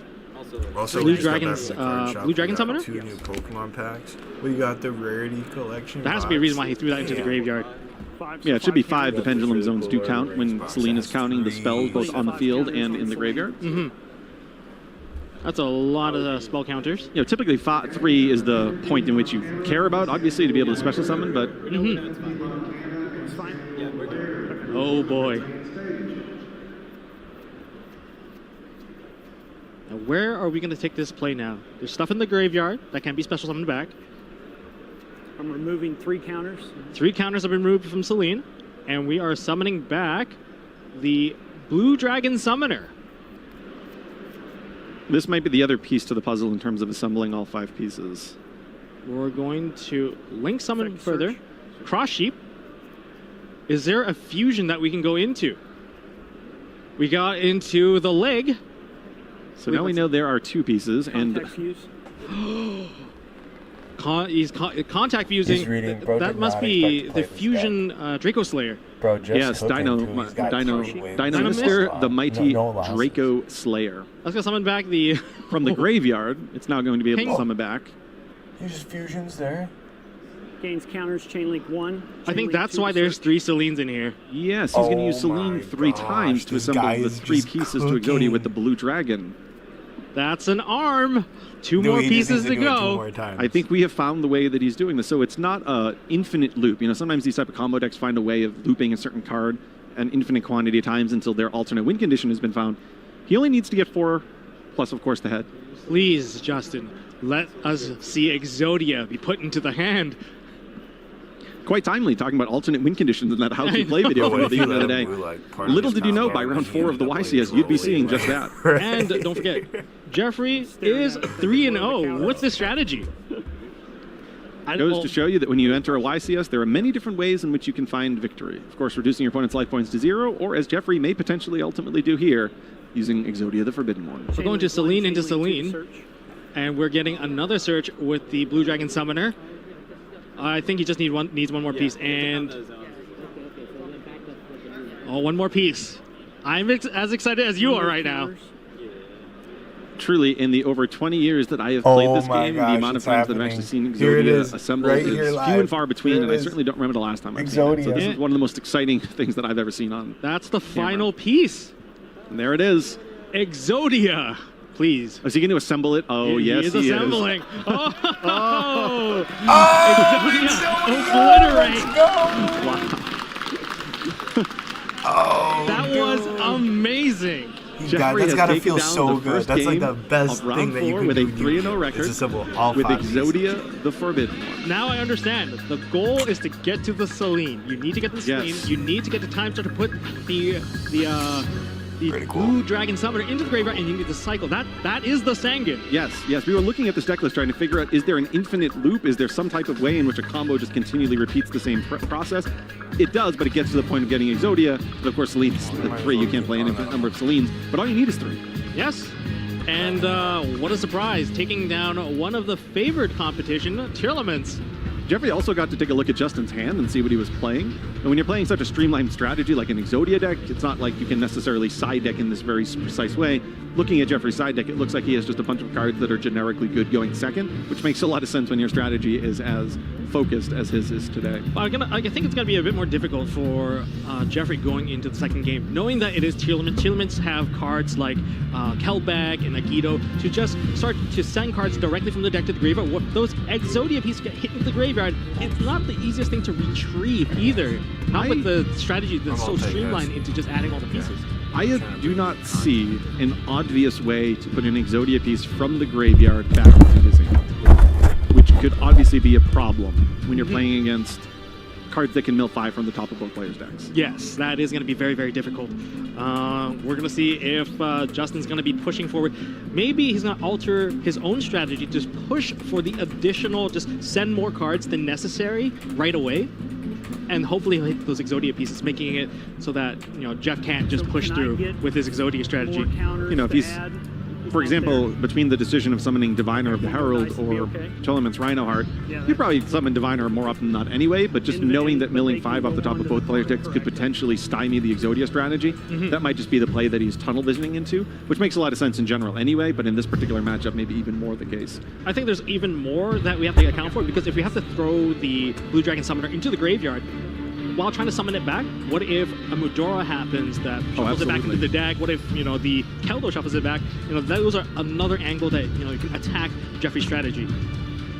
U: Blue Dragon Summoner.
E: 2 new Pokemon packs. We got the Rarity Collection.
U: There has to be a reason why he threw that into the graveyard.
T: Yeah, it should be 5. The pendulum zones do count when Celine is counting the spells both on the field and in the graveyard.
U: That's a lot of spell counters.
T: Typically 3 is the point in which you care about, obviously, to be able to special summon, but...
U: Oh, boy. Now, where are we going to take this play now? There's stuff in the graveyard that can be special summoned back.
V: I'm removing 3 counters.
U: 3 counters have been removed from Celine, and we are summoning back the Blue Dragon Summoner.
T: This might be the other piece to the puzzle in terms of assembling all 5 pieces.
U: We're going to Link summon further. Cross Sheep. Is there a fusion that we can go into? We got into the leg.
T: So now we know there are 2 pieces, and
V: fuse.
U: He's contact fusing. That must be the fusion Draco Slayer.
E: Bro, just
T: yes, Dino Mister, the mighty Draco Slayer.
U: Let's go summon back the
T: from the graveyard. It's now going to be able to summon back.
E: Uses fusions there.
V: Gains counters, chain link 1.
U: I think that's why there's 3 Celines in here.
T: Yes, he's going to use Celine 3 times to assemble the 3 pieces to Exodia with the Blue Dragon.
U: That's an arm. 2 more pieces to go.
T: I think we have found the way that he's doing this. So it's not an infinite loop. Sometimes these type of combo decks find a way of looping a certain card an infinite quantity of times until their alternate win condition has been found. He only needs to get 4, plus, of course, the head.
U: Please, Justin, let us see Exodia be put into the hand.
T: Quite timely, talking about alternate win conditions in that How to Play video from the other day. Little did you know, by round 4 of the YCS, you'd be seeing just that.
U: And don't forget, Jeffrey is 3-0. What's the strategy?
T: It goes to show you that when you enter a YCS, there are many different ways in which you can find victory. Of course, reducing your opponent's life points to 0, or as Jeffrey may potentially ultimately do here, using Exodia the Forbidden One.
U: We're going to Celine into Celine, and we're getting another search with the Blue Dragon Summoner. I think he just needs one more piece, and one more piece. I'm as excited as you are right now.
T: Truly, in the over 20 years that I have played this game, the amount of times that I've actually seen Exodia assembled is few and far between, and I certainly don't remember the last time I've seen it. So this is one of the most exciting things that I've ever seen on
U: That's the final piece.
T: And there it is.
U: Exodia. Please.
T: Is he going to assemble it? Oh, yes,
U: he is assembling. Oh,
E: Obliterate.
U: Wow. That was amazing.
E: That's got to feel so good. That's like the best thing that you can
T: with
E: do.
T: A 3-0 record with Exodia the Forbidden One.
U: Now I understand. The goal is to get to the Celine. You need to get the Celine. You need to get the time star to put the Blue Dragon Summoner into the graveyard, and you need to cycle. That is the Sangan.
T: Yes. We were looking at this deck list trying to figure out, is there an infinite loop? Is there some type of way in which a combo just continually repeats the same process? It does, but it gets to the point of getting Exodia. But of course, Celine's 3. You can't play an infinite number of Celines, but all you need is 3.
U: Yes. And what a surprise, taking down one of the favored competition, Tearlaments.
T: Jeffrey also got to take a look at Justin's hand and see what he was playing. And when you're playing such a streamlined strategy like an Exodia deck, it's not like you can necessarily side deck in this very precise way. Looking at Jeffrey's side deck, it looks like he has just a bunch of cards that are generically good going second, which makes a lot of sense when your strategy is as focused as his is today.
U: I think it's going to be a bit more difficult for Jeffrey going into the second game, knowing that it is Tearlament. Tearlaments have cards like Kelbag and Agido to just start to send cards directly from the deck to the graveyard. What those Exodia pieces get hit into the graveyard, it's not the easiest thing to retrieve either. Not with the strategy that's so streamlined into just adding all the pieces.
T: I do not see an obvious way to put an Exodia piece from the graveyard back into his hand, which could obviously be a problem when you're playing against cards that can mill 5 from the top of both players' decks.
U: Yes, that is going to be very, very difficult. We're going to see if Justin's going to be pushing forward. Maybe he's going to alter his own strategy, just push for the additional, just send more cards than necessary right away. And hopefully he'll hit those Exodia pieces, making it so that Jeff can't just push through with his Exodia strategy.
T: If he's, for example, between the decision of summoning Diviner of the Herald or Tearlament's Rhinoheart, you'd probably summon Diviner more often than not anyway, but just knowing that milling 5 off the top of both players' decks could potentially stymie the Exodia strategy, that might just be the play that he's tunnel visioning into, which makes a lot of sense in general anyway, but in this particular matchup, maybe even more the case.
U: I think there's even more that we have to account for, because if we have to throw the Blue Dragon Summoner into the graveyard, while trying to summon it back, what if a Mudora happens that shuffles it back into the deck? What if, the Keldo shuffles it back? Those are another angle that, you can attack Jeffrey's strategy.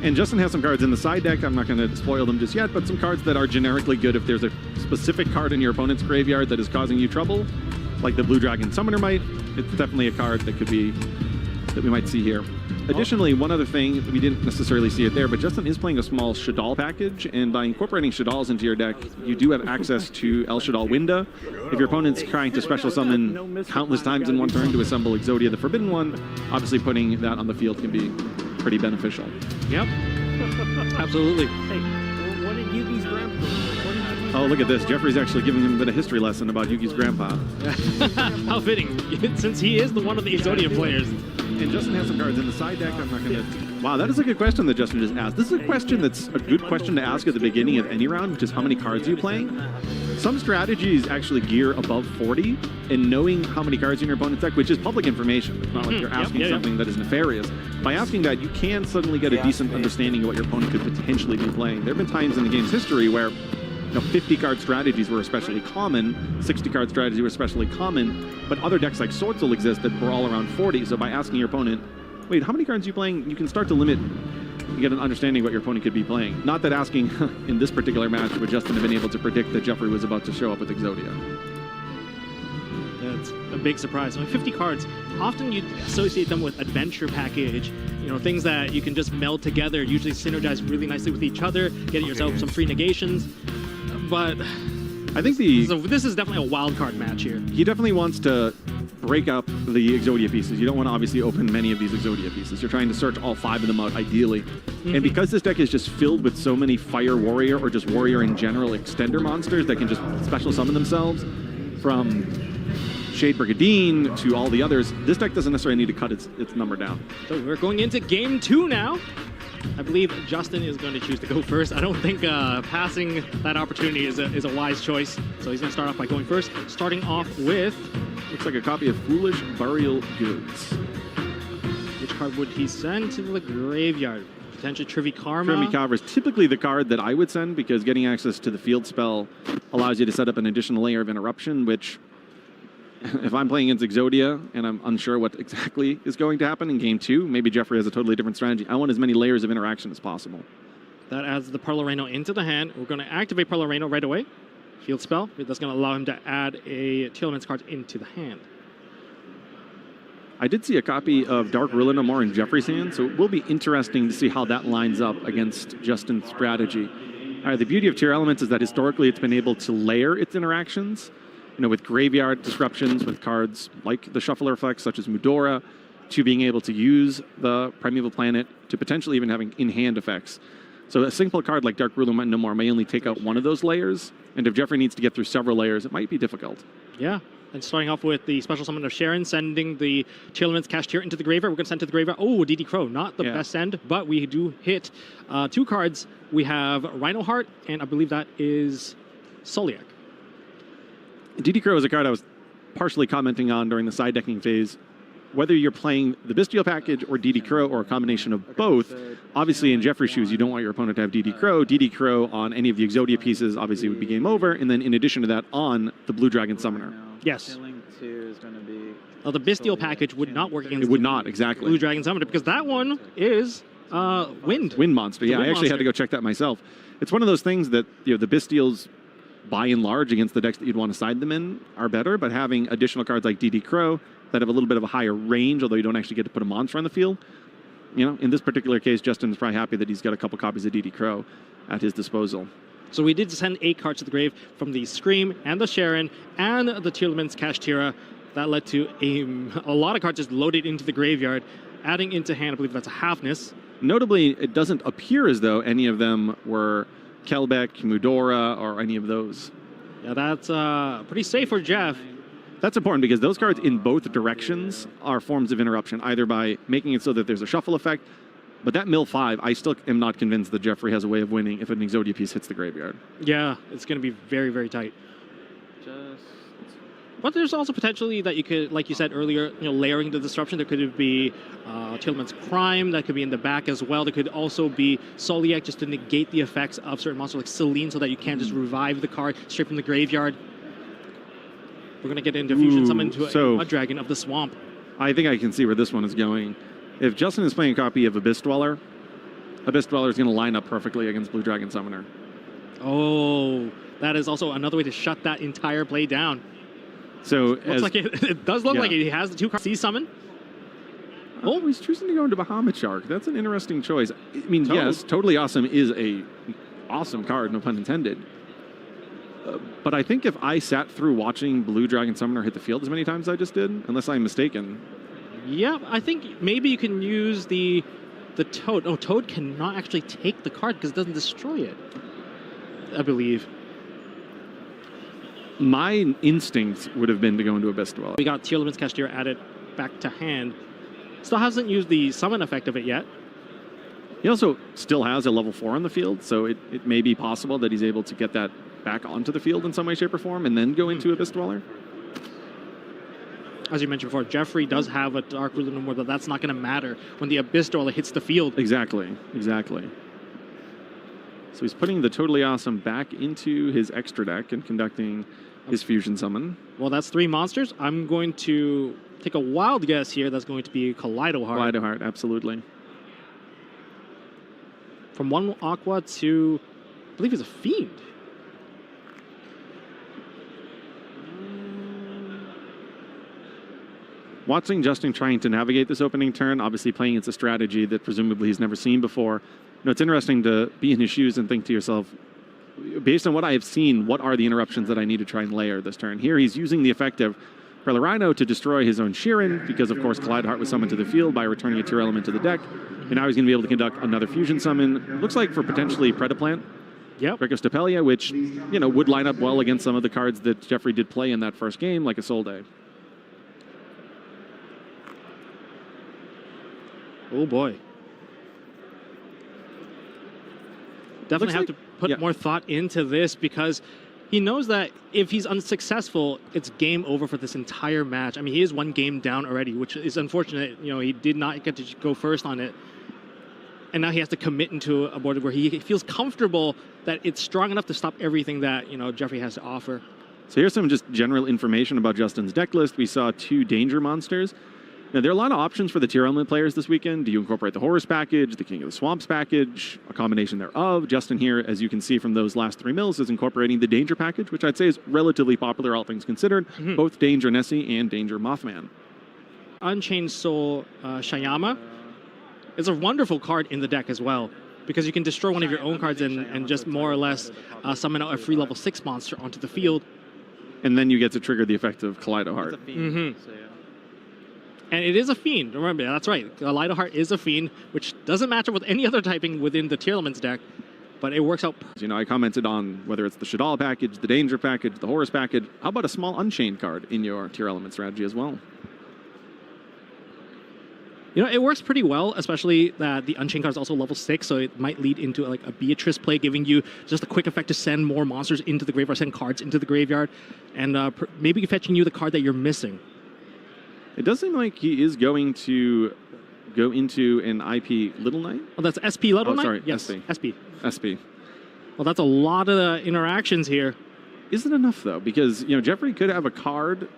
T: And Justin has some cards in the side deck. I'm not going to spoil them just yet, but some cards that are generically good if there's a specific card in your opponent's graveyard that is causing you trouble, like the Blue Dragon Summoner might. It's definitely a card that we might see here. Additionally, one other thing, we didn't necessarily see it there, but Justin is playing a small Shadal package, and by incorporating Shadals into your deck, you do have access to El Shadal Winda. If your opponent's trying to special summon countless times in one turn to assemble Exodia the Forbidden One, obviously putting that on the field can be pretty beneficial.
U: Yep, absolutely.
V: Hey, what did Yugi's grandpa?
T: Oh, look at this. Jeffrey's actually giving him a bit of history lesson about Yugi's grandpa.
U: How fitting, since he is one of the Exodia players.
T: And Justin has some cards in the side deck. I'm not going to... Wow, that is a good question that Justin just asked. This is a question that's a good question to ask at the beginning of any round, which is how many cards are you playing? Some strategies actually gear above 40, and knowing how many cards in your opponent's deck, which is public information. It's not like you're asking something that is nefarious. By asking that, you can suddenly get a decent understanding of what your opponent could potentially be playing. There have been times in the game's history where 50-card strategies were especially common, 60-card strategies were especially common, but other decks like Swords will exist that were all around 40, so by asking your opponent, wait, how many cards are you playing? You can start to limit, you get an understanding of what your opponent could be playing. Not that asking in this particular match would Justin have been able to predict that Jeffrey was about to show up with Exodia.
U: That's a big surprise. 50 cards, often you associate them with adventure package, things that you can just meld together, usually synergize really nicely with each other, get yourself some free negations. But
T: I think
U: this is definitely a wild card match here.
T: He definitely wants to break up the Exodia pieces. You don't want to obviously open many of these Exodia pieces. You're trying to search all 5 of them out ideally. And because this deck is just filled with so many Fire Warrior or just Warrior in general extender monsters that can just special summon themselves, from Shade Brigadine to all the others, this deck doesn't necessarily need to cut its number down.
U: So we're going into game 2 now. I believe Justin is going to choose to go first. I don't think passing that opportunity is a wise choice. So he's going to start off by going first, starting off with...
T: Looks like a copy of Foolish Burial Goods.
U: Which card would he send to the graveyard? Potentially Trivikarma?
T: Trivikarma is typically the card that I would send, because getting access to the field spell allows you to set up an additional layer of interruption, which... if I'm playing against Exodia and I'm unsure what exactly is going to happen in game 2, maybe Jeffrey has a totally different strategy. I want as many layers of interaction as possible.
U: That adds the Parloreno into the hand. We're going to activate Parloreno right away. Field spell. That's going to allow him to add a Tearlament's card into the hand.
T: I did see a copy of Dark Ruler No More in Jeffrey's hand, so it will be interesting to see how that lines up against Justin's strategy. The beauty of Tier Elements is that historically it's been able to layer its interactions, with graveyard disruptions, with cards like the Shuffler effects, such as Mudora, to being able to use the Primeval Planet, to potentially even having in-hand effects. So a simple card like Dark Ruler No More may only take out one of those layers, and if Jeffrey needs to get through several layers, it might be difficult.
U: Yeah, And starting off with the special summon of Sharon, sending the Tearlaman's Cashier into the graveyard. We're going to send to the graveyard. Oh, DD Crow, not the best send, but we do hit 2 cards. We have Rhino Heart, and I believe that is Soliak.
T: DD Crow is a card I was partially commenting on during the side decking phase. Whether you're playing the Bestial package or DD Crow or a combination of both, obviously in Jeffrey's shoes, you don't want your opponent to have DD Crow. DD Crow on any of the Exodia pieces obviously would be game over, and then in addition to that, on the Blue Dragon Summoner.
U: Yes.
A: Is going to be
U: Well, the Bestial package would not work against
T: It would not, exactly.
U: Blue Dragon Summoner, because that one is Wind.
T: Wind Monster, yeah. I actually had to go check that myself. It's one of those things that, the Bestials, by and large, against the decks that you'd want to side them in, are better, but having additional cards like DD Crow that have a little bit of a higher range, although you don't actually get to put a monster on the field, in this particular case, Justin is probably happy that he's got a couple copies of DD Crow at his disposal.
U: So we did send 8 cards to the grave from the Scream and the Sharon and the Tearlaman's Kashtira. That led to a lot of cards just loaded into the graveyard, adding into hand, I believe that's a Halfness.
T: Notably, it doesn't appear as though any of them were Kelbeck, Mudora, or any of those.
U: Yeah, that's pretty safe for Jeff.
T: That's important because those cards in both directions are forms of interruption, either by making it so that there's a shuffle effect, but that mill 5, I still am not convinced that Jeffrey has a way of winning if an Exodia piece hits the graveyard.
U: Yeah, it's going to be very, very tight. But there's also potentially that you could, like you said earlier, layering the disruption. There could be Tearlaman's Crime that could be in the back as well. There could also be Soliak just to negate the effects of certain monsters like Celine, so that you can't just revive the card straight from the graveyard. We're going to get into Fusion Summon to a Mud Dragon of the Swamp.
T: I think I can see where this one is going. If Justin is playing a copy of Abyss Dweller is going to line up perfectly against Blue Dragon Summoner.
U: Oh, that is also another way to shut that entire play down.
T: So
U: it does look like he has the 2 cards. Sea Summon.
T: Oh, he's choosing to go into Bahamut Shark. That's an interesting choice. I mean, yes, Totally Awesome is a awesome card, no pun intended. But I think if I sat through watching Blue Dragon Summoner hit the field as many times as I just did, unless I'm mistaken.
U: Yeah, I think maybe you can use the Toad. Oh, Toad cannot actually take the card because it doesn't destroy it, I believe.
T: My instinct would have been to go into Abyss Dweller.
U: We got Tearlaman's Kashtira added back to hand. Still hasn't used the summon effect of it yet.
T: He also still has a level 4 on the field, so it may be possible that he's able to get that back onto the field in some way, shape, or form, and then go into Abyss Dweller.
U: As you mentioned before, Jeffrey does have a Dark Ruler no more, but that's not going to matter when the Abyss Dweller hits the field.
T: Exactly. So he's putting the Totally Awesome back into his extra deck and conducting his Fusion Summon.
U: Well, that's 3 monsters. I'm going to take a wild guess here. That's going to be Kaleido Heart.
T: Kaleido Heart, absolutely.
U: From 1 Aqua to, I believe he's a Fiend.
T: Watching Justin trying to navigate this opening turn, obviously playing it's a strategy that presumably he's never seen before. It's interesting to be in his shoes and think to yourself, based on what I have seen, what are the interruptions that I need to try and layer this turn? Here he's using the effect of Perla Rhino to destroy his own Sheeran, because of course Kaleido Heart was summoned to the field by returning a tier element to the deck, and now he's going to be able to conduct another Fusion Summon. Looks like for potentially Predaplant.
U: Yep.
T: Brickostepelia, which, would line up well against some of the cards that Jeffrey did play in that first game, like a Soul Day.
U: Oh boy. Definitely have to put more thought into this, because he knows that if he's unsuccessful, it's game over for this entire match. I mean, he is 1 game down already, which is unfortunate. He did not get to go first on it. And now he has to commit into a board where he feels comfortable that it's strong enough to stop everything that, Jeffrey has to offer.
T: So here's some just general information about Justin's deck list. We saw 2 Danger Monsters. Now, there are a lot of options for the tier element players this weekend. Do you incorporate the Horus package, the King of the Swamps package, a combination thereof? Justin here, as you can see from those last 3 mills, is incorporating the Danger package, which I'd say is relatively popular, all things considered. Both Danger Nessie and Danger Mothman.
U: Unchained Soul Shayama is a wonderful card in the deck as well, because you can destroy one of your own cards and just more or less summon out a free level 6 monster onto the field.
T: And then you get to trigger the effect of Kaleido Heart.
U: And it is a Fiend. Remember, that's right. Kaleido Heart is a Fiend, which doesn't match up with any other typing within the Tearlaman's deck. but it works out.
T: You know, I commented on whether it's the Shadal package, the Danger package, the Horus package. How about a small Unchained card in your tier element strategy as well?
U: You know, it works pretty well, especially that the Unchained card is also level 6, so it might lead into like a Beatrice play, giving you just a quick effect to send more monsters into the graveyard, send cards into the graveyard, and maybe fetching you the card that you're missing.
T: It does seem like he is going to go into an IP Little Knight.
U: Oh, that's SP Little Knight?
T: Sorry,
U: yes, SP.
T: SP.
U: Well, that's a lot of interactions here.
T: Isn't enough, though, because, you know, Jeffrey could have a card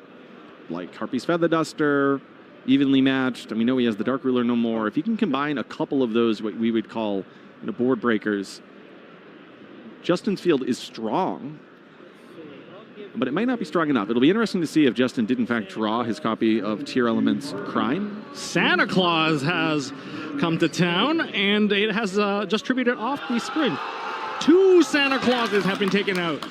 T: like Harpy's Feather Duster, evenly matched, and we know he has the Dark Ruler no more. If he can combine a couple of those, what we would call, you know, board breakers, Justin's field is strong, but it might not be strong enough. It'll be interesting to see if Justin did, in fact, draw his copy of Tier Elements Crime.
U: Santa Claus has come to town, and it has just tributed off the sprint. 2 Santa Clauses have been taken out.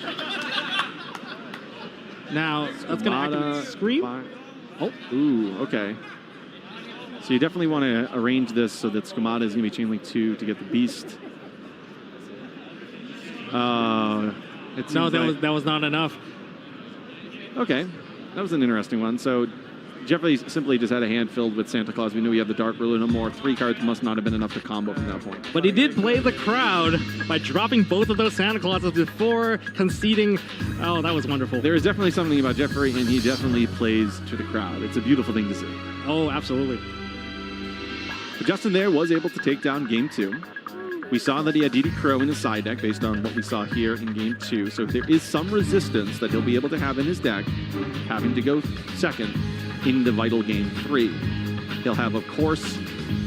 U: Now, that's going to activate Scream.
T: Oh, ooh, okay. So you definitely want to arrange this so that Skamata is going to be chain link 2 to get the Beast.
U: No, that was not enough.
T: Okay, that was an interesting one. So Jeffrey simply just had a hand filled with Santa Claus. We knew he had the Dark Ruler no more. 3 cards must not have been enough to combo from that point.
U: But he did play the crowd by dropping both of those Santa Clauses before conceding. Oh, that was wonderful.
T: There is definitely something about Jeffrey, and he definitely plays to the crowd. It's a beautiful thing to see.
U: Oh, absolutely.
T: But Justin there was able to take down Game 2. We saw that he had DD Crow in his side deck based on what we saw here in Game 2. So there is some resistance that he'll be able to have in his deck, having to go second in the vital Game 3. He'll have, of course,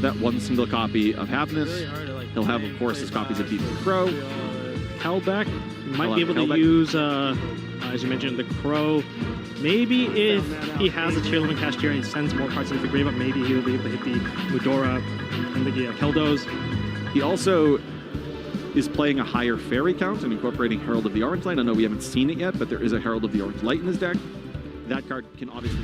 T: that one single copy of Happiness. He'll have, of course, his copies of DD Crow.
U: Hellbeck might be able to use, as you mentioned, the Crow. Maybe if he has a Tier Element Cashier and he sends more cards into the graveyard, maybe he'll be able to hit the Mudora and the Keldos.
T: He also is playing a higher fairy count and incorporating Herald of the Orange Light. I know we haven't seen it yet, but there is a Herald of the Orange Light in his deck. That card can obviously...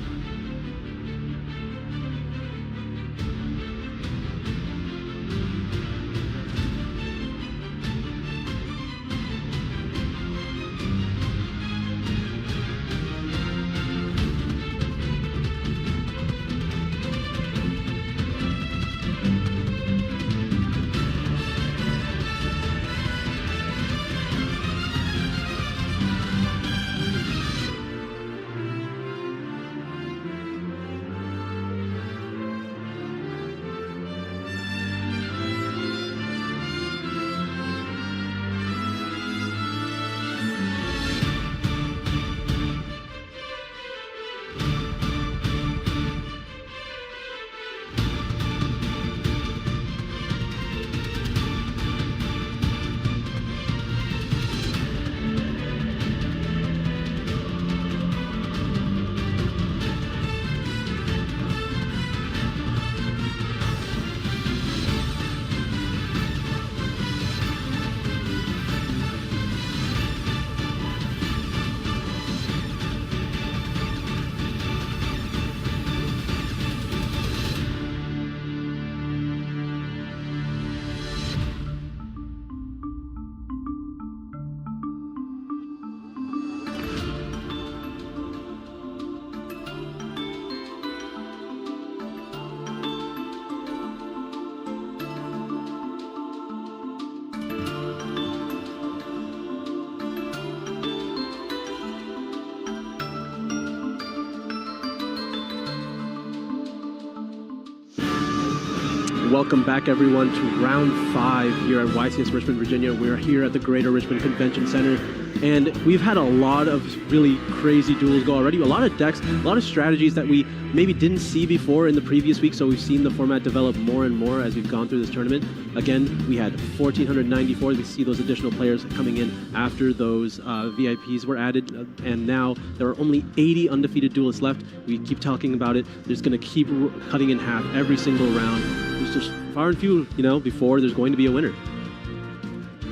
I: Welcome back, everyone, to round 5 here at YCS Richmond, Virginia. We're here at the Greater Richmond Convention Center, and we've had a lot of really crazy duels go already. A lot of decks, a lot of strategies that we maybe didn't see before in the previous week, so we've seen the format develop more and more as we've gone through this tournament. Again, we had 1,494. We see those additional players coming in after those VIPs were added, and now there are only 80 undefeated duelists left. We keep talking about it. There's going to keep cutting in half every single round. There's just far and few, before there's going to be a winner.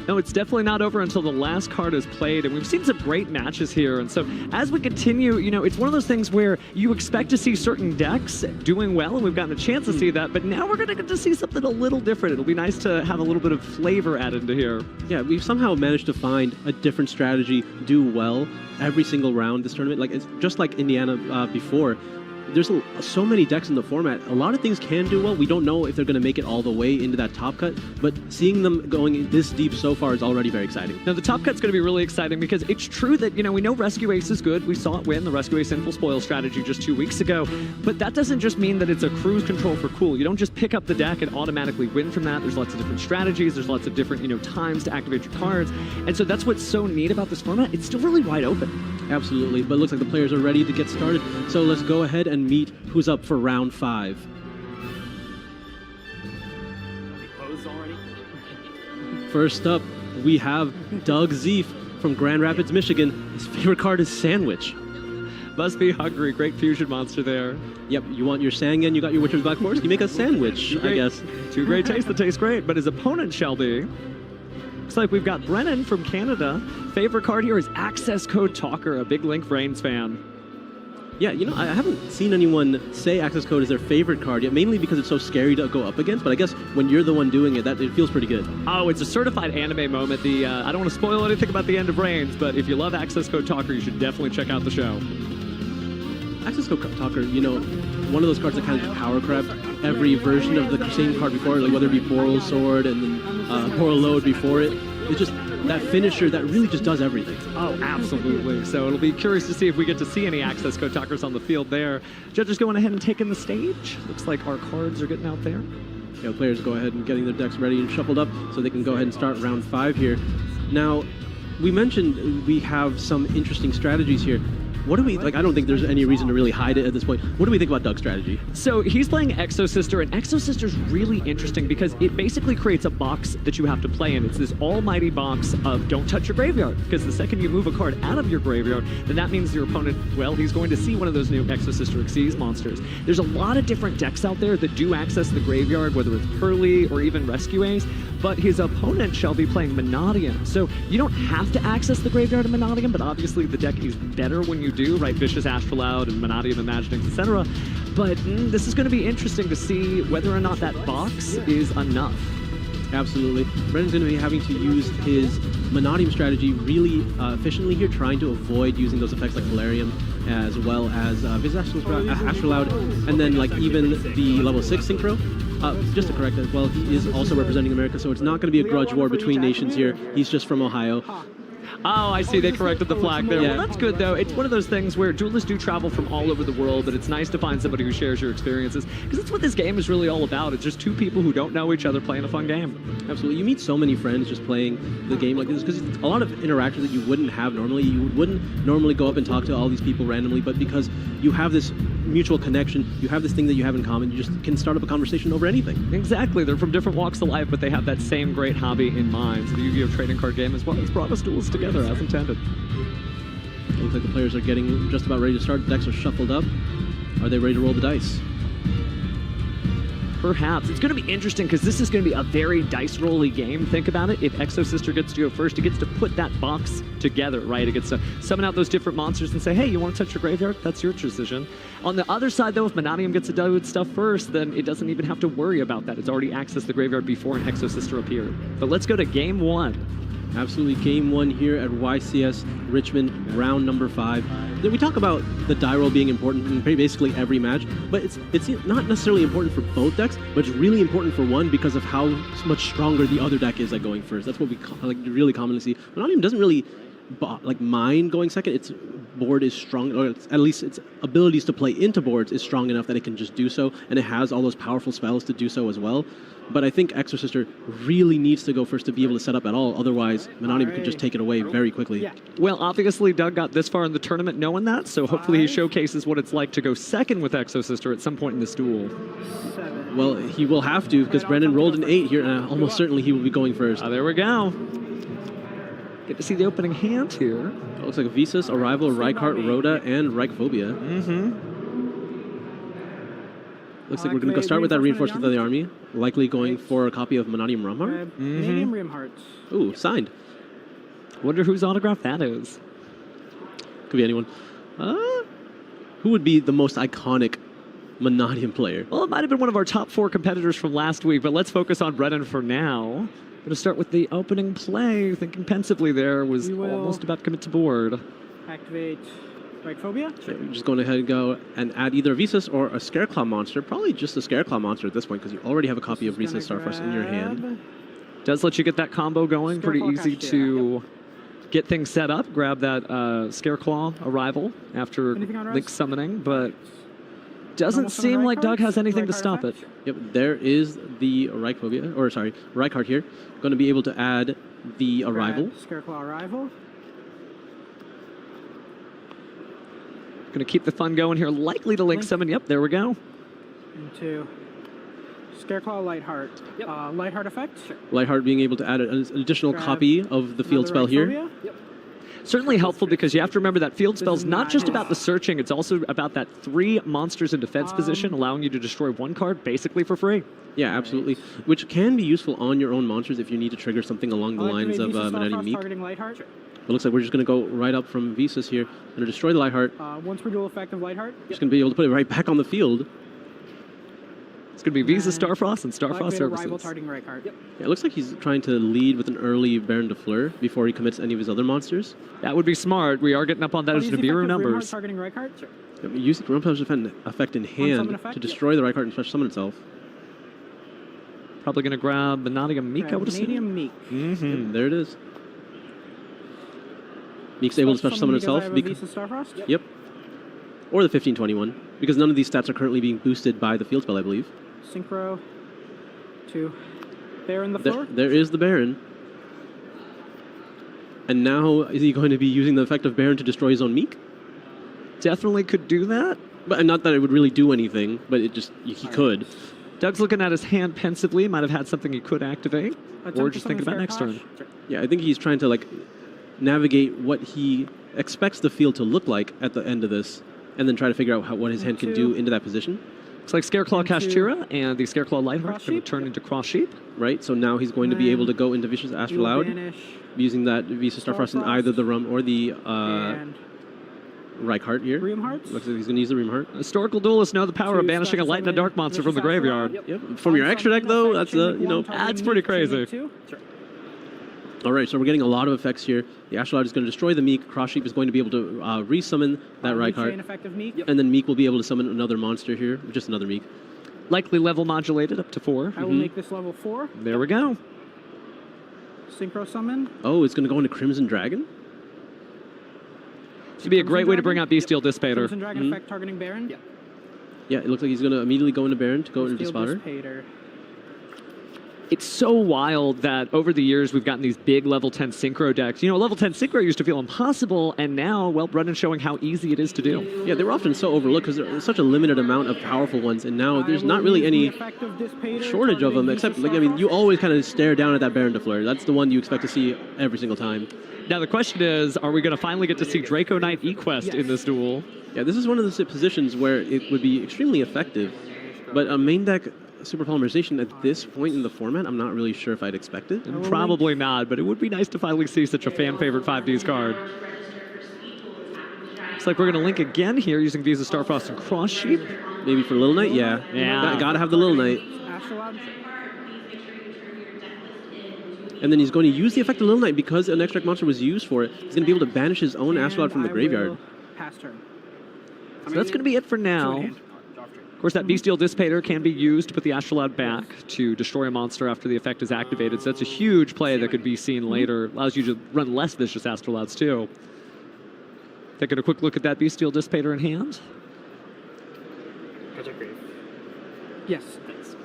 H: No, it's definitely not over until the last card is played, and we've seen some great matches here. And so as we continue, you know, it's one of those things where you expect to see certain decks doing well, and we've gotten a chance to see that, but now we're going to get to see something a little different. It'll be nice to have a little bit of flavor added into here.
I: Yeah, we've somehow managed to find a different strategy do well every single round this tournament. Like, it's just like Indiana before. There's so many decks in the format. A lot of things can do well. We don't know if they're going to make it all the way into that top cut, but seeing them going this deep so far is already very exciting.
H: Now, the top cut's going to be really exciting because it's true that, you know, we know Rescue Ace is good. We saw it win the Rescue Ace Sinful Spoil strategy just 2 weeks ago, but that doesn't just mean that it's a cruise control for cool. You don't just pick up the deck and automatically win from that. There's lots of different strategies. There's lots of different, you know, times to activate your cards. And so that's what's so neat about this format. It's still really wide open.
I: Absolutely, but it looks like the players are ready to get started. So let's go ahead and meet who's up for round 5. First up, we have Doug Zeef from Grand Rapids, Michigan. His favorite card is Sandwich.
H: Must be hungry. Great fusion monster there.
I: Yep, you want your Sangan, you got your Witcher's Black Forest, you make a sandwich, I guess.
H: Two great tastes that taste great, but his opponent shall be. Looks like we've got Brennan from Canada. Favorite card here is Access Code Talker, a big Link Vrains fan.
I: Yeah, you know, I haven't seen anyone say Access Code is their favorite card yet, mainly because it's so scary to go up against, but I guess when you're the one doing it, it feels pretty good.
H: Oh, it's a certified anime moment. I don't want to spoil anything about the end of Vrains, but if you love Access Code Talker, you should definitely check out the show.
I: Access Code Talker, you know, one of those cards that kind of power crab every version of the same card before, like whether it be Boral Sword and then Boral Load before it. It's just that finisher that really just does everything.
H: Oh, absolutely. So it'll be curious to see if we get to see any Access Code Talkers on the field there. Judges going ahead and taking the stage. Looks like our cards are getting out there.
I: Yeah, players go ahead and getting their decks ready and shuffled up so they can go ahead and start round 5 here. Now, we mentioned we have some interesting strategies here. What do we, like, I don't think there's any reason to really hide it at this point. What do we think about Doug's strategy?
H: So he's playing Exo Sister, and Exo Sister's really interesting because it basically creates a box that you have to play in. It's this almighty box of don't touch your graveyard, because the second you move a card out of your graveyard, then that means your opponent, well, he's going to see one of those new Exo Sister Xyz monsters. There's a lot of different decks out there that do access the graveyard, whether it's Pearly or even Rescue Ace, but his opponent shall be playing Monadium. So you don't have to access the graveyard of Monadium, but obviously the deck is better when you do, right? Vicious Astrolaud and Monadium Imaginings, etc. But this is going to be interesting to see whether or not that box is enough.
I: Absolutely. Brennan's going to be having to use his Monadium strategy really efficiently here, trying to avoid using those effects like Valerium, as well as Vicious Astrolaud, and then like even the level 6 Synchro. Just to correct that, well, he is also representing America, so it's not going to be a grudge war between nations here. He's just from Ohio.
H: Oh, I see. They corrected the flag there. Yeah. Well, that's good, though. It's one of those things where duelists do travel from all over the world, but it's nice to find somebody who shares your experiences, because that's what this game is really all about. It's just two people who don't know each other playing a fun game.
I: Absolutely. You meet so many friends just playing the game like this, because it's a lot of interactions that you wouldn't have normally. You wouldn't normally go up and talk to all these people randomly, but because you have this mutual connection, you have this thing that you have in common, you just can start up a conversation over anything.
H: Exactly. They're from different walks of life, but they have that same great hobby in mind. So the Yu-Gi-Oh! Trading card game is what has brought us duels together as intended.
I: Looks like the players are getting just about ready to start. The decks are shuffled up. Are they ready to roll the dice?
H: Perhaps. It's going to be interesting because this is going to be a very dice rolly game. Think about it. If Exo Sister gets to go first, it gets to put that box together, right? It gets to summon out those different monsters and say, hey, you want to touch your graveyard? That's your decision. On the other side, though, if Monadium gets to do its stuff first, then it doesn't even have to worry about that. It's already accessed the graveyard before an Exo Sister appeared. But let's go to game 1.
I: Absolutely, game 1 here at YCS Richmond, round number 5. We talk about the die roll being important in basically every match, but it's not necessarily important for both decks, but it's really important for one because of how much stronger the other deck is at going first. That's what we really commonly see. Monadium doesn't really mind going second. Its board is strong, or at least its abilities to play into boards is strong enough that it can just do so, and it has all those powerful spells to do so as well. But I think Exo Sister really needs to go first to be able to set up at all. Otherwise, Monadium could just take it away very quickly.
H: Yeah. Well, obviously, Doug got this far in the tournament knowing that, so hopefully he showcases what it's like to go second with Exo Sister at some point in this duel.
I: Well, he will have to, because Brendan rolled an 8 here, and almost certainly he will be going first.
H: There we go. Get to see the opening hand here.
I: It looks like Visas, Arrival, Rykart, Rhoda, and Reichphobia.
H: Mm-hmm.
I: Looks like we're going to go start with that reinforcement of the army. Likely going for a copy of Manadium Rumhar.
C: Canadian Rim Hearts.
I: Ooh, signed.
G: Wonder whose autograph that is.
I: Could be anyone. Who would be the most iconic Manadium player?
G: Well, it might have been one of our top 4 competitors from last week, but let's focus on Brennan for now. Going to start with the opening play. Thinking pensively there, was almost about to commit to board.
C: Activate Phobia.
I: So you're just going ahead and go and add either a Visas or a Scareclaw monster. Probably just a Scareclaw monster at this point because you already have a copy of Visas Starfrost in your hand.
G: Does let you get that combo going. Pretty easy to get things set up. Grab that Scareclaw arrival after Link summoning, but doesn't seem like Doug has anything to stop it.
I: Yep, there is the Rykard here. Going to be able to add the arrival.
C: Scareclaw arrival.
G: Going to keep the fun going here. Likely to Link summon. Yep, there we go.
C: Into Scareclaw Lightheart. Yep. Lightheart effect.
I: Lightheart being able to add an additional copy of the field spell here.
C: Yep.
G: Certainly helpful because you have to remember that field spell's not just about the searching, it's also about that 3 monsters in defense position, allowing you to destroy 1 card basically for free.
I: Yeah, absolutely. Which can be useful on your own monsters if you need to trigger something along the lines of Manadium Meek.
C: Targeting Lightheart.
I: It looks like we're just going to go right up from Visas here. Going to destroy the Lightheart.
C: Once per dual effect of Lightheart.
I: Just going to be able to put it right back on the field.
G: It's going to be Visa Starfrost and Starfrost Services.
C: Rival targeting Rykard. Yep.
I: Yeah, it looks like he's trying to lead with an early Baron de Fleur before he commits any of his other monsters.
G: That would be smart. We are getting up on that as Nibiru numbers.
C: Targeting Rykard. Sure.
I: Yep, use the Rumpel's effect in hand to destroy the Rykard and special summon itself.
G: Probably going to grab Manadium Meek, I would assume.
C: Manadium Meek.
I: Yep, there it is. Meek's able to special summon itself. Yep. Or the 1521, because none of these stats are currently being boosted by the field spell, I believe.
C: Synchro to Baron the floor.
I: There is the Baron. And now, is he going to be using the effect of Baron to destroy his own Meek?
G: Definitely could do that.
I: But not that it would really do anything, but it just, he could.
G: Doug's looking at his hand pensively, might have had something he could activate, or just thinking about next turn.
I: Yeah, I think he's trying to navigate what he expects the field to look like at the end of this, and then try to figure out what his hand can do into that position.
G: Looks like Scareclaw Kashtira and the Scareclaw Lightheart going to turn into Cross Sheep.
I: Right, so now he's going to be able to go into Vicious Astrolaud, using that Visa Starfrost in either the Rum or the Rykard here.
C: Ream Hearts?
I: Looks like he's going to use the Ream Heart.
G: Historical duelists know the power of banishing a light and a dark monster from the graveyard.
I: Yep. From your extra deck, though, that's
G: that's pretty crazy.
I: All right, so we're getting a lot of effects here. The Astrolaud is going to destroy the Meek. Cross Sheep is going to be able to resummon that Rykard. And then Meek will be able to summon another monster here, just another Meek.
G: Likely level modulated up to 4.
C: I will make this level 4.
G: There we go.
C: Synchro summon.
I: Oh, it's going to go into Crimson Dragon?
G: This would be a great way to bring out Bestial Dissipator.
C: Crimson Dragon effect targeting Baron. Yep.
I: Yeah, it looks like he's going to immediately go into Baron to go into Spotter.
G: It's so wild that over the years we've gotten these big level 10 synchro decks. You know, level 10 synchro used to feel impossible, and now, well, Brennan's showing how easy it is to do.
I: Yeah, they were often so overlooked because there's such a limited amount of powerful ones, and now there's not really any shortage of them, except, you always kind of stare down at that Baron de Fleur. That's the one you expect to see every single time.
G: Now the question is, are we going to finally get to see Draco Knight Equest in this duel?
I: Yeah, this is one of the positions where it would be extremely effective, but a main deck Super Polymerization at this point in the format, I'm not really sure if I'd expect it.
G: Probably not, but it would be nice to finally see such a fan-favorite 5Ds card. Looks like we're going to link again here using Visa Starfrost and Cross Sheep.
I: Maybe for Little Knight, yeah. Gotta have the Little Knight. And then he's going to use the effect of Little Knight because an extract monster was used for it. He's going to be able to banish his own Astrolaud from the graveyard.
C: Pass turn.
G: So that's going to be it for now. Of course, that Bestial Dissipator can be used to put the Astrolaud back to destroy a monster after the effect is activated. So that's a huge play that could be seen later. Allows you to run less vicious Astrolauds, too. Taking a quick look at that Bestial Dissipator in hand.
C: Yes, thanks.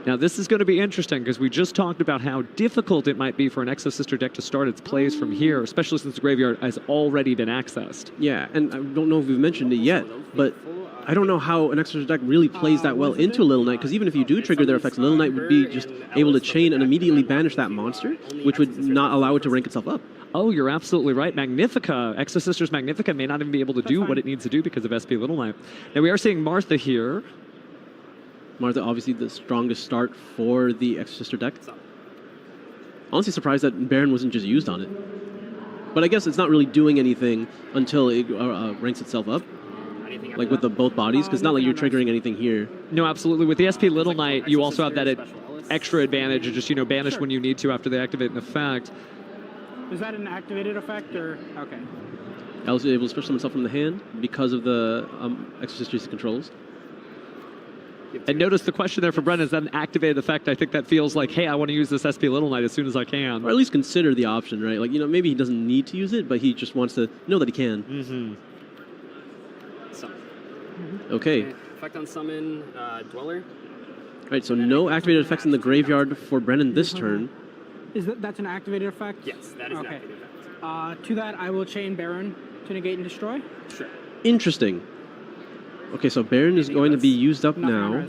G: Now, this is going to be interesting because we just talked about how difficult it might be for an Exo-Sister deck to start its plays from here, especially since the graveyard has already been accessed.
I: Yeah, and I don't know if we've mentioned it yet, but I don't know how an Exo-Sister deck really plays that well into Little Knight, because even if you do trigger their effects, Little Knight would be just able to chain and immediately banish that monster, which would not allow it to rank itself up.
G: Oh, you're absolutely right. Magnifica, Exo-Sisters Magnifica may not even be able to do what it needs to do because of SP Little Knight. Now, we are seeing Martha here.
I: Martha, obviously the strongest start for the Exorcister deck. Honestly surprised that Baron wasn't just used on it. But I guess it's not really doing anything until it ranks itself up. Like with the both bodies, because not like you're triggering anything here.
G: No, absolutely. With the SP Little Knight, you also have that extra advantage of just, banish when you need to after they activate an effect.
C: Is that an activated effect or okay?
I: I was able to special himself from the hand because of the Exorcister's controls.
G: And notice the question there for Brennan, is that an activated effect? I think that feels like, hey, I want to use this SP Little Knight as soon as I can.
I: Or at least consider the option, right? Like, maybe he doesn't need to use it, but he just wants to know that he can.
D: Mm-hmm.
I: Okay.
D: Effect on summon, Dweller.
I: Right, so no activated effects in the graveyard for Brennan this turn.
C: That's an activated effect?
D: Yes, that is an activated effect.
C: To that, I will chain Baron to negate and destroy.
D: Sure.
I: Interesting. Okay, so Baron is going to be used up now.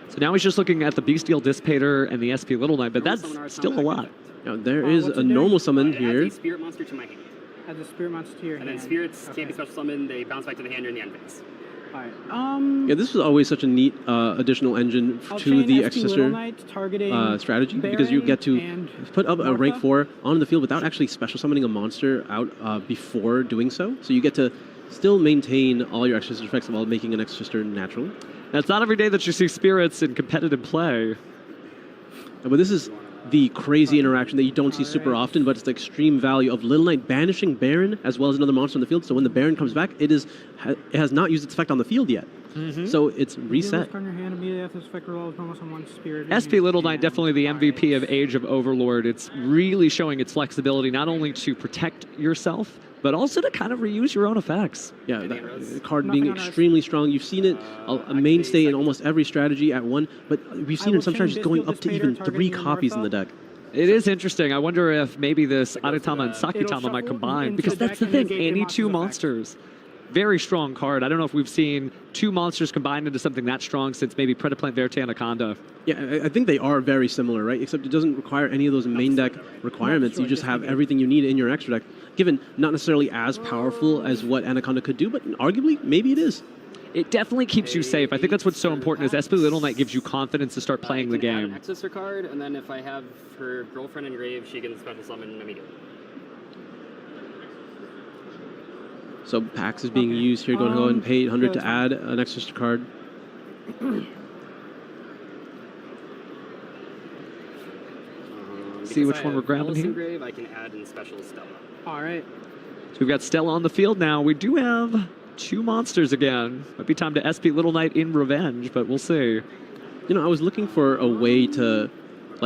G: So now he's just looking at the Bestial Dissipator and the SP Little Knight, but that's still a lot.
I: Now, there is a normal summon here.
D: Add a spirit monster to my hand.
C: Add the spirit monster to your hand.
D: And then spirits can't be special summoned, they bounce back to the hand during the end phase.
C: Alright.
I: Yeah, this was always such a neat additional engine to the Exorcister strategy, because you get to put up a rank 4 on the field without actually special summoning a monster out before doing so. So you get to still maintain all your Exorcister effects while making an Exorcister naturally.
G: Now, it's not every day that you see spirits in competitive play.
I: But this is the crazy interaction that you don't see super often, but it's the extreme value of Little Knight banishing Baron as well as another monster on the field. So when the Baron comes back, it has not used its effect on the field yet. So it's reset.
G: SP Little Knight, definitely the MVP of Age of Overlord. It's really showing its flexibility, not only to protect yourself, but also to kind of reuse your own effects.
I: Yeah, that card being extremely strong. You've seen it a mainstay in almost every strategy at one, but we've seen it in some strategies going up to even 3 copies in the deck.
G: It is interesting. I wonder if maybe this Aratama and Sakitama might combine, because that's the thing, any 2 monsters. Very strong card. I don't know if we've seen 2 monsters combined into something that strong since maybe Predaplant Verte Anaconda.
I: Yeah, I think they are very similar, right? Except it doesn't require any of those main deck requirements. You just have everything you need in your extra deck. Given not necessarily as powerful as what Anaconda could do, but arguably, maybe it is.
G: It definitely keeps you safe. I think that's what's so important, is SP Little Knight gives you confidence to start playing the game.
D: Add an Exorcister card, and then if I have her girlfriend in grave, she can special summon immediately.
I: So Pax is being used here. Going to go ahead and pay 800 to add an Exorcister card.
G: See which one we're grabbing here.
D: Grave, I can add in special Stella.
C: All right.
G: So we've got Stella on the field now. We do have 2 monsters again. Might be time to SP Little Knight in revenge, but we'll see.
I: I was looking for a way to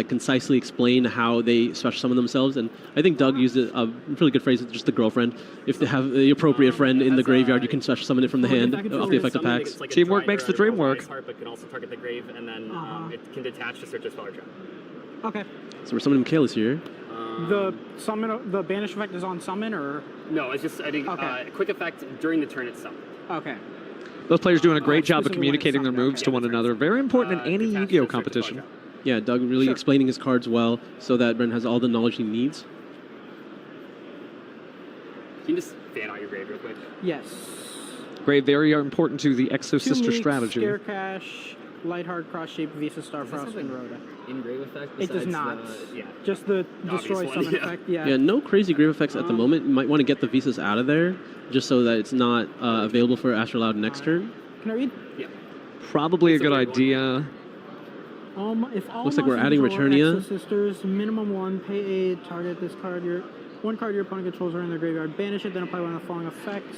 I: concisely explain how they special summon themselves, and I think Doug used a really good phrase, just the girlfriend. If they have the appropriate friend in the graveyard, you can special summon it from the hand off the effect of Pax.
G: Teamwork makes the dream work.
D: But can also target the grave, and then it can detach to search a spell or trap.
C: Okay.
I: So we're summoning Michaelis here.
C: The banish effect is on summon, or?
D: No, it's just, I think, a quick effect during the turn itself.
C: Okay.
G: Those players doing a great job of communicating their moves to one another. Very important in any Yu-Gi-Oh competition.
I: Yeah, Doug really explaining his cards well so that Bren has all the knowledge he needs.
D: Can you just fan out your grave real quick?
C: Yes.
G: Grave, very important to the Exorcister strategy.
C: Scare Cash, Lightheart, Cross Shape, Visa Starfrost, and Rhoda.
D: In grave effect?
C: It does not. Just the destroy summon effect.
I: Yeah, no crazy grave effects at the moment. You might want to get the Visas out of there just so that it's not available for Astral Loud next turn.
C: Can I read?
D: Yeah.
G: Probably a good idea.
C: If all
I: looks like we're adding Returnia.
C: Sisters, minimum 1, pay 8, target this card. One card your opponent controls are in their graveyard. Banish it, then apply one of the following effects.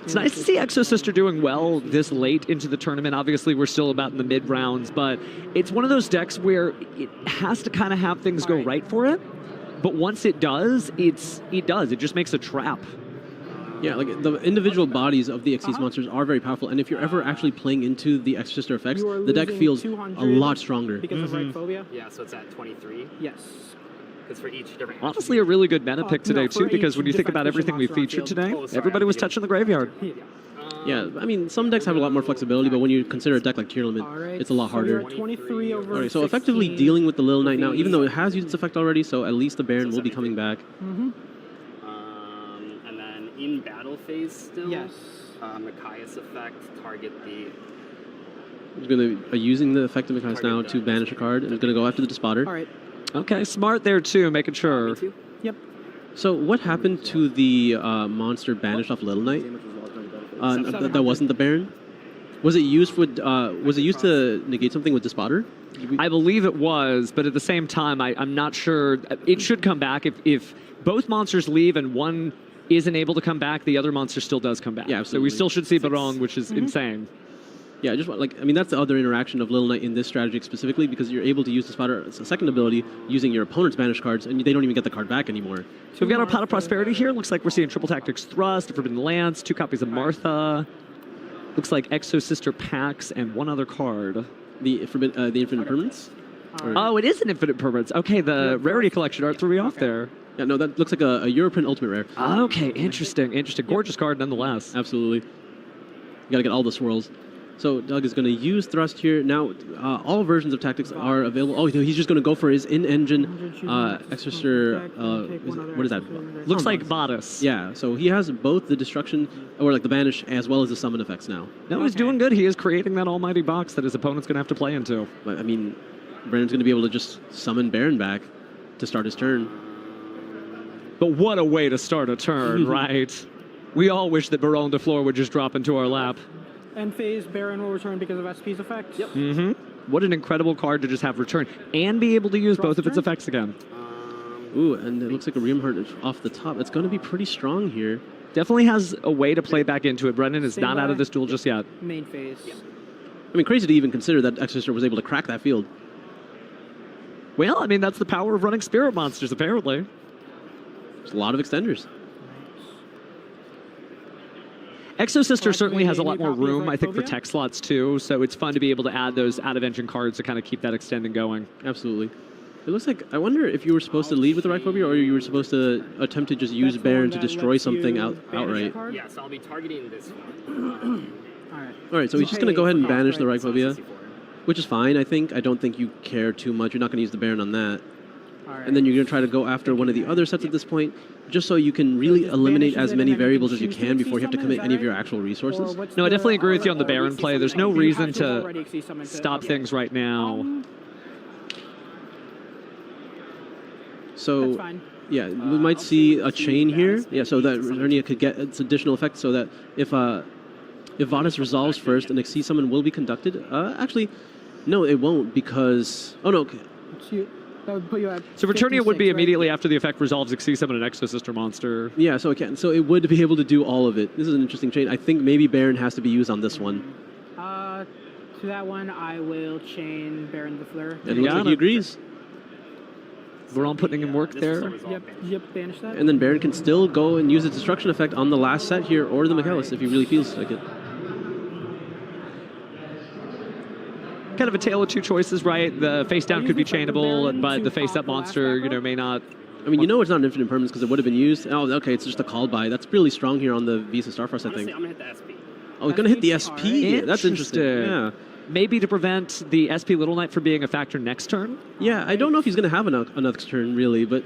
G: It's nice to see Exorcister doing well this late into the tournament. Obviously, we're still about in the mid-rounds, but it's one of those decks where it has to kind of have things go right for it. But once it does, it does. It just makes a trap.
I: Yeah, like the individual bodies of the Xyz monsters are very powerful, and if you're ever actually playing into the Exorcister effects, the deck feels a lot stronger.
C: Because of Right Phobia?
D: Yeah, so it's at 23.
C: Yes.
D: Because for each different...
G: Honestly, a really good meta pick today, too, because when you think about everything we featured today, everybody was touching the graveyard.
I: Yeah, I mean, some decks have a lot more flexibility, but when you consider a deck like Tearlament, it's a lot harder.
C: 23 over
I: Alright, so effectively dealing with the Little Knight now, even though it has used its effect already, so at least the Baron will be coming back.
D: And then in battle phase still,
C: yes.
D: Machias effect, target the
I: He's going to using the effective mechanics now to banish a card, and he's going to go after the Despotter.
C: All right.
G: Okay, smart there too, making sure.
C: Yep.
I: So what happened to the monster banished off Little Knight? That wasn't the Baron. Was it used with? Was it used to negate something with Despotter?
G: I believe it was, but at the same time, I'm not sure. It should come back if both monsters leave and one isn't able to come back. The other monster still does come back.
I: Yeah, absolutely.
G: So we still should see Barong, which is insane.
I: Yeah, just I mean, that's the other interaction of Little Knight in this strategy specifically, because you're able to use the Spotter as a second ability using your opponent's banished cards, and they don't even get the card back anymore.
G: So we've got our Pot of Prosperity here. Looks like we're seeing Triple Tactics Thrust, a Forbidden Lance, 2 copies of Martha. Looks like Exo Sister Pax and one other card.
I: The Infinite Permanence?
G: Oh, it is an Infinite Permanence. Okay, the Rarity Collection art threw me off there.
I: Yeah, no, that looks like a Europrint Ultimate Rare.
G: Okay, interesting. Gorgeous card nonetheless.
I: Absolutely. You gotta get all the swirls. So Doug is going to use Thrust here. Now, all versions of Tactics are available. Oh, he's just going to go for his in-engine Exorcer. What is that?
G: Looks like Bodice.
I: Yeah, so he has both the Destruction, or like the Banish, as well as the Summon effects now.
G: No, he's doing good. He is creating that almighty box that his opponent's going to have to play into.
I: But, I mean, Brandon's going to be able to just summon Baron back to start his turn.
G: But what a way to start a turn, right? We all wish that Baron de Fleur would just drop into our lap.
C: End phase, Baron will return because of SP's effects. Yep.
G: What an incredible card to just have return and be able to use both of its effects again.
I: Ooh, and it looks like a Ream Heart off the top. It's going to be pretty strong here.
G: Definitely has a way to play back into it. Brendan is not out of this duel just yet.
C: Main phase.
I: I mean, crazy to even consider that Exorcer was able to crack that field.
G: Well, I mean, that's the power of running Spirit Monsters, apparently.
I: There's a lot of extenders.
G: Exo Sister certainly has a lot more room, I think, for tech slots too, so it's fun to be able to add those out-of-engine cards to kind of keep that extending going.
I: Absolutely. It looks like, I wonder if you were supposed to lead with the Ryphobia, or you were supposed to attempt to just use Baron to destroy something outright.
D: Yeah, so I'll be targeting this one.
I: Alright, so he's just going to go ahead and banish the Ryphobia, which is fine, I think. I don't think you care too much. You're not going to use the Baron on that. And then you're going to try to go after one of the other sets at this point, just so you can really eliminate as many variables as you can before you have to commit any of your actual resources.
G: No, I definitely agree with you on the Baron play. There's no reason to stop things right now.
I: So, yeah, we might see a chain here. Yeah, so that Returnia could get its additional effect, so that if Vadis resolves first, an Exceed Summon will be conducted. Actually, no, it won't, because... Oh, no.
C: That would put you at
G: so Returnia would be immediately after the effect resolves Exceed Summon an Exo Sister monster.
I: Yeah, so it can. So it would be able to do all of it. This is an interesting chain. I think maybe Baron has to be used on this one.
C: To that one, I will chain Baron de Fleur.
I: And it looks like he agrees.
G: We're all putting in work there.
C: Yep, banish that.
I: And then Baron can still go and use its Destruction effect on the last set here, or the Michaelis, if he really feels like it.
G: Kind of a tale of two choices, right? The face down could be chainable, but the face up monster, may not.
I: I mean, it's not an infinite permanence because it would have been used. Oh, okay, it's just a call by. That's really strong here on the Visa Starfrost, I think.
D: I'm going to hit the SP.
I: Oh, he's going to hit the SP. That's interesting. Yeah.
G: Maybe to prevent the SP Little Knight from being a factor next turn?
I: Yeah, I don't know if he's going to have another turn, really, but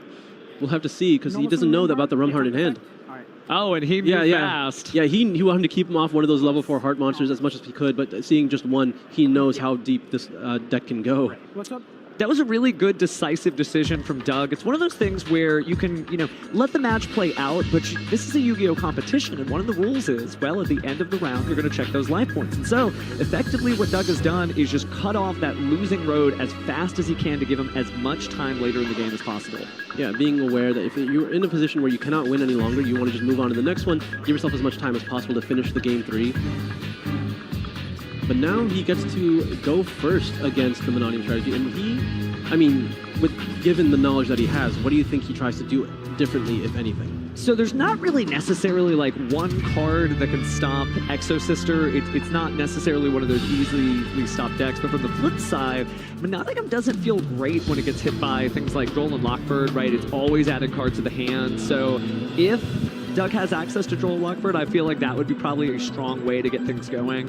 I: we'll have to see because he doesn't know about the Rum Heart in hand.
G: Oh, and he moved fast.
I: Yeah, he wanted to keep him off one of those level 4 heart monsters as much as he could, but seeing just one, he knows how deep this deck can go.
C: What's up?
G: That was a really good, decisive decision from Doug. It's one of those things where you can, let the match play out, but this is a Yu-Gi-Oh! Competition, and one of the rules is, well, at the end of the round, you're going to check those life points. And so, effectively, what Doug has done is just cut off that losing road as fast as he can to give him as much time later in the game as possible.
I: Yeah, being aware that if you're in a position where you cannot win any longer, you want to just move on to the next one, give yourself as much time as possible to finish the game 3. But now he gets to go first against the Monodium strategy, and given the knowledge that he has, what do you think he tries to do differently, if anything?
G: So there's not really necessarily like one card that can stop Exo Sister. It's not necessarily one of those easily stopped decks, but from the flip side, Monodium doesn't feel great when it gets hit by things like Droll and Lockbird, right? It's always added cards to the hand, so if Doug has access to Droll Lockbird, I feel like that would be probably a strong way to get things going.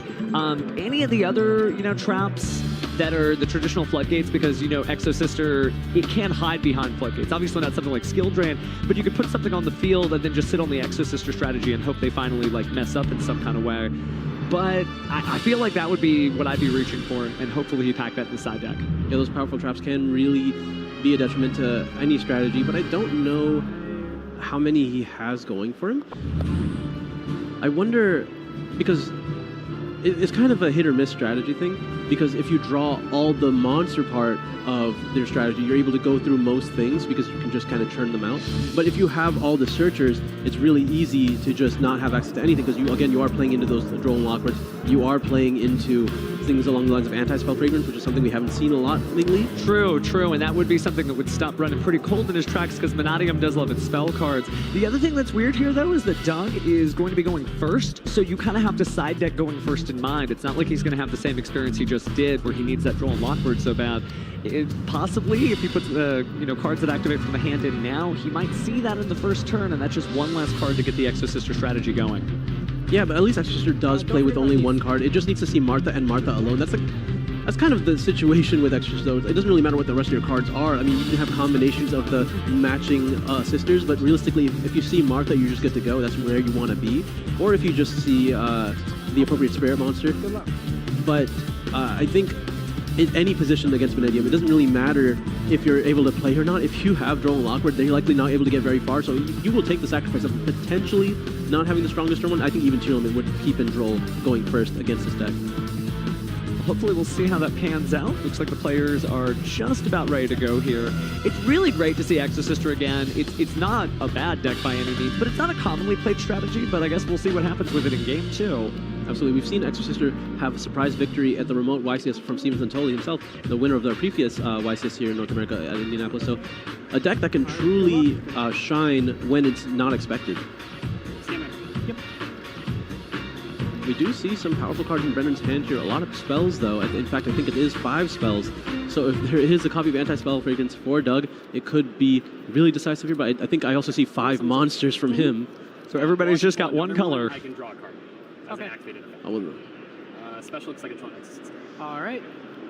G: Any of the other, traps that are the traditional floodgates, because, Exo Sister, it can hide behind floodgates. Obviously not something like Skill Drain, but you could put something on the field and then just sit on the Exo Sister strategy and hope they finally, mess up in some kind of way. but I feel like that would be what I'd be reaching for, and hopefully he packed that in the side deck.
I: Yeah, those powerful traps can really be a detriment to any strategy, but I don't know how many he has going for him. I wonder, because it's kind of a hit or miss strategy thing, because if you draw all the monster part of their strategy, you're able to go through most things because you can just kind of churn them out. But if you have all the searchers, it's really easy to just not have access to anything because you are playing into those Droll and Lockwards. You are playing into things along the lines of anti-spell fragrance, which is something we haven't seen a lot lately.
G: True, and that would be something that would stop Brennan pretty cold in his tracks because Manatium does love its spell cards. The other thing that's weird here, though, is that Doug is going to be going first, so you kind of have to side deck going first in mind. It's not like he's going to have the same experience he just did where he needs that Droll and Lockwood so bad. Possibly, if he puts cards that activate from the hand in now, he might see that in the first turn, and that's just one less card to get the Exo Sister strategy going.
I: Yeah, but at least Exo Sister does play with only one card. It just needs to see Martha and Martha alone. That's kind of the situation with Exo Sister. It doesn't really matter what the rest of your cards are. I mean, you can have combinations of the matching sisters, but realistically, if you see Martha, you're just good to go. That's where you want to be. Or if you just see the appropriate spirit monster. But I think in any position against Vanadium, it doesn't really matter if you're able to play or not. If you have Droll and Lockwood, they're likely not able to get very far, so you will take the sacrifice of potentially not having the strongest turn one. I think even Tearlament would keep in Droll going first against this deck.
G: Hopefully we'll see how that pans out. Looks like the players are just about ready to go here. It's really great to see Exo Sister again. It's not a bad deck by any means, but it's not a commonly played strategy, but I guess we'll see what happens with it in game 2.
I: Absolutely. We've seen Exo Sister have a surprise victory at the remote YCS from Steven Santoli himself, the winner of their previous YCS here in North America at Indianapolis. So a deck that can truly shine when it's not expected.
G: Yep.
I: We do see some powerful cards in Brennan's hand here. A lot of spells, though. In fact, I think it is 5 spells. So if there is a copy of Anti-Spell Fragrance for Doug, it could be really decisive here. But I think I also see 5 monsters from him.
G: So everybody's just got one color.
D: I can draw a card as an activated effect.
I: Oh, well,
D: Special looks like a draw Exo Sister.
C: All right.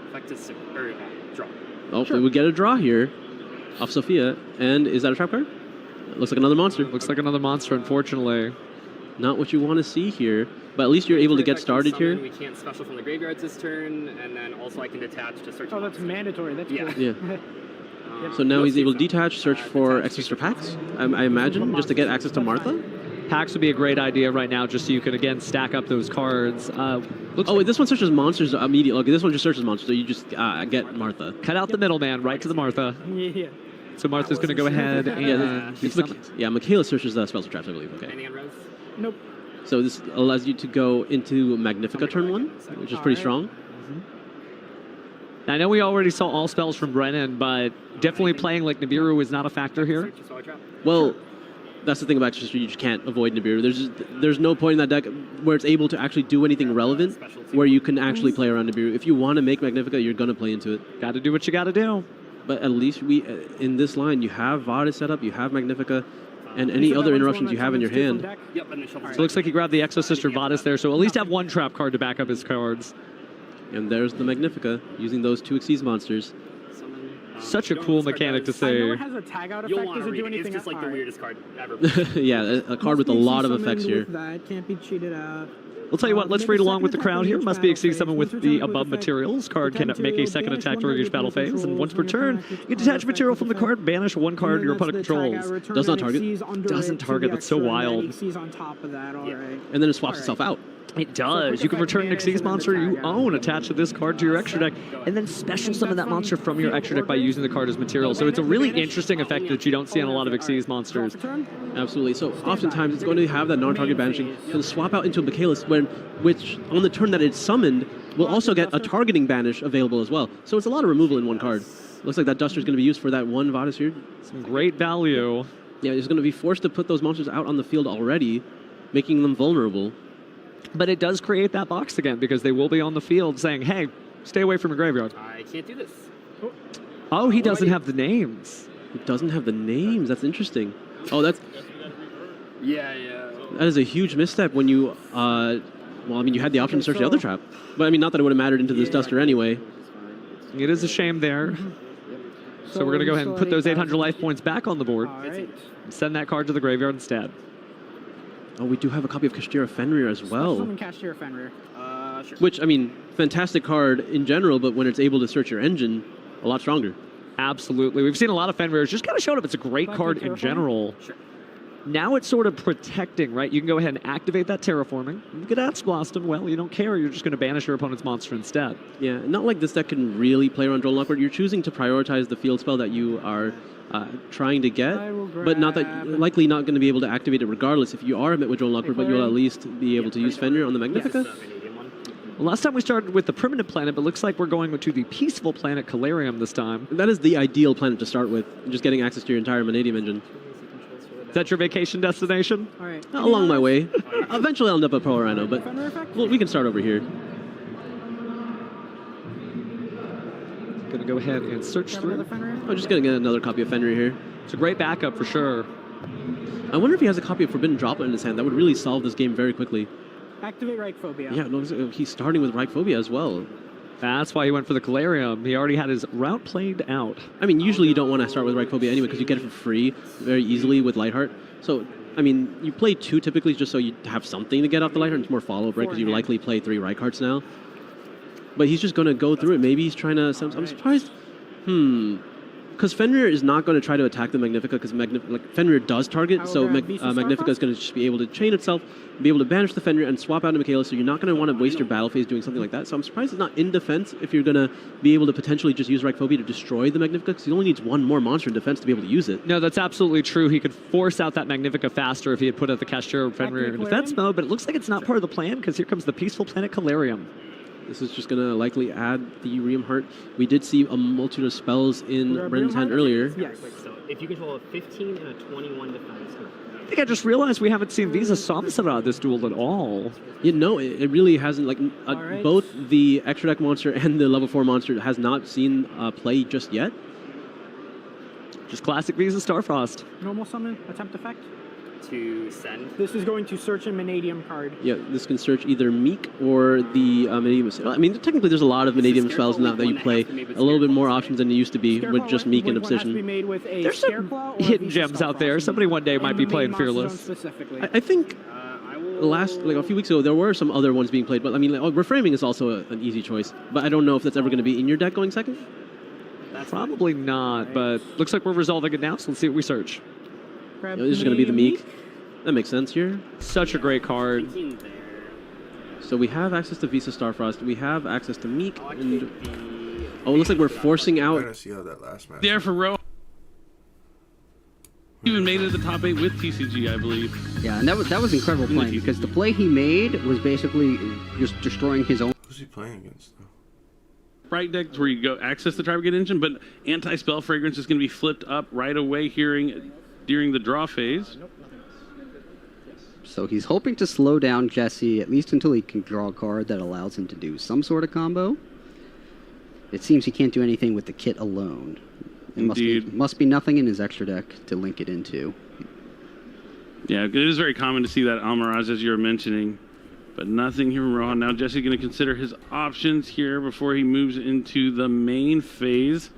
D: Effect is draw.
I: Oh, sure. We would get a draw here off Sophia. And is that a trap card? Looks like another monster.
G: Looks like another monster, unfortunately.
I: Not what you want to see here, but at least you're able to get started here.
D: We can't special from the graveyards this turn, and then also I can detach to search.
C: Oh, that's mandatory. That's cool.
I: Yeah. So now he's able to detach, search for Exo Sister packs, I imagine, just to get access to Martha.
G: Packs would be a great idea right now, just so you can, again, stack up those cards.
I: Wait, this one searches monsters immediately. Okay, this one just searches monsters, so you just get Martha.
G: Cut out the middleman, right to the Martha.
C: Yeah.
G: So Martha's going to go ahead and...
I: Michaela searches the spells and traps, I believe. Okay.
D: Anything on Rose?
C: Nope.
I: So this allows you to go into Magnifica turn 1, which is pretty strong.
G: I know we already saw all spells from Brennan, but definitely playing like Nibiru is not a factor here.
I: Well, that's the thing about Exo Sister, you just can't avoid Nibiru. There's no point in that deck where it's able to actually do anything relevant, where you can actually play around Nibiru. If you want to make Magnifica, you're going to play into it.
G: Got to do what you got to do.
I: But at least in this line, you have Vada set up, you have Magnifica, and any other interruptions you have in your hand.
D: Yep, and then shuffle.
G: So it looks like he grabbed the Exo Sister Vadis there, so at least have one trap card to back up his cards.
I: And there's the Magnifica, using those 2 Xyz monsters.
G: Such a cool mechanic to
C: I
G: say.
C: know it has a tag out effect. Does it do anything?
D: It's just like the weirdest card ever.
I: Yeah, a card with a lot of effects here.
C: That can't be cheated out.
G: We'll tell you what, let's read along with the crowd here. Must be exceed someone with the above materials. Card can make a second attack during each battle phase, and once per turn, you detach material from the card, banish one card your opponent controls.
I: Does not target.
G: Doesn't target, that's so wild.
C: On top of that, all right.
I: And then it swaps itself out.
G: It does. You can return an Xyz monster you own attached to this card to your extra deck, and then special summon that monster from your extra deck by using the card as material. So it's a really interesting effect that you don't see on a lot of Xyz monsters.
I: Absolutely. So oftentimes it's going to have that non-target banishing. You can swap out into a Michaelis, which on the turn that it's summoned will also get a targeting banish available as well. So it's a lot of removal in one card. Looks like that Duster is going to be used for that one Vadis here.
G: Some great value.
I: Yeah, he's going to be forced to put those monsters out on the field already, making them vulnerable.
G: But it does create that box again, because they will be on the field saying, hey, stay away from your graveyard.
D: I can't do this.
G: Oh, he doesn't have the names.
I: He doesn't have the names. That's interesting. Oh, that's...
D: Yeah.
I: That is a huge misstep when you... well, I mean, you had the option to search the other trap. But, I mean, not that it would have mattered into this Duster anyway.
G: It is a shame there. So we're going to go ahead and put those 800 life points back on the board.
C: Right.
G: And send that card to the graveyard instead.
I: Oh, we do have a copy of Kashtira Fenrir as well.
C: Summon Kashtira Fenrir.
D: Sure.
I: Which, I mean, fantastic card in general, but when it's able to search your engine, a lot stronger.
G: Absolutely. We've seen a lot of Fenrir's just kind of showed up. It's a great card in general.
D: Sure.
G: Now it's sort of protecting, right? You can go ahead and activate that terraforming. You could ask Gloston, well, you don't care. You're just going to banish your opponent's monster instead.
I: Yeah, not like this deck can really play around Drone Lockboard. You're choosing to prioritize the field spell that you are trying to get, but not that likely not going to be able to activate it regardless if you are met with Drone Lockboard, but you'll at least be able to use Fenrir on the Magnifica.
G: Well, last time we started with the primitive planet, but looks like we're going to the peaceful planet Calarium this time.
I: That is the ideal planet to start with, just getting access to your entire Vanadium engine.
G: Is that your vacation destination?
C: All right.
I: Along my way. Eventually I'll end up at Pro Rhino, but well, we can start over here.
G: Gonna go ahead and search through.
I: I'm just gonna get another copy of Fenrir here.
G: It's a great backup for sure.
I: I wonder if he has a copy of Forbidden Droplet in his hand. That would really solve this game very quickly.
C: Activate Reichphobia.
I: Yeah, no, he's starting with Reichphobia as well.
G: That's why he went for the Calarium. He already had his route played out.
I: I mean, usually you don't want to start with Reichphobia anyway because you get it for free very easily with Lightheart. So, I mean, you play 2 typically just so you have something to get off the Lightheart. It's more follow-up, right? Because you likely play 3 Reicharts now. But he's just going to go through it. Maybe he's trying to... I'm surprised. Because Fenrir is not going to try to attack the Magnifica because Fenrir does target, so Magnifica is going to just be able to chain itself, be able to banish the Fenrir and swap out to Michaela, so you're not going to want to waste your battle phase doing something like that. So I'm surprised it's not in defense if you're going to be able to potentially just use Reichphobia to destroy the Magnifica, because he only needs 1 more monster in defense to be able to use it.
G: No, that's absolutely true. He could force out that Magnifica faster if he had put out the Cashier Fenrir in defense mode, but it looks like it's not part of the plan because here comes the peaceful planet Calarium.
I: This is just going to likely add the Ream Heart. We did see a multitude of spells in Brendan's hand earlier.
D: Yes. So if you control a 15 and a 21 defense.
G: I think I just realized we haven't seen Visa Samsara this duel at all.
I: Yeah, no, it really hasn't. Both the extra deck monster and the level 4 monster has not seen play just yet.
G: Just classic Visa Starfrost.
C: Normal summon, attempt effect.
D: To send.
C: This is going to search a Vanadium card.
I: Yeah, this can search either Meek or the Vanadium. I mean, technically there's a lot of Vanadium spells now that you play. A little bit more options than there used to be with just Meek and Obsession.
G: There's some hidden gems out there. Somebody one day might be playing Fearless.
I: I think a few weeks ago, there were some other ones being played, but I mean, Reframing is also an easy choice. But I don't know if that's ever going to be in your deck going second.
G: Probably not, but looks like we're resolving it now, so let's see what we search.
I: This is going to be the Meek. That makes sense here.
G: Such a great card.
I: So we have access to Visa Starfrost. We have access to Meek. And it looks like we're forcing out.
E: I'm trying to see how that last match.
B: There for Row. Even made it to the top 8 with TCG, I believe.
J: Yeah, and that was incredible playing because the play he made was basically just destroying his own.
E: Who's he playing against, though?
B: Right deck where you go access the Tribegate engine, but Anti-Spell Fragrance is going to be flipped up right away during the draw phase.
J: So he's hoping to slow down Jesse at least until he can draw a card that allows him to do some sort of combo. It seems he can't do anything with the kit alone. It must be nothing in his extra deck to link it into.
B: Yeah, it is very common to see that Almaraz as you were mentioning, but nothing here from Rohan. Now Jesse's going to consider his options here before he moves into the main phase.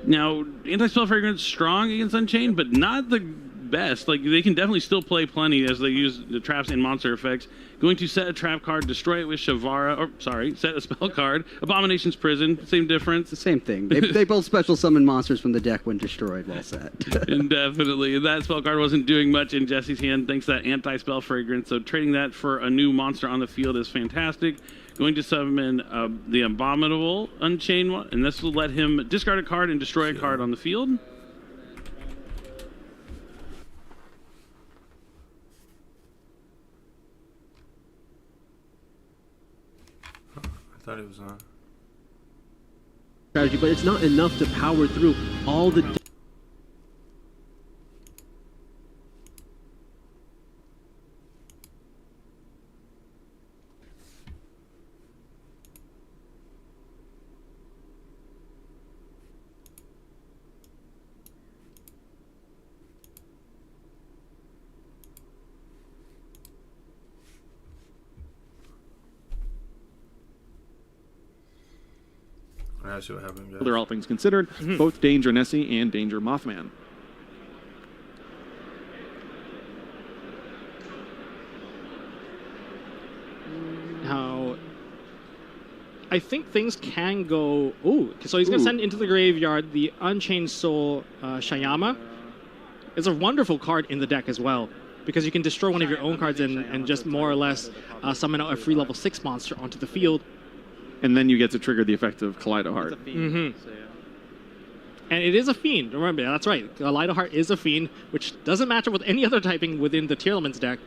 B: Now, Anti-Spell Fragrance strong against Unchained, but not the best. Like, they can definitely still play plenty as they use the traps and monster effects. Going to set a trap card, destroy it with Shavara, set a spell card. Abomination's Prison, same difference.
J: The same thing. They both special summon monsters from the deck when destroyed while set.
B: Indefinitely. That spell card wasn't doing much in Jesse's hand thanks to that Anti-Spell Fragrance, so trading that for a new monster on the field is fantastic. Going to summon the Abominable Unchained one, and this will let him discard a card and destroy a card on the field.
E: I thought it was on.
I: Strategy, but it's not enough to power through all the.
E: See what happened, guys.
T: They're all things considered, both Danger Nessie and Danger Mothman.
V: How
U: I think things can go... Ooh, so he's going to send into the graveyard the Unchained Soul Shayama. It's a wonderful card in the deck as well, because you can destroy one of your own cards and just more or less summon out a free level 6 monster onto the field.
T: And then you get to trigger the effect of Kaleido Heart.
U: Mm-hmm. And it is a fiend. Remember, that's right. Kaleido Heart is a fiend, which doesn't match up with any other typing within the Tier Elements deck,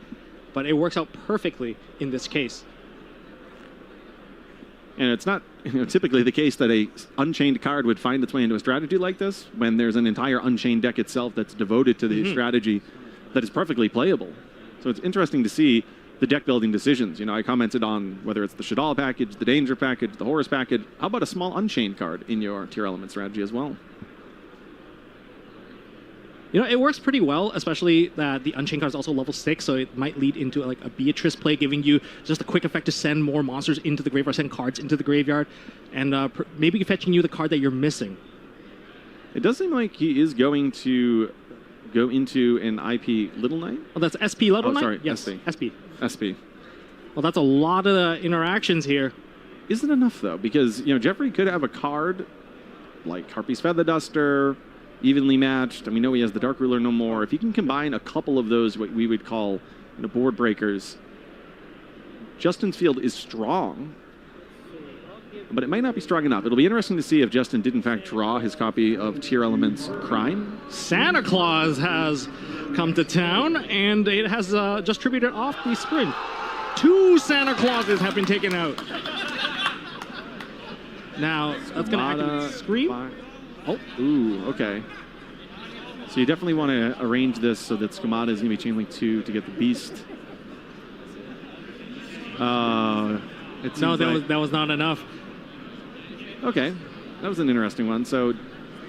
U: but it works out perfectly in this case.
T: And it's not typically the case that a Unchained card would find its way into a strategy like this when there's an entire Unchained deck itself that's devoted to the strategy that is perfectly playable. So it's interesting to see the deck building decisions. I commented on whether it's the Shadal package, the Danger package, the Horus package. How about a small Unchained card in your Tier Element strategy as well?
U: It works pretty well, especially that the Unchained card is also level 6, so it might lead into like a Beatrice play, giving you just a quick effect to send more monsters into the graveyard, send cards into the graveyard, and maybe fetching you the card that you're missing.
T: It does seem like he is going to go into an IP Little Knight.
U: Oh, that's SP Little Knight?
T: Sorry,
U: yes,
T: SP. SP.
U: Well, that's a lot of interactions here.
T: Isn't enough, though, because, Jeffrey could have a card like Harpy's Feather Duster, evenly matched, and we know he has the Dark Ruler no more. If he can combine a couple of those, what we would call board breakers, Justin's field is strong, but it might not be strong enough. It'll be interesting to see if Justin did in fact draw his copy of Tier Elements Crime.
U: Santa Claus has come to town, and it has just tributed off the sprint. 2 Santa Clauses have been taken out. Now, that's going to activate Scream.
T: Oh, ooh, okay. So you definitely want to arrange this so that Skamata is going to be chainlink 2 to get the Beast.
U: No, that was not enough.
T: Okay, that was an interesting one. So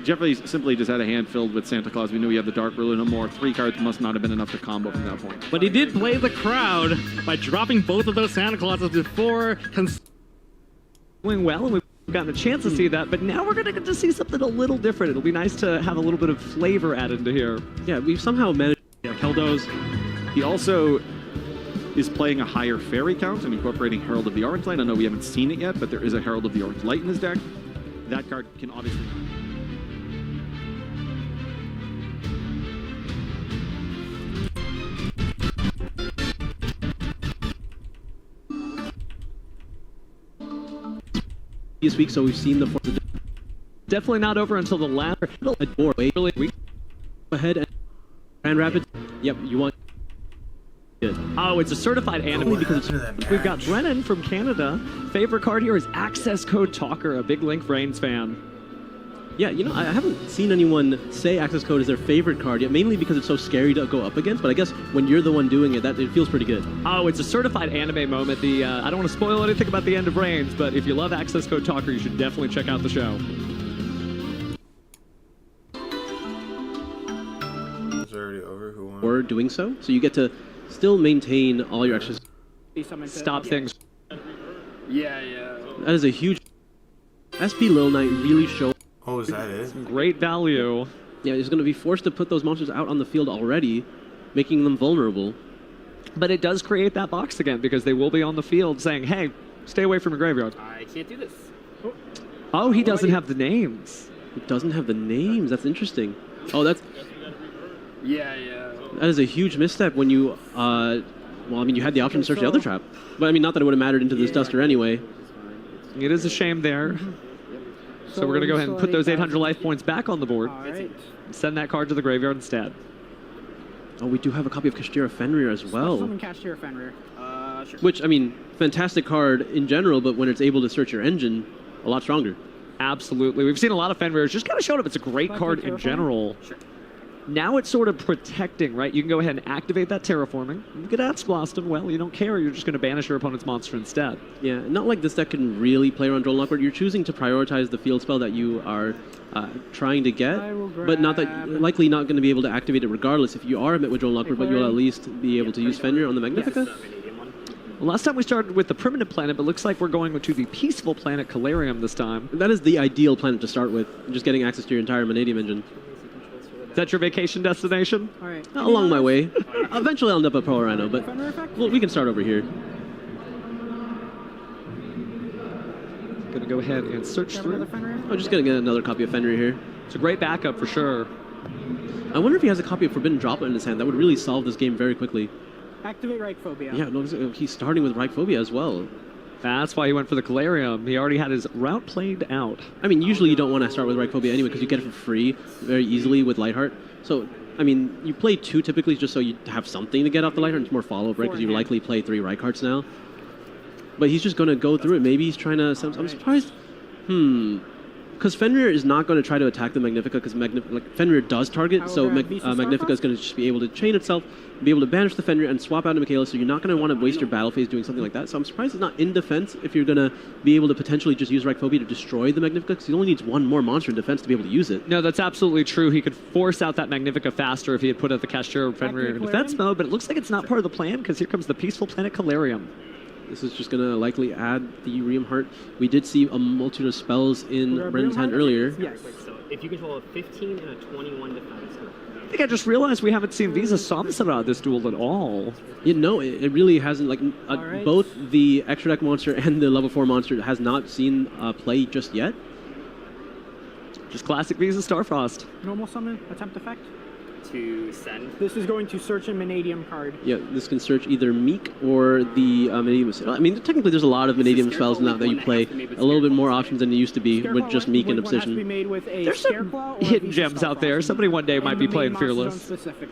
T: Jeffrey simply just had a hand filled with Santa Claus. We knew he had the Dark Ruler no more. 3 cards must not have been enough to combo from that point.
U: But he did play the crowd by dropping both of those Santa Clauses before...
G: Doing well, and we've gotten a chance to see that, but now we're going to get to see something a little different. It'll be nice to have a little bit of flavor added into here.
I: Yeah, we've somehow managed
U: to kill those.
T: He also is playing a higher fairy count and incorporating Herald of the Orange Light. I know we haven't seen it yet, but there is a Herald of the Orange Light in his deck. That card can obviously...
I: this week, so we've seen the force.
G: Definitely not over until the last
I: doorway. Go ahead and Grand Rapids. Yep, you want. Good.
G: Oh, it's a certified anime because we've got Brennan from Canada. Favorite card here is Access Code Talker, a big Link Reigns fan.
I: Yeah, I haven't seen anyone say Access Code is their favorite card yet, mainly because it's so scary to go up against, but I guess when you're the one doing it, it feels pretty good.
G: Oh, it's a certified anime moment. I don't want to spoil anything about the end of Reigns, but if you love Access Code Talker, you should definitely check out the show.
E: It's already over. Who won?
I: Or doing so you get to still maintain all your extras.
G: Stop things.
D: Yeah.
I: That is a huge... SP Lil Knight really showed...
E: Oh, is that it?
G: Great value.
I: Yeah, he's going to be forced to put those monsters out on the field already, making them vulnerable.
G: But it does create that box again, because they will be on the field saying, hey, stay away from your graveyard.
D: I can't do this.
G: Oh, he doesn't have the names.
I: He doesn't have the names. That's interesting. Oh, that's...
D: Yeah.
I: That is a huge misstep when you... you had the option to search the other trap. But, not that it would have mattered into this Duster anyway.
G: It is a shame there. So we're going to go ahead and put those 800 life points back on the board.
V: All right.
G: Send that card to the graveyard instead.
I: Oh, we do have a copy of Kashtira Fenrir as well.
V: Summon Kashtira Fenrir.
D: Sure.
I: Which, fantastic card in general, but when it's able to search your engine, a lot stronger.
G: Absolutely. We've seen a lot of Fenrirs just kind of showed up. It's a great card in general.
D: Sure.
G: Now it's sort of protecting, right? You can go ahead and activate that terraforming. You could add Sploston. Well, you don't care. You're just going to banish your opponent's monster instead.
I: Yeah, not like this deck can really play around Droll Knockward. You're choosing to prioritize the field spell that you are trying to get, but not that likely not going to be able to activate it regardless if you are met with Droll Knockward, but you'll at least be able to use Fenrir on the Magnifica.
G: Well, last time we started with the primitive planet, but looks like we're going to the peaceful planet Calarium this time.
I: That is the ideal planet to start with, just getting access to your entire Vanadium engine.
G: Is that your vacation destination?
V: All right.
I: Along my way. Eventually I'll end up at Pearl Rhino, but we can start over here.
G: Gonna go ahead and search through.
I: I'm just gonna get another copy of Fenrir here.
G: It's a great backup for sure.
I: I wonder if he has a copy of Forbidden Droplet in his hand. That would really solve this game very quickly.
C: Activate Reichphobia.
I: Yeah, no, he's starting with Reichphobia as well.
G: That's why he went for the Calarium. He already had his route played out.
I: I mean, usually you don't want to start with Reichphobia anyway because you get it for free very easily with Lightheart. So, I mean, you play 2 typically just so you have something to get off the Lightheart. It's more follow-up, right? Because you likely play 3 Reicharts now. But he's just going to go through it. Maybe he's trying to... I'm surprised... Because Fenrir is not going to try to attack the Magnifica because Fenrir does target, so Magnifica is going to just be able to chain itself, be able to banish the Fenrir and swap out a Michaela, so you're not going to want to waste your battle phase doing something like that. So I'm surprised it's not in defense if you're going to be able to potentially just use Reichphobia to destroy the Magnifica, because he only needs 1 more monster in defense to be able to use it.
G: No, that's absolutely true. He could force out that Magnifica faster if he had put out the Castor Fenrir in defense mode, but it looks like it's not part of the plan because here comes the Peaceful Planet Calarium.
I: This is just going to likely add the Ream Heart. We did see a multitude of spells in Brendan's hand earlier.
D: Yes. So if you control a 15 and a 21 defense.
G: I think I just realized we haven't seen Visa Samsara this duel at all.
I: Yeah, no, it really hasn't. Like both the extra deck monster and the level 4 monster has not seen play just yet.
G: Just classic Visa Starfrost.
C: Normal summon, attempt effect.
D: To send.
C: This is going to search a Vanadium card.
I: Yeah, this can search either Meek or the Vanadium. I mean, technically there's a lot of Vanadium spells now that you play. A little bit more options than there used to be with just Meek and Obsession.
G: There's some hidden gems out there. Somebody one day might be playing Fearless.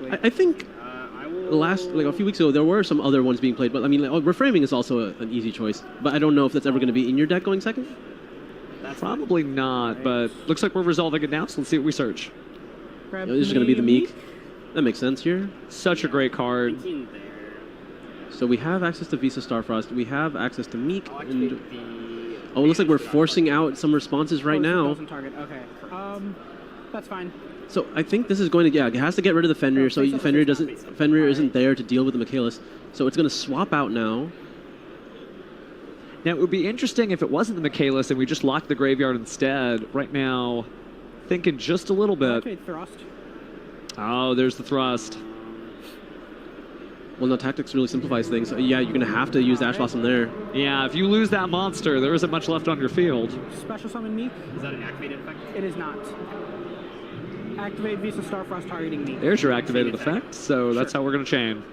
I: I think a few weeks ago there were some other ones being played, but I mean, Reframing is also an easy choice. But I don't know if that's ever going to be in your deck going second.
G: Probably not, but looks like we're resolving it now, so let's see what we search.
I: This is going to be the Meek. That makes sense here.
G: Such a great card.
I: So we have access to Visa Starfrost. We have access to Meek. And it looks like we're forcing out some responses right now.
C: Doesn't target. Okay. That's fine.
I: So I think this is going to, it has to get rid of the Fenrir. So Fenrir isn't there to deal with the Michaelis. So it's going to swap out now.
G: Now, it would be interesting if it wasn't the Michaelis and we just locked the graveyard instead. Right now, thinking just a little bit.
C: Okay, thrust.
G: Oh, there's the thrust.
I: Well, no, tactics really simplifies things. So, yeah, you're going to have to use Ash Blossom there.
G: Yeah, if you lose that monster, there isn't much left on your field.
C: Special summon Meek.
D: Is that an activated effect?
C: It is not. Activate Visa Starfrost targeting Meek.
G: There's your activated effect, so that's how we're going to chain.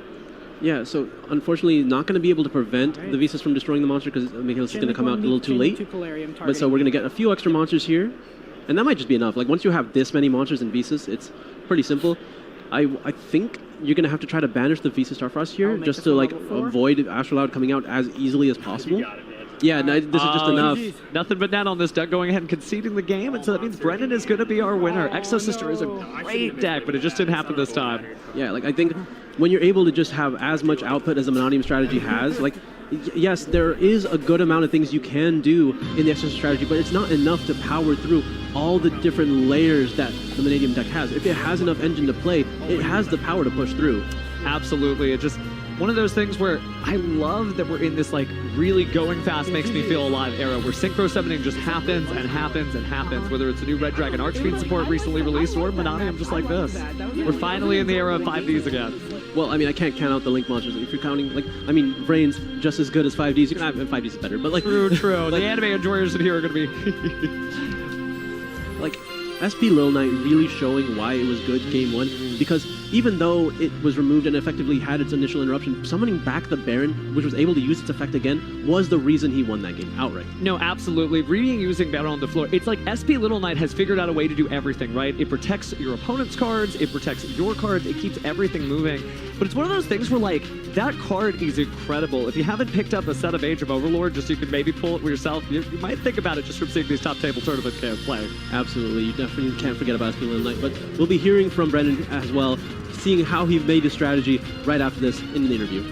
I: Yeah, so unfortunately not going to be able to prevent the Visas from destroying the monster because Michaelis is going to come out a little too late. But so we're going to get a few extra monsters here. And that might just be enough. Like once you have this many monsters in Visas, it's pretty simple. I think you're going to have to try to banish the Visa Starfrost here just to like avoid Astrolabe coming out as easily as possible. Yeah, no, this is just enough.
G: Nothing but net on this deck, going ahead and conceding the game, and so that means Brennan is going to be our winner. Exo-Sister is a great deck, but it just didn't happen this time.
I: Yeah, like I think when you're able to just have as much output as the Monodium strategy has, like, yes, there is a good amount of things you can do in the Exo strategy, but it's not enough to power through all the different layers that the Monadium deck has. If it has enough engine to play, it has the power to push through.
G: Absolutely. It just one of those things where I love that we're in this like really going fast makes me feel alive era where synchro summoning just happens and happens and happens, whether it's a new Red Dragon Archfiend support recently released or Monodium just like this. We're finally in the era of 5Ds again.
I: Well, I mean, I can't count out the Link monsters. If you're counting, like, I mean, Vrain's just as good as 5Ds. You can have 5Ds is better, but like...
G: True.
I: Like,
G: the anime enjoyers in here are going to be...
I: like, SP Lil Knight really showing why it was good game one, because even though it was removed and effectively had its initial interruption, summoning back the Baron, which was able to use its effect again, was the reason he won that game outright.
G: No, absolutely. Reusing Baron on the floor, it's like SP Little Knight has figured out a way to do everything, right? It protects your opponent's cards, it protects your cards, it keeps everything moving. But it's one of those things where, like, that card is incredible. If you haven't picked up a set of Age of Overlord just so you can maybe pull it for yourself, you might think about it just from seeing these top table tournament play.
I: Absolutely. You definitely can't forget about SP Little Knight. But we'll be hearing from Brendan as well, seeing how he made his strategy right after this in the interview.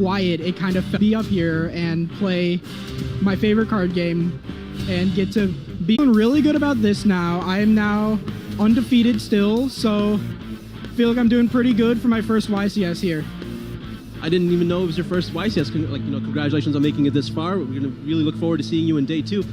F: quiet it kind of felt. Be up here and play my favorite card game and get to be feeling really good about this now. I am now undefeated still, so I feel like I'm doing pretty good for my first YCS here.
I: I didn't even know it was your first YCS. Congratulations on making it this far. We're going to really look forward to seeing you in day 2.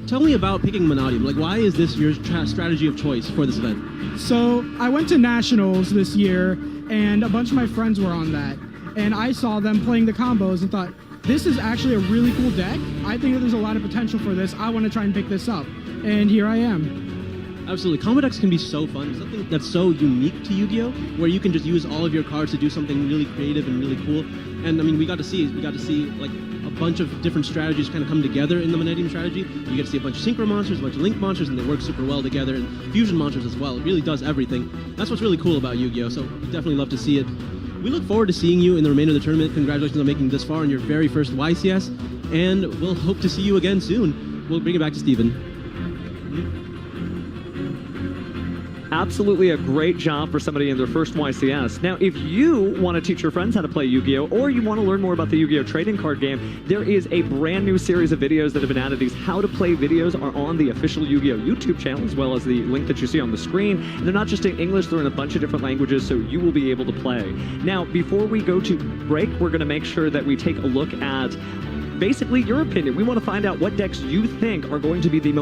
I: Tell me about picking Mannadium. Like, why is this your strategy of choice for this event?
F: So I went to Nationals this year, and a bunch of my friends were on that. And I saw them playing the combos and thought, this is actually a really cool deck. I think that there's a lot of potential for this. I want to try and pick this up. And here I am.
I: Absolutely. Combo decks can be so fun. Something that's so unique to Yu-Gi-Oh! Where you can just use all of your cards to do something really creative and really cool. And I mean, we got to see like a bunch of different strategies kind of come together in the Mannadium strategy. You get to see a bunch of Synchro monsters, a bunch of Link monsters, and they work super well together, and Fusion monsters as well. It really does everything. That's what's really cool about Yu-Gi-Oh! So we definitely love to see it. We look forward to seeing you in the remainder of the tournament. Congratulations on making it this far in your very first YCS, and we'll hope to see you again soon. We'll bring it back to Steven.
G: Absolutely a great job for somebody in their first YCS. Now, if you want to teach your friends how to play Yu-Gi-Oh! Or you want to learn more about the Yu-Gi-Oh! Trading card game, there is a brand new series of videos that have been added. These how to play videos are on the official Yu-Gi-Oh! YouTube channel, as well as the link that you see on the screen. And they're not just in English, they're in a bunch of different languages, so you will be able to play. Now, before we go to break, we're going to make sure that we take a look at basically your opinion. We want to find out what decks you think are going to be the most